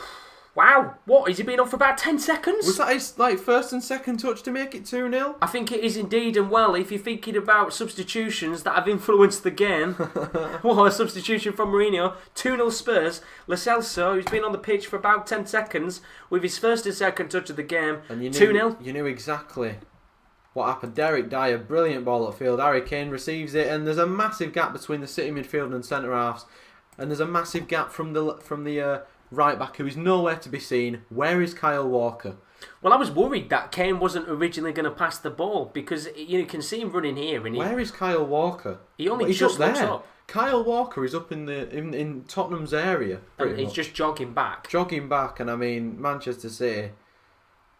Wow, what? Has he been on for about 10 seconds? Was that his first and second touch to make it 2-0? I think it is indeed, and well, if you're thinking about substitutions that have influenced the game, a substitution from Mourinho, 2-0 Spurs, Lo Celso, who's been on the pitch for about 10 seconds, with his first and second touch of the game, 2-0. You knew exactly what happened. Derek Dyer, brilliant ball at field. Harry Kane receives it, and there's a massive gap between the City midfield and centre halves, and there's a massive gap from the right back who is nowhere to be seen. Where is Kyle Walker? Well, I was worried that Kane wasn't originally going to pass the ball because you can see him running here. And where is Kyle Walker? He only just looks up. Kyle Walker is up in Tottenham's area. And he's just jogging back. And I mean, Manchester City,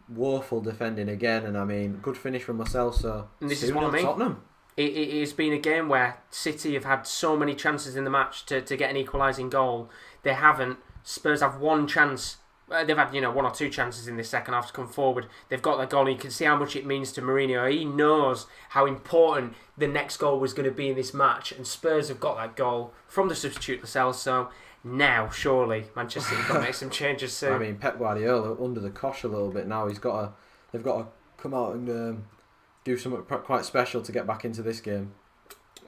woeful defending again, and I mean, good finish from Lo Celso. And this is what I mean. Tottenham. It has been a game where City have had so many chances in the match to get an equalising goal. They haven't. Spurs have one chance. They've had, one or two chances in this second half to come forward. They've got that goal, and you can see how much it means to Mourinho. He knows how important the next goal was going to be in this match, and Spurs have got that goal from the substitute Lo Celso. Now, surely, Manchester City got to make some changes soon. I mean, Pep Guardiola under the cosh a little bit now. They've got to come out and do something quite special to get back into this game.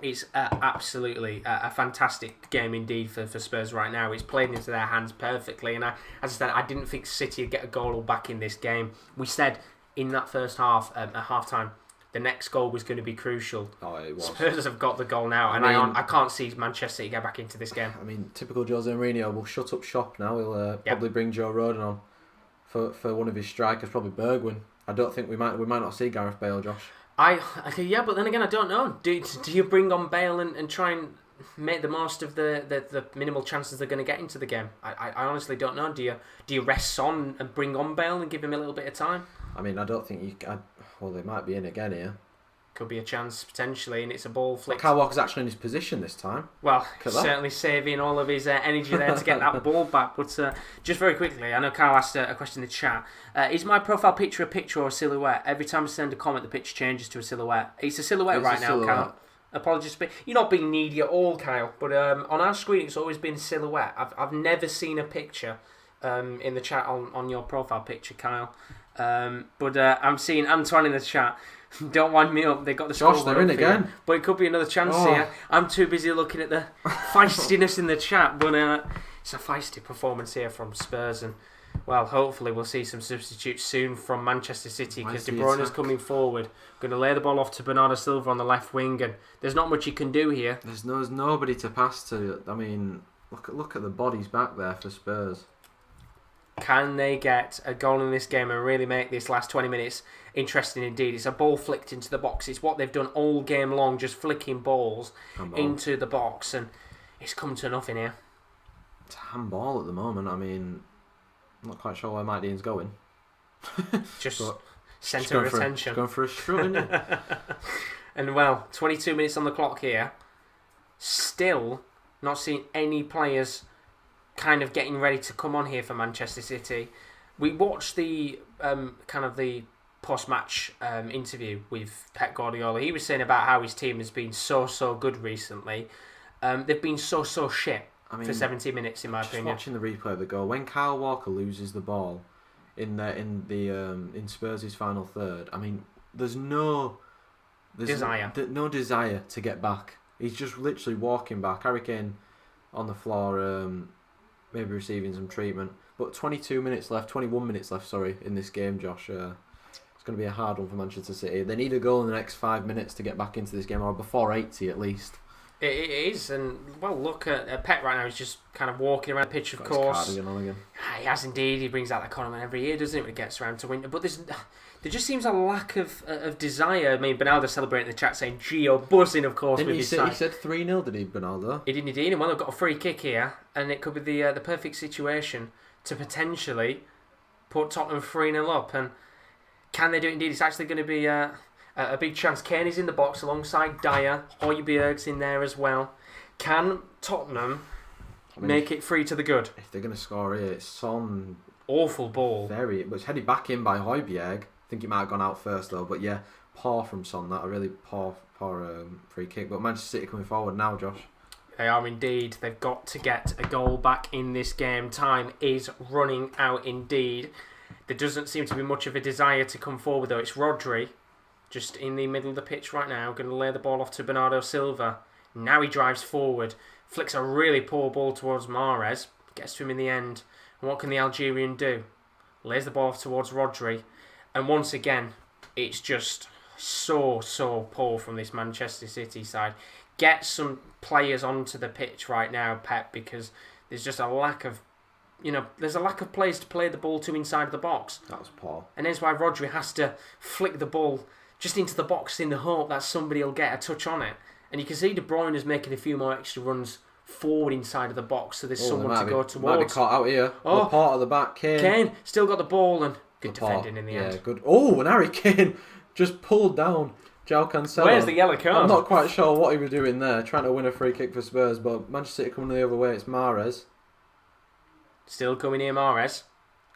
It's absolutely a fantastic game indeed for Spurs right now. It's played into their hands perfectly, and as I said, I didn't think City would get a goal back in this game. We said in that first half, at half-time, the next goal was going to be crucial. Oh, it was. Spurs have got the goal now, and I can't see Manchester City get back into this game. I mean, typical Jose Mourinho will shut up shop now. He'll probably bring Joe Rodon on for one of his strikers, probably Bergwijn. I don't think we might not see Gareth Bale, Josh. But then again, I don't know. Do you bring on Bale and try and make the most of the minimal chances they're going to get into the game? I honestly don't know. Do you rest Son and bring on Bale and give him a little bit of time? I mean, I don't think you. Well, they might be in again here. Could be a chance potentially, and it's a ball flick. Kyle Walker's actually in his position this time. Well, certainly saving all of his energy there to get that ball back. But just very quickly, I know Kyle asked a question in the chat. Is my profile picture a picture or a silhouette? Every time I send a comment, the picture changes to a silhouette. It's a silhouette right now, Kyle. Apologies, but you're not being needy at all, Kyle. But on our screen, it's always been a silhouette. I've never seen a picture in the chat on your profile picture, Kyle. But I'm seeing Antoine in the chat. Don't wind me up. They got the Josh, they're in again. But it could be another chance here. I'm too busy looking at the feistiness in the chat. But it's a feisty performance here from Spurs, and well, hopefully we'll see some substitutes soon from Manchester City because De Bruyne is coming forward. Going to lay the ball off to Bernardo Silva on the left wing, and there's not much he can do here. There's nobody to pass to. I mean, look at the bodies back there for Spurs. Can they get a goal in this game and really make this last 20 minutes interesting indeed? It's a ball flicked into the box. It's what they've done all game long, just flicking balls into the box, and it's come to nothing here. It's a handball at the moment. I mean, I'm not quite sure where Mike Dean's going. Just centre of attention. Going for a shrug, isn't it? And well, 22 minutes on the clock here. Still not seeing any players kind of getting ready to come on here for Manchester City. We watched the the post-match interview with Pep Guardiola. He was saying about how his team has been so good recently. They've been so shit for 70 minutes, in my opinion. Watching the replay of the goal, when Kyle Walker loses the ball in Spurs' final third, I mean, there's no desire to get back. He's just literally walking back. Harry Kane on the floor, maybe receiving some treatment. But 21 minutes left, in this game, Josh. It's going to be a hard one for Manchester City. They need a goal in the next 5 minutes to get back into this game, or before 80 at least. It is, and well, look at Pep right now. He's just kind of walking around the pitch, of course. His cardigan on again. He has indeed. He brings out that condiment every year, doesn't he, when he gets around to winter? But there just seems a lack of desire. I mean, Bernardo celebrating in the chat saying Gio buzzing, of course, Didn't with he his say, side. he said 3-0, did he, Bernardo? He did indeed, and well, they've got a free kick here, and it could be the perfect situation to potentially put Tottenham 3-0 up. And can they do it indeed? It's actually going to be a big chance. Kane is in the box alongside Dyer. Højbjerg's in there as well. Can Tottenham make it 3 to the good? If they're going to score here, it's Son. Awful ball. It was headed back in by Højbjerg. I think it might have gone out first though, but yeah, poor from Son. That a really poor free kick. But Manchester City coming forward now, Josh. They are indeed. They've got to get a goal back in this game. Time is running out indeed. There doesn't seem to be much of a desire to come forward though. It's Rodri, just in the middle of the pitch right now, going to lay the ball off to Bernardo Silva. Now he drives forward, flicks a really poor ball towards Mahrez, gets to him in the end. And what can the Algerian do? Lays the ball off towards Rodri. And once again, it's just so poor from this Manchester City side. Get some players onto the pitch right now, Pep, because there's just a lack of, there's a lack of players to play the ball to inside of the box. That was poor. And that's why Rodri has to flick the ball just into the box in the hope that somebody will get a touch on it. And you can see De Bruyne is making a few more extra runs forward inside of the box, so there's someone to go towards. Might be caught out here. Oh, part of the back, Kane still got the ball and good defending in the end. Yeah, good. Oh, and Harry Kane just pulled down João Cancelo. Where's the yellow card? I'm not quite sure what he was doing there, trying to win a free kick for Spurs, but Manchester City coming the other way. It's Mahrez. Still coming here, Mahrez.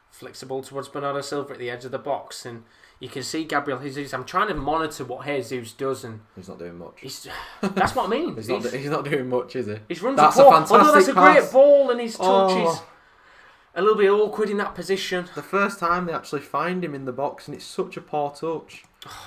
Flicks the ball towards Bernardo Silva at the edge of the box, and you can see Gabriel Jesus. I'm trying to monitor what Jesus does, and he's not doing much. That's what I mean. he's not doing much, is he? His runs that's are poor. a fantastic Although that's a pass. great ball, and his touch is a little bit awkward in that position. The first time they actually find him in the box, and it's such a poor touch.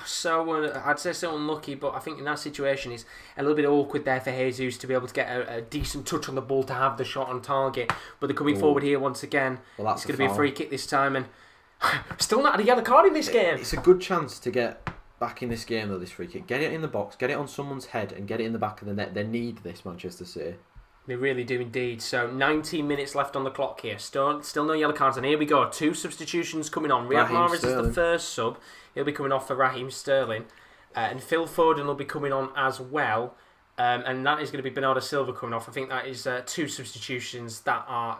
So I'd say so unlucky, but I think in that situation it's a little bit awkward there for Jesus to be able to get a decent touch on the ball to have the shot on target. But they're coming forward here once again. Well, it's going to be a free kick this time, and still not had a yellow card in this game. It's a good chance to get back in this game though, this free kick. Get it in the box, get it on someone's head, and get it in the back of the net. They need this, Manchester City. They really do indeed. So 19 minutes left on the clock here. Still no yellow cards, and here we go. 2 substitutions coming on. Riyad Mahrez is the first sub. He'll be coming off for Raheem Sterling. And Phil Foden will be coming on as well. And that is going to be Bernardo Silva coming off. I think that is 2 substitutions that are,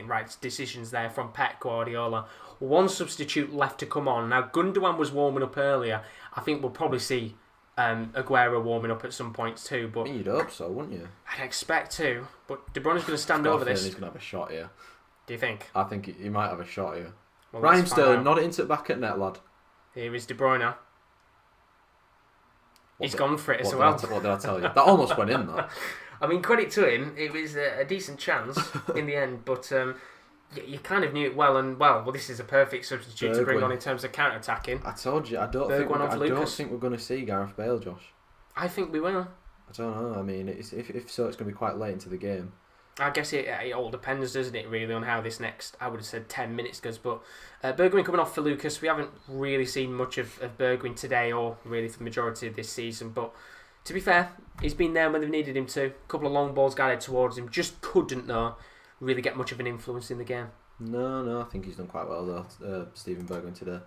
right decisions there from Pep Guardiola. 1 substitute left to come on. Now, Gundogan was warming up earlier. I think we'll probably see Aguero warming up at some points too. But you'd hope so, wouldn't you? I'd expect to. But De Bruyne's going to stand over this. He's going to have a shot here. Do you think? I think he might have a shot here. Well, Raheem Sterling, nod it into the back at net, lad. Here is De Bruyne. He's gone for it as well. What did I tell you? That almost went in, though. I mean, credit to him. It was a decent chance in the end, but you kind of knew it well. And well, this is a perfect substitute to bring on in terms of counter-attacking. I told you, I don't think we're going to see Gareth Bale, Josh. I think we will. I don't know. I mean, if so, it's going to be quite late into the game. I guess it all depends, doesn't it, really, on how this next, I would have said 10 minutes goes. But Bergwijn coming off for Lucas. We haven't really seen much of Bergwijn today or really for the majority of this season. But to be fair, he's been there when they've needed him to. A couple of long balls guided towards him. Just couldn't, though, really get much of an influence in the game. No, I think he's done quite well, though, Steven Bergwijn today.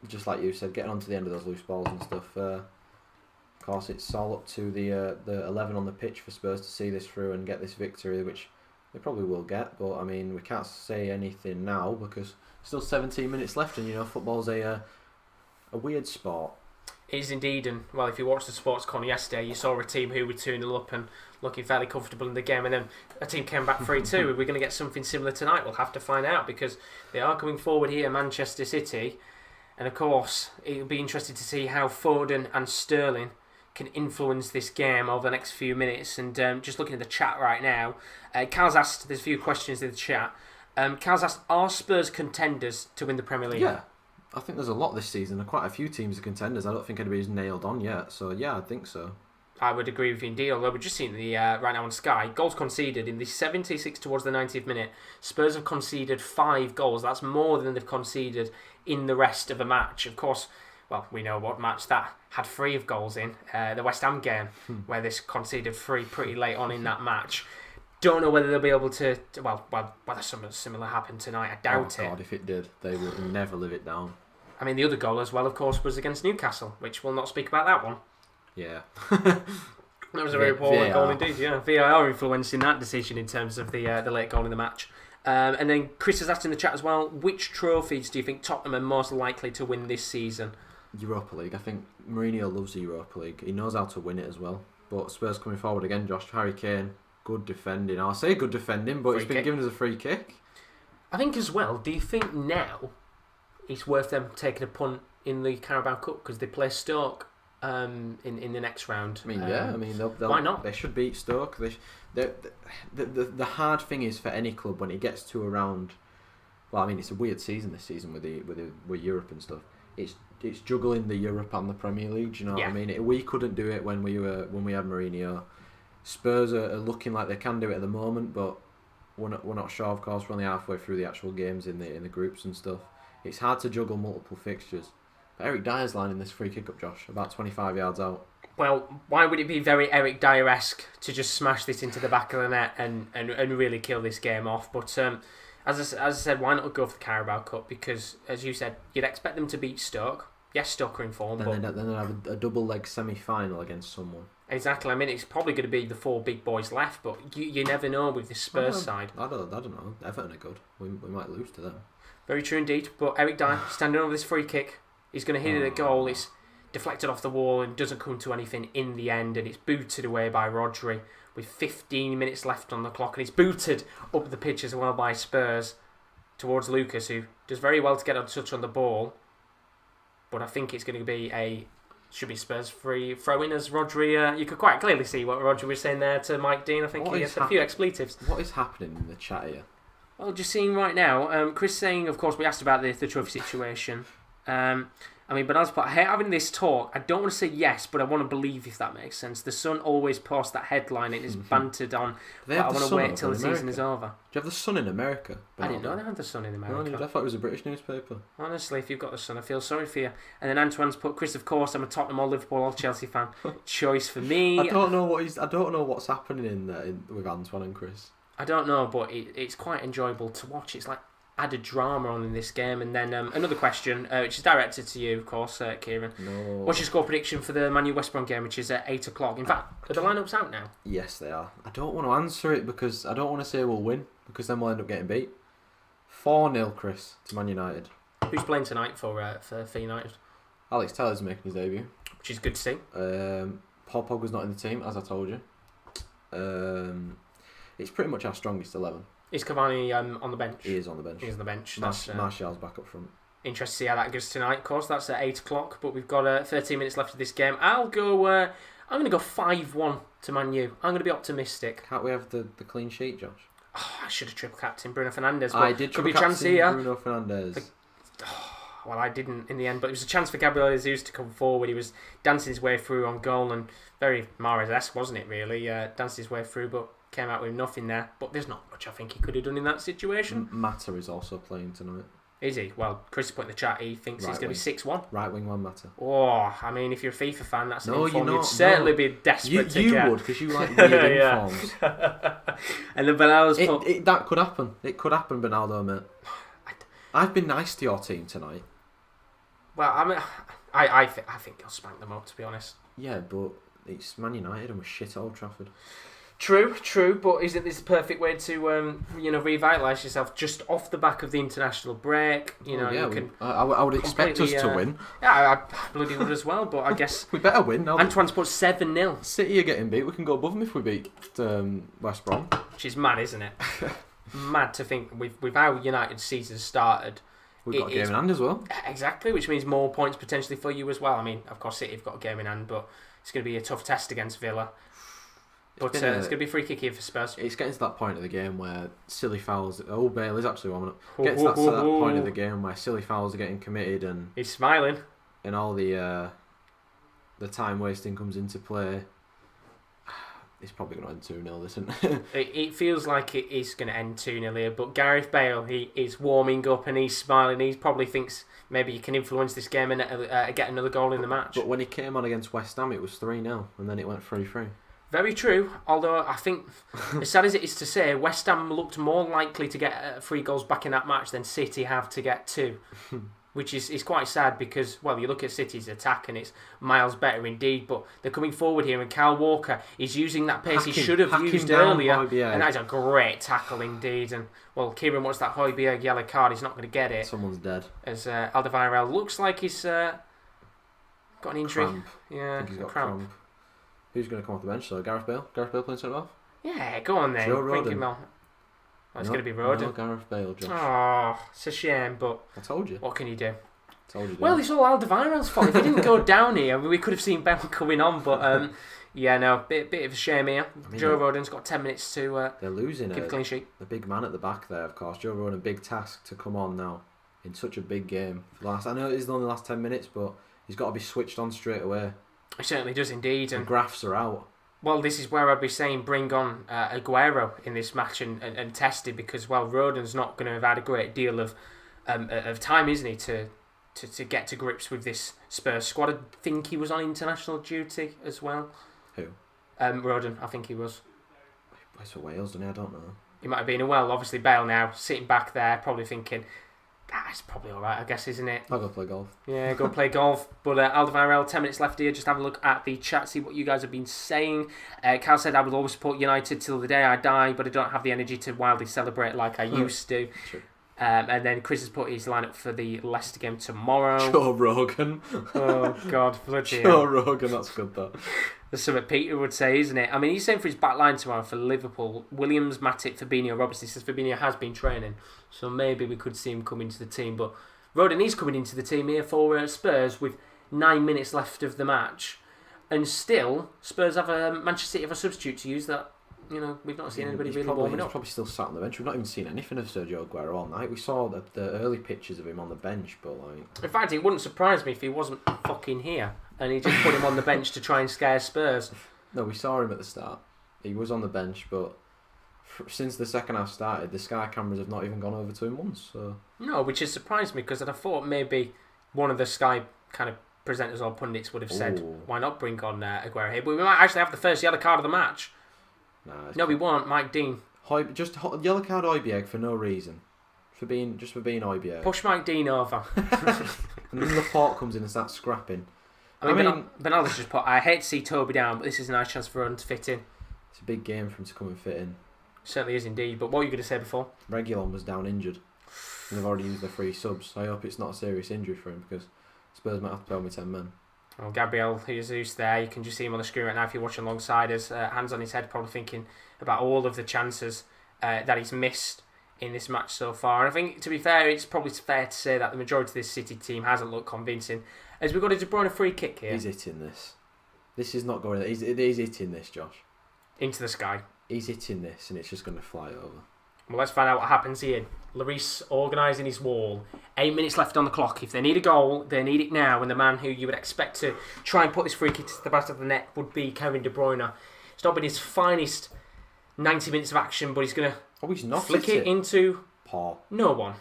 Just like you said, getting onto the end of those loose balls and stuff. Of course, it's all up to the 11 on the pitch for Spurs to see this through and get this victory, which they probably will get. But I mean, we can't say anything now because still 17 minutes left, and football's a weird sport. It is indeed, and well, if you watched the Sports Con yesterday, you saw a team who were 2-0 up and looking fairly comfortable in the game, and then a team came back 3-2. Are we going to get something similar tonight? We'll have to find out because they are coming forward here, Manchester City, and of course, it'll be interesting to see how Foden and Sterling can influence this game over the next few minutes. And just looking at the chat right now, Cal's asked, there's a few questions in the chat. Cal's asked, are Spurs contenders to win the Premier League? Yeah, I think there's a lot this season. There are quite a few teams are contenders. I don't think anybody's nailed on yet. So yeah, I think so. I would agree with you indeed, although we're just seeing the right now on Sky, goals conceded in the 76 towards the 90th minute. Spurs have conceded 5 goals. That's more than they've conceded in the rest of the match. Of course, well, we know what match that had 3 of goals in, the West Ham game, where they conceded 3 pretty late on in that match. Don't know whether they'll be able to, whether something similar happened tonight. I doubt it. God, if it did, they would never live it down. I mean, the other goal as well, of course, was against Newcastle, which we'll not speak about that one. Yeah. That was a very poor goal indeed, yeah. VAR influencing that decision in terms of the late goal in the match. And then Chris has asked in the chat as well, which trophies do you think Tottenham are most likely to win this season? Europa League. I think Mourinho loves the Europa League. He knows how to win it as well. But Spurs coming forward again, Josh. Harry Kane, good defending. I'll say good defending, but he's been given us a free kick. I think as well, do you think now it's worth them taking a punt in the Carabao Cup because they play Stoke in the next round? I mean, they'll, why not? They should beat Stoke. The hard thing is for any club when it gets to around. Well, I mean, it's a weird season this season with Europe and stuff. It's juggling the Europe and the Premier League. Do you know what I mean? We couldn't do it when we had Mourinho. Spurs are looking like they can do it at the moment, but we're not sure. Of course, we're only halfway through the actual games in the groups and stuff. It's hard to juggle multiple fixtures. But Eric Dyer's lining this free kick up, Josh, about 25 yards out. Well, why would it be very Eric Dyer-esque to just smash this into the back of the net and really kill this game off? But as I said, why not go for the Carabao Cup? Because, as you said, you'd expect them to beat Stoke. Yes, Stoke are in form. Then they'll have a double leg semi-final against someone. Exactly. I mean, it's probably going to be the 4 big boys left, but you never know with the Spurs side. I don't know. Everton are good. We might lose to them. Very true indeed. But Eric Dyer standing over this free kick. He's going to hit it at goal. It's deflected off the wall and doesn't come to anything in the end, and it's booted away by Rodri with 15 minutes left on the clock, and it's booted up the pitch as well by Spurs towards Lucas, who does very well to get a touch on the ball, but I think it's going to be should be Spurs free throw-in as Rodri. You could quite clearly see what Rodri was saying there to Mike Dean. I think he has a few expletives. What is happening in the chat here? Well, just seeing right now, Chris saying, of course, we asked about the trophy situation. I mean, but as part having this talk, I don't want to say yes, but I want to believe, if that makes sense. The Sun always posts that headline and it's bantered on. But I want to wait until the season is over. Do you have the Sun in America? I didn't know they had the Sun in America. No, I thought it was a British newspaper. Honestly, if you've got the Sun, I feel sorry for you. And then Antoine's put, Chris, of course, I'm a Tottenham or Liverpool or Chelsea fan. Choice for me. I don't know what's happening with Antoine and Chris. I don't know, but it's quite enjoyable to watch. It's like added drama on in this game. And then another question, which is directed to you, of course, Kieren. No. What's your score prediction for the Man U West Brom game, which is at 8 o'clock? In fact, are the lineups out now? Yes, they are. I don't want to answer it because I don't want to say we'll win, because then we'll end up getting beat. 4-0, Chris, to Man United. Who's playing tonight for United? Alex Tellers making his debut, which is good to see. Paul Pogba's not in the team, as I told you. It's pretty much our strongest 11. Is Cavani on the bench? He is on the bench. He is on the bench. Martial's back up front. Interesting to see how that goes tonight. Of course, that's at 8 o'clock, but we've got 13 minutes left of this game. I'm going to go 5-1 to Man U. I'm going to be optimistic. Can't we have the clean sheet, Josh? Oh, I should have triple captain Bruno Fernandes. I did triple captain Bruno Fernandes. Well, I didn't in the end, but it was a chance for Gabriel Jesus to come forward. He was dancing his way through on goal, and very Mahrez-esque, wasn't it, really? Danced his way through, but came out with nothing there. But there's not much I think he could have done in that situation. Mata is also playing tonight. Is he? Well, Chris put in the chat he thinks it's going to be 6-1. Right wing one Mata. Oh, I mean, if you're a FIFA fan, that's an inform you'd certainly be desperate to get. You would, because you like weird informs. And then Bernardo's put... that could happen. It could happen, Bernardo, mate. I've been nice to your team tonight. Well, I mean, I think you'll spank them up, to be honest. Yeah, but it's Man United and we're shit at Old Trafford. True, but isn't this the perfect way to revitalise yourself just off the back of the international break? I would expect us to win. Yeah, I bloody would as well, but I guess we better win. Antoine's put 7-0. City are getting beat. We can go above them if we beat West Brom. Which is mad, isn't it? Mad to think with how United's season started. We've got a game in hand as well. Exactly, which means more points potentially for you as well. I mean, of course, City have got a game in hand, but it's going to be a tough test against Villa. But it's going to be free kick here for Spurs. It's getting to that point of the game where silly fouls... Oh, Bale is actually warming up. Gets to that point of the game where silly fouls are getting committed and... He's smiling. And all the time wasting comes into play. It's probably going to end 2-0, isn't it? It feels like it is going to end 2-0 here, but Gareth Bale, he is warming up and he's smiling. He probably thinks maybe he can influence this game and get another goal in the match. But when he came on against West Ham, it was 3-0, and then it went 3-3. Very true, although I think, as sad as it is to say, West Ham looked more likely to get 3 goals back in that match than City have to get 2. Which is quite sad because, well, you look at City's attack and it's miles better indeed, but they're coming forward here and Kyle Walker is using that pace he should have used earlier, and that is a great tackle indeed. And, well, Kieren wants that Højbjerg yellow card, he's not going to get it. Someone's dead. As Alderweireld looks like he's got an injury. Cramp. Yeah, I think he's got cramp. Who's going to come off the bench, though? Gareth Bale? Gareth Bale playing centre-half? Yeah, go on then. Joe Rodon. It's going to be Rodon. No, Gareth Bale, Josh. Oh, it's a shame, but I told you. what can you do? Told you. Well, it's all Alderweireld's fault. If he didn't go down here, we could have seen Bale coming on, but yeah, no, bit of a shame here. Joe Rodon's got 10 minutes to they're losing keep a clean sheet. the big man at the back there, of course. Joe Rodon, big task to come on now in such a big game. I know it is only the last 10 minutes, but he's got to be switched on straight away. He certainly does indeed. The And graphs are out. well, this is where I'd be saying bring on Aguero in this match and test it because, well, Rodon's not going to have had a great deal of time, isn't he, to get to grips with this Spurs squad. I think he was on international duty as well. Who? Rodon, I think he was. He plays for Wales, doesn't he? I don't know. He might have been. Well, obviously Bale now, sitting back there, probably thinking, that's probably alright, I guess, isn't it? I'll go play golf. Yeah, go play golf. But Alderweireld, 10 minutes left here. Just have a look at the chat, see what you guys have been saying. Cal said, I will always support United till the day I die, but I don't have the energy to wildly celebrate like I used to. True. And then Chris has put his lineup for the Leicester game tomorrow. Joe Rogan. Oh, God, bloody Joe hell. Rogan, that's good, though. That's something Peter would say, isn't it? I mean, he's saying for his back line tomorrow for Liverpool, Williams, Matip, Fabinho, Robertson. He says Fabinho has been training, so maybe we could see him come into the team. But Rodon is coming into the team here for Spurs with 9 minutes left of the match. And still, Spurs have Manchester City have a substitute to use that. You know, we've not seen anybody really warming up. He's probably still sat on the bench. We've not even seen anything of Sergio Aguero all night. We saw the early pictures of him on the bench, but like... In fact, it wouldn't surprise me if he wasn't fucking here and he just put him on the bench to try and scare Spurs. No, we saw him at the start. He was on the bench, but since the second half started, the Sky cameras have not even gone over to him once. So no, which has surprised me because I thought maybe one of the Sky kind of presenters or pundits would have said, why not bring on Aguero here? But we might actually have the first yellow card of the match. Nah, No, we won't. Mike Dean. Just yellow card Højbjerg for no reason. For being Højbjerg. Push Mike Dean over. And then Laporte comes in and starts scrapping. I mean, Bernardo's just put, I hate to see Toby down, but this is a nice chance for him to fit in. It's a big game for him to come and fit in. Certainly is indeed. But what were you going to say before? Reguilon was down injured. And they've already used their 3 subs. I hope it's not a serious injury for him because Spurs might have to play with 10 men. Well, Gabriel Jesus there, you can just see him on the screen right now if you're watching alongside us, hands on his head, probably thinking about all of the chances that he's missed in this match so far. And I think, to be fair, it's probably fair to say that the majority of this City team hasn't looked convincing. As we've got a De Bruyne free kick here. He's hitting this. This is not going... He's hitting this, Josh. Into the sky. He's hitting this and it's just going to fly over. Well, let's find out what happens here. Lloris organising his wall. 8 minutes left on the clock. If they need a goal, they need it now. And the man who you would expect to try and put this free kick to the back of the net would be Kevin De Bruyne. It's not been his finest 90 minutes of action, but he's going to flick it into no one.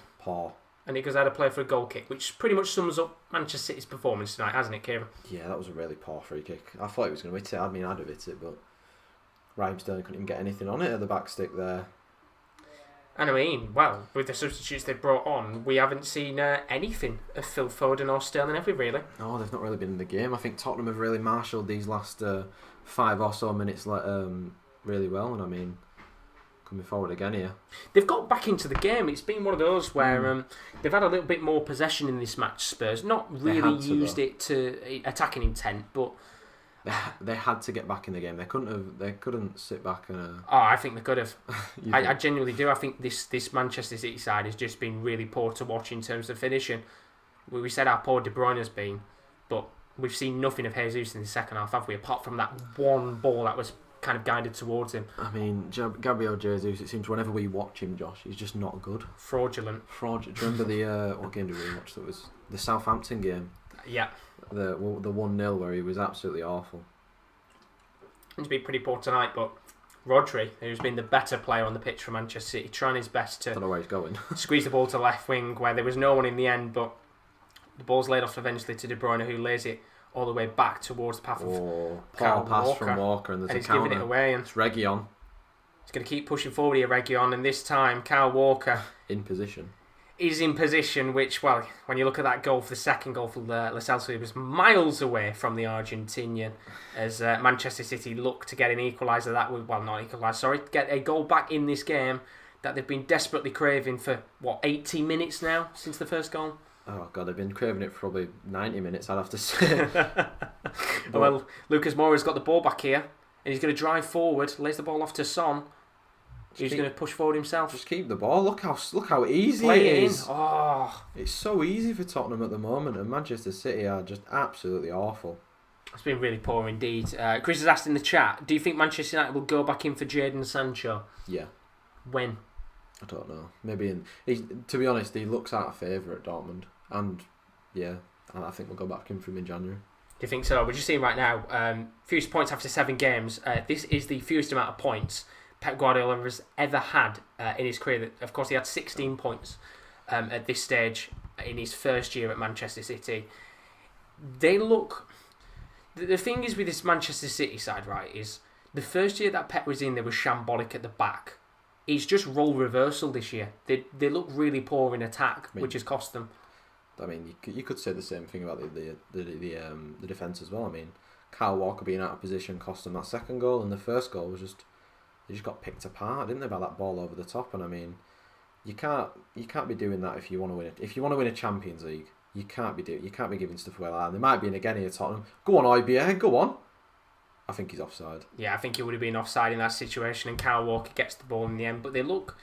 And it goes out of play for a goal kick, which pretty much sums up Manchester City's performance tonight, hasn't it, Kieran? Yeah, that was a really poor free kick. I thought he was going to hit it. I mean, I'd have hit it, but Raheem Sterling couldn't even get anything on it at the back stick there. And I mean, well, with the substitutes they brought on, we haven't seen anything of Phil Foden or Sterling, have we, really? No, they've not really been in the game. I think Tottenham have really marshalled these last 5 or so minutes really well, and I mean, coming forward again here. They've got back into the game. It's been one of those where they've had a little bit more possession in this match, Spurs. Not really used it to attacking intent, but... They had to get back in the game. They couldn't sit back and... Oh, I think they could have. I genuinely do. I think this Manchester City side has just been really poor to watch in terms of finishing. We said how poor De Bruyne has been, but we've seen nothing of Jesus in the second half, have we? Apart from that one ball that was kind of guided towards him. I mean, Gabriel Jesus, it seems whenever we watch him, Josh, he's just not good. Fraudulent. Do you remember the... what game did we watch? That was the Southampton game. Yeah. The 1-0 where he was absolutely awful. He's been pretty poor tonight, but Rodri, who's been the better player on the pitch for Manchester City, trying his best to Don't know where he's going. squeeze the ball to left wing where there was no one in the end, but the ball's laid off eventually to De Bruyne, who lays it all the way back towards the path of Poor pass Walker. from Walker, and there's And a he's counter. giving it away, and It's Reguilon he's going to keep pushing forward here, Reguilon, and this time Kyle Walker in position. is in position, which, well, when you look at that goal, for the second goal for Lo Celso, it was miles away from the Argentinian, as Manchester City look to get an equaliser that would, well, not equaliser, sorry, get a goal back in this game that they've been desperately craving for, 80 minutes now since the first goal? Oh god, I've been craving it for probably 90 minutes, I'd have to say. Well, Lucas Moura's got the ball back here, and he's going to drive forward, lays the ball off to Son, who's going to push forward himself. Just keep the ball. Look how easy Play it it is. in. Oh, It's so easy for Tottenham at the moment, and Manchester City are just absolutely awful. it's been really poor indeed. Chris has asked in the chat, do you think Manchester United will go back in for Jadon Sancho? Yeah, When? I don't know. Maybe to be honest, he looks out of favour at Dortmund, and yeah, I think we'll go back in for him in January. Do you think so? We're just seeing right now, fewest points after 7 games. This is the fewest amount of points Pep Guardiola has ever had in his career. Of course, he had 16 points at this stage in his first year at Manchester City. They look... The thing is with this Manchester City side, right, is the first year that Pep was in, they were shambolic at the back. It's just role reversal this year. They look really poor in attack, which has cost them. I mean, you could say the same thing about the defence as well. I mean, Kyle Walker being out of position cost them that second goal, and the first goal was just they just got picked apart, didn't they, by that ball over the top? And I mean, you can't be doing that if you want to win it. If you want to win a Champions League, you can't be giving stuff away like that. And they might be in again here, Tottenham. Go on, IBA, go on. I think he's offside. Yeah, I think he would have been offside in that situation, and Kyle Walker gets the ball in the end. But they look...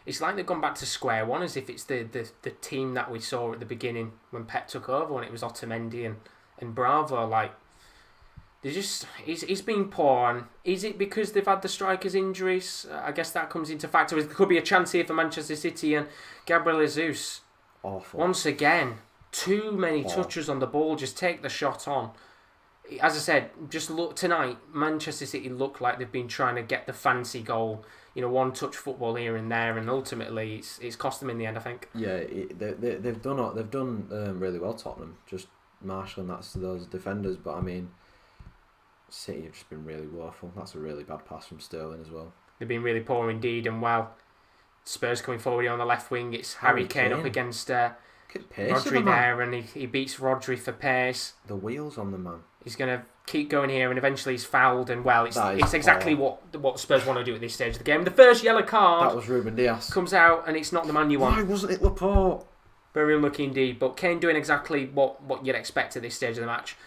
It's like they've gone back to square one, as if it's the team that we saw at the beginning when Pep took over, when it was Otamendi and Bravo. Like, they just... He's been poor. And is it because they've had the strikers' injuries? I guess that comes into factor. There could be a chance here for Manchester City, and Gabriel Jesus. Awful. Once again, too many touches on the ball. Just take the shot on. As I said, just look tonight, Manchester City look like they've been trying to get the fancy goal, one-touch football here and there, and ultimately it's cost them in the end, I think. Yeah, they've done really well, Tottenham, just marshalling those defenders. But I mean, City have just been really woeful. That's a really bad pass from Sterling as well. They've been really poor indeed, and Spurs coming forward here on the left wing. It's Harry Kane up against Rodri there, and he beats Rodri for pace. The wheels on the man. He's going to keep going here, and eventually he's fouled, and it's exactly what Spurs want to do at this stage of the game. The first yellow card... That was Ruben Dias. ...comes out, and it's not the man you want. Why wasn't it Laporte? Very unlucky indeed, but Kane doing exactly what you'd expect at this stage of the match.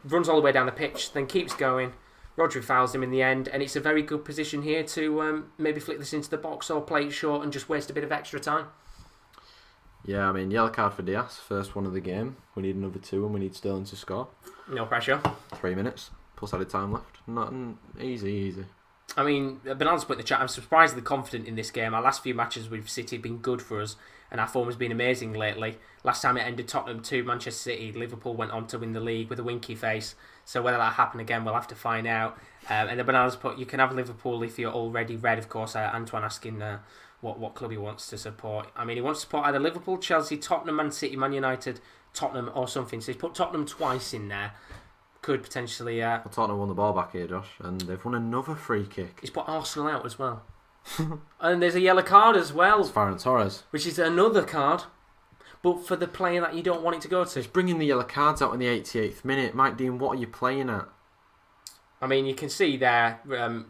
Runs all the way down the pitch, then keeps going. Rodri fouls him in the end, and it's a very good position here to maybe flick this into the box or play it short and just waste a bit of extra time. Yeah, I mean, yellow card for Dias, first one of the game. We need another 2 and we need Sterling to score. No pressure. 3 minutes, plus added time left. Nothing easy. I mean, Bernard's put in the chat, I'm surprisingly confident in this game. Our last few matches with City have been good for us, and our form has been amazing lately. Last time it ended Tottenham 2, Manchester City. Liverpool went on to win the league with a winky face. So whether that happened again, we'll have to find out. And the Bernard's put, you can have Liverpool if you're already red, of course. Antoine asking what club he wants to support. I mean, he wants to support either Liverpool, Chelsea, Tottenham, Man City, Man United, Tottenham or something. So he's put Tottenham twice in there. Could potentially... Well, Tottenham won the ball back here, Josh, and they've won another free kick. He's put Arsenal out as well. And there's a yellow card as well. It's Ferran Torres. Which is another card, but for the player that you don't want it to go to. He's bringing the yellow cards out in the 88th minute. Mike Dean, what are you playing at? I mean, you can see there,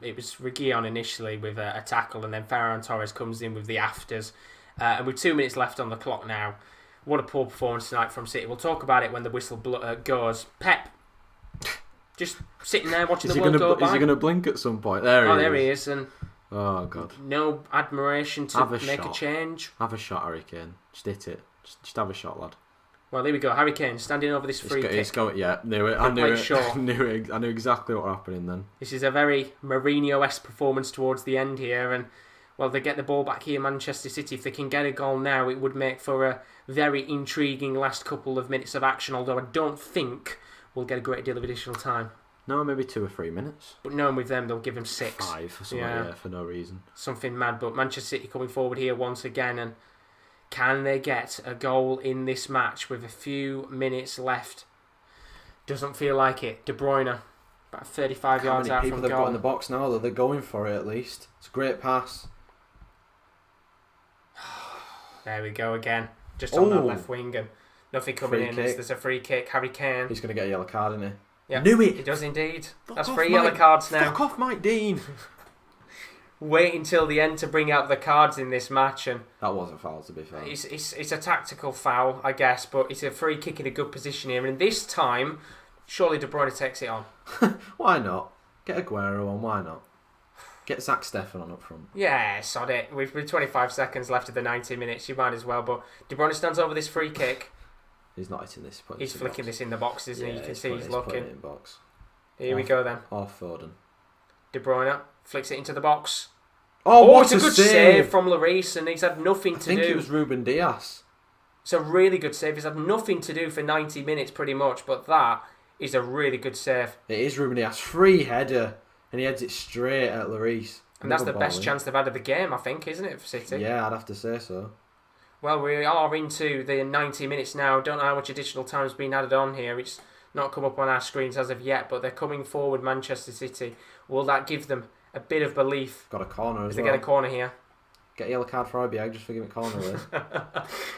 it was Reguilon initially with a tackle, and then Ferran Torres comes in with the afters. And with 2 minutes left on the clock now, what a poor performance tonight from City. We'll talk about it when the whistle goes. Pep, just sitting there watching the world go by. Is he going to blink at some point? There he is. And oh, God. No admiration to make a change. Have a shot, Harry Kane. Just hit it. Just have a shot, lad. Well, here we go. Harry Kane standing over this free kick. It's going, yeah, knew it. I knew it. I knew exactly what was happening then. This is a very Mourinho-esque performance towards the end here, and well, they get the ball back here, Manchester City. If they can get a goal now, it would make for a very intriguing last couple of minutes of action, although I don't think we'll get a great deal of additional time. No, maybe 2 or 3 minutes. But knowing with them, they'll give him 6. 5 or something, yeah, for no reason. Something mad. But Manchester City coming forward here once again, and can they get a goal in this match with a few minutes left? Doesn't feel like it. De Bruyne, about 35 yards out from goal. People they've got in the box now, though. They're going for it at least. It's a great pass. There we go again. Just on that left wing, and nothing coming in. There's a free kick. Harry Kane. He's going to get a yellow card, isn't he? Yeah, knew it. He does indeed. That's Fuck 3 off, yellow cards now. Fuck off, Mike Dean. Wait until the end to bring out the cards in this match, and that was a foul, to be fair. It's a tactical foul, I guess, but it's a free kick in a good position here, and this time, surely De Bruyne takes it on. Why not? Get Aguero on. Why not? Get Zach Steffen on up front. Yeah, sod it. With 25 seconds left of the 90 minutes, you might as well. But De Bruyne stands over this free kick. He's not hitting this. He's flicking this in the box, isn't he? You can see he's looking. looking. It in box. Here we go then. Off Foden. De Bruyne flicks it into the box. Oh, what it's a good save from Lloris, and he's had nothing to do. I think it was Ruben Dias. It's a really good save. He's had nothing to do for 90 minutes pretty much, but that is a really good save. It is Ruben Dias. Free header, and he heads it straight at Lloris. And that's the best chance they've had of the game, I think, isn't it, for City? Yeah, I'd have to say so. Well, we are into the 90 minutes now. Don't know how much additional time's been added on here. It's not come up on our screens as of yet, but they're coming forward, Manchester City. Will that give them a bit of belief? Got a corner as well. They get a corner here. Get a yellow card for IBI just for giving corner away.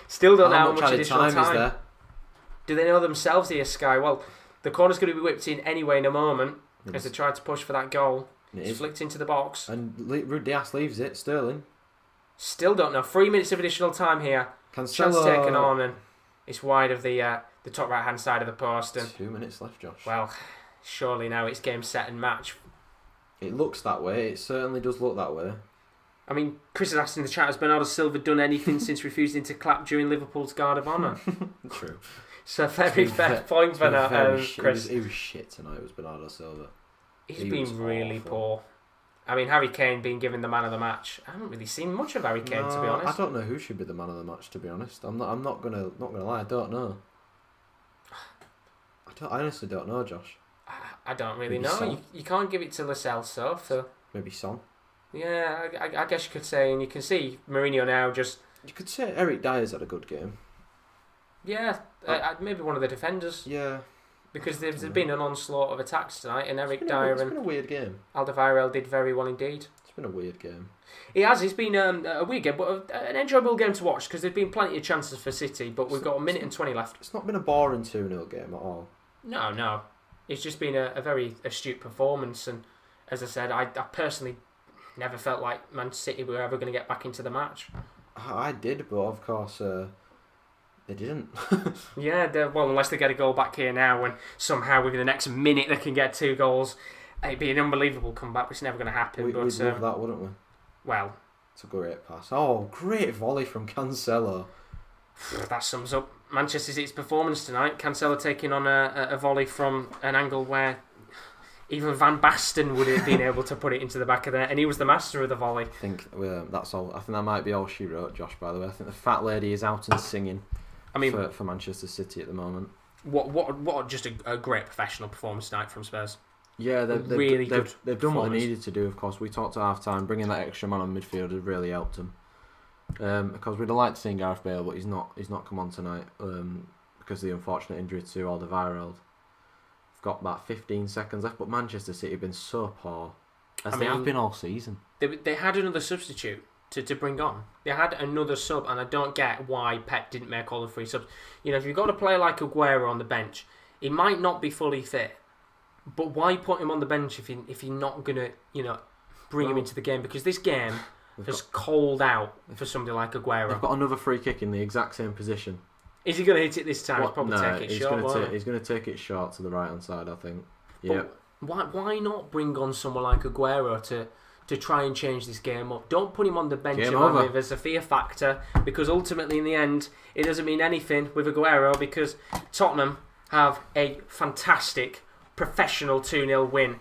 Still don't know how much additional time is there. Do they know themselves here, Sky? Well, the corner's going to be whipped in anyway in a moment as they try to push for that goal. It's flicked into the box. And Ruben Dias leaves it. Sterling. Still don't know. 3 minutes of additional time here. Cancelo. Chance taken on, and it's wide of the top right hand side of the post. And 2 minutes left, Josh. Well, surely now it's game, set and match. It looks that way. It certainly does look that way. I mean, Chris has asked in the chat, has Bernardo Silva done anything since refusing to clap during Liverpool's Guard of Honour? True. So very fair point, Chris. He was shit tonight, it was Bernardo Silva. He's been really poor. I mean, Harry Kane being given the man of the match. I haven't really seen much of Harry Kane, to be honest. I don't know who should be the man of the match, to be honest. I'm not gonna lie. I don't know. I honestly don't know, Josh. I don't really know. You can't give it to Lo Celso for maybe Son. Yeah, I guess you could say, and you can see Mourinho now just. You could say Eric Dyer's had a good game. Yeah, maybe one of the defenders. Yeah. Because there's been an onslaught of attacks tonight, and Eric Dyer and it's been a weird game. Alderweireld did very well indeed. It's been a weird game. It has. It's been a weird game, but an enjoyable game to watch because there've been plenty of chances for City, but we've got a minute and 20 left. It's not been a boring 2-0 game at all. No. It's just been a very astute performance, and as I said, I personally never felt like Man City were ever going to get back into the match. I did, but of course they didn't. Yeah, well, unless they get a goal back here now, and somehow within the next minute they can get 2 goals, it'd be an unbelievable comeback, which is never going to happen. We'd love that, wouldn't we? Well, it's a great pass. Oh, great volley from Cancelo. That sums up Manchester City's performance tonight. Cancelo taking on a volley from an angle where even Van Basten would have been able to put it into the back of the net, and he was the master of the volley. I think that's all. I think that might be all she wrote, Josh. By the way, I think the fat lady is out and singing. I mean, for Manchester City at the moment. What just a great professional performance tonight from Spurs. Yeah, they've done what they needed to do. Of course, we talked at half time. Bringing that extra man on midfield has really helped them. Because we'd have liked to see Gareth Bale, but he's not come on tonight because of the unfortunate injury to Alderweireld. We've got about 15 seconds left, but Manchester City have been so poor, as they have been all season. They had another substitute to bring on. They had another sub, and I don't get why Pep didn't make all the 3 subs. You know, if you've got a player like Aguero on the bench, he might not be fully fit, but why put him on the bench if you're not gonna bring him into the game? Because this game has cold out for somebody like Aguero. They've got another free kick in the exact same position. Is he going to hit it this time? He's probably take it short. He's going to take it short to the right hand side, I think. Yeah. Why not bring on someone like Aguero to try and change this game up? Don't put him on the bench as a fear factor, because ultimately in the end it doesn't mean anything with Aguero, because Tottenham have a fantastic professional 2-0 win.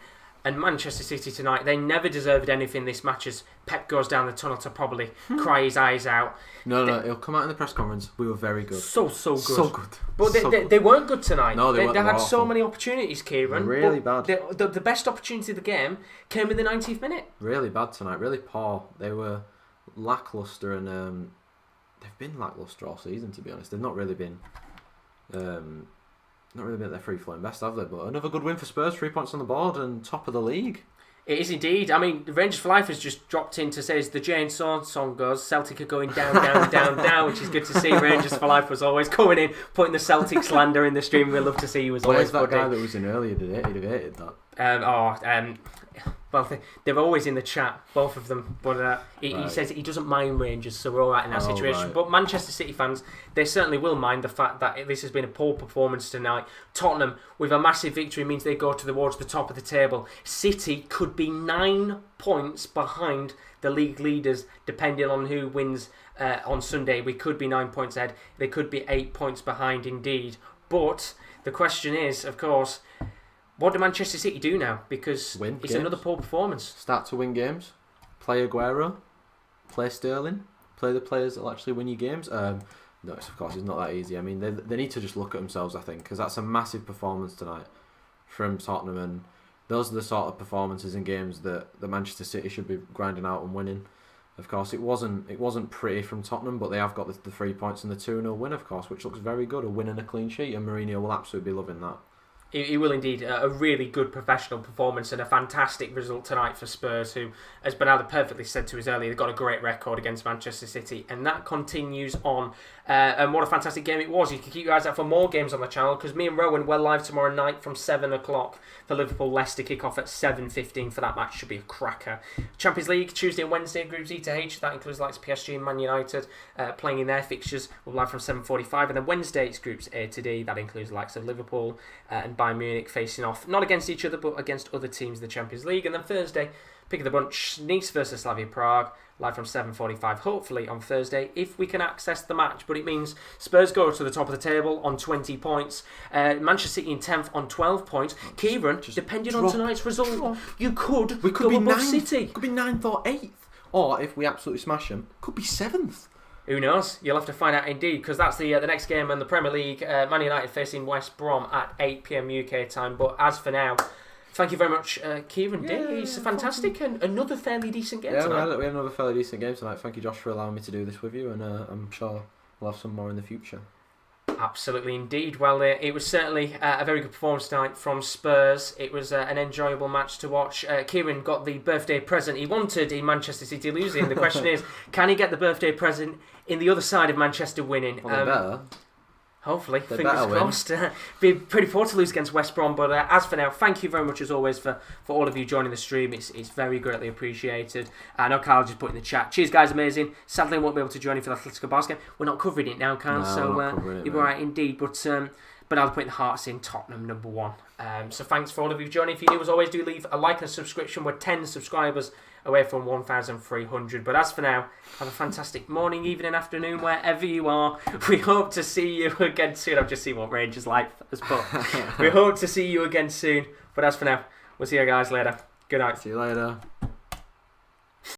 And Manchester City tonight, they never deserved anything this match as Pep goes down the tunnel to probably cry his eyes out. No, he'll come out in the press conference. We were very good. So good. So good. But they weren't good tonight. No, they weren't. They had awful. so many opportunities, Kieren. Really bad. The best opportunity of the game came in the 90th minute. Really bad tonight. Really poor. They were lacklustre and they've been lacklustre all season, to be honest. They've not really been at their free-flowing best, have they? But another good win for Spurs, 3 points on the board and top of the league. It is indeed. I mean, Rangers for Life has just dropped in to say, as the Jane song goes, Celtic are going down, down, down, down, which is good to see. Rangers for Life was always coming in, putting the Celtic slander in the stream. We love to see you as always. Where's that guy that was in earlier? He'd have hated that. Well, they're always in the chat, both of them. But he says he doesn't mind Rangers, so we're all right in that situation. Right. But Manchester City fans, they certainly will mind the fact that this has been a poor performance tonight. Tottenham, with a massive victory, means they go towards the top of the table. City could be 9 points behind the league leaders, depending on who wins on Sunday. We could be 9 points ahead. They could be 8 points behind indeed. But the question is, of course, what do Manchester City do now? Because it's games. Another poor performance. Start to win games. Play Aguero. Play Sterling. Play the players that will actually win you games. No, of course, it's not that easy. I mean, they need to just look at themselves, I think, because that's a massive performance tonight from Tottenham, and those are the sort of performances in games that the Manchester City should be grinding out and winning. Of course, it wasn't pretty from Tottenham, but they have got the 3 points and the 2-0 win, of course, which looks very good. A win and a clean sheet, and Mourinho will absolutely be loving that. He will indeed. A really good professional performance and a fantastic result tonight for Spurs, who, as Bernardo perfectly said to us earlier, they've got a great record against Manchester City, and that continues on. And what a fantastic game it was. You can keep your eyes out for more games on the channel, because me and Rowan, we're live tomorrow night from 7 o'clock for Liverpool-Leicester, kick off at 7:15 for that match. Should be a cracker. Champions League, Tuesday and Wednesday, Groups E to H. That includes likes PSG and Man United playing in their fixtures. We're live from 7:45. And then Wednesday, it's Groups A to D. That includes the likes of Liverpool and Bayern Munich facing off, not against each other, but against other teams in the Champions League. And then Thursday, pick of the bunch, Nice versus Slavia Prague, live from 7:45, hopefully on Thursday, if we can access the match. But it means Spurs go to the top of the table on 20 points, Manchester City in 10th on 12 points. Kieran, depending on tonight's result, we could be above 9th, City. Could be 9th or 8th, or if we absolutely smash them, could be 7th. Who knows? You'll have to find out indeed, because that's the next game in the Premier League. Man United facing West Brom at 8 PM UK time. But as for now, thank you very much, Kieren. It's fantastic and another fairly decent game tonight. We had another fairly decent game tonight. Thank you, Josh, for allowing me to do this with you, and I'm sure we'll have some more in the future. Absolutely indeed. Well, it was certainly a very good performance tonight from Spurs. It was an enjoyable match to watch. Kieren got the birthday present he wanted in Manchester City losing. The question is, can he get the birthday present in the other side of Manchester winning? Well, they better. Hopefully, fingers crossed. Be pretty poor to lose against West Brom, but as for now, thank you very much as always for all of you joining the stream. It's very greatly appreciated. I know Carl just put in the chat. Cheers, guys, amazing. Sadly, I won't be able to join you for the Atletico Barca game. We're not covering it now, Carl, so you're right indeed. But I'll put the hearts in Tottenham number 1. So thanks for all of you joining. If you're new, as always, do leave a like and a subscription. We're 10 subscribers away from 1,300. But as for now, have a fantastic morning, evening, afternoon, wherever you are. We hope to see you again soon. I've just seen what Rangers Life has put. We hope to see you again soon. But as for now, we'll see you guys later. Good night. See you later.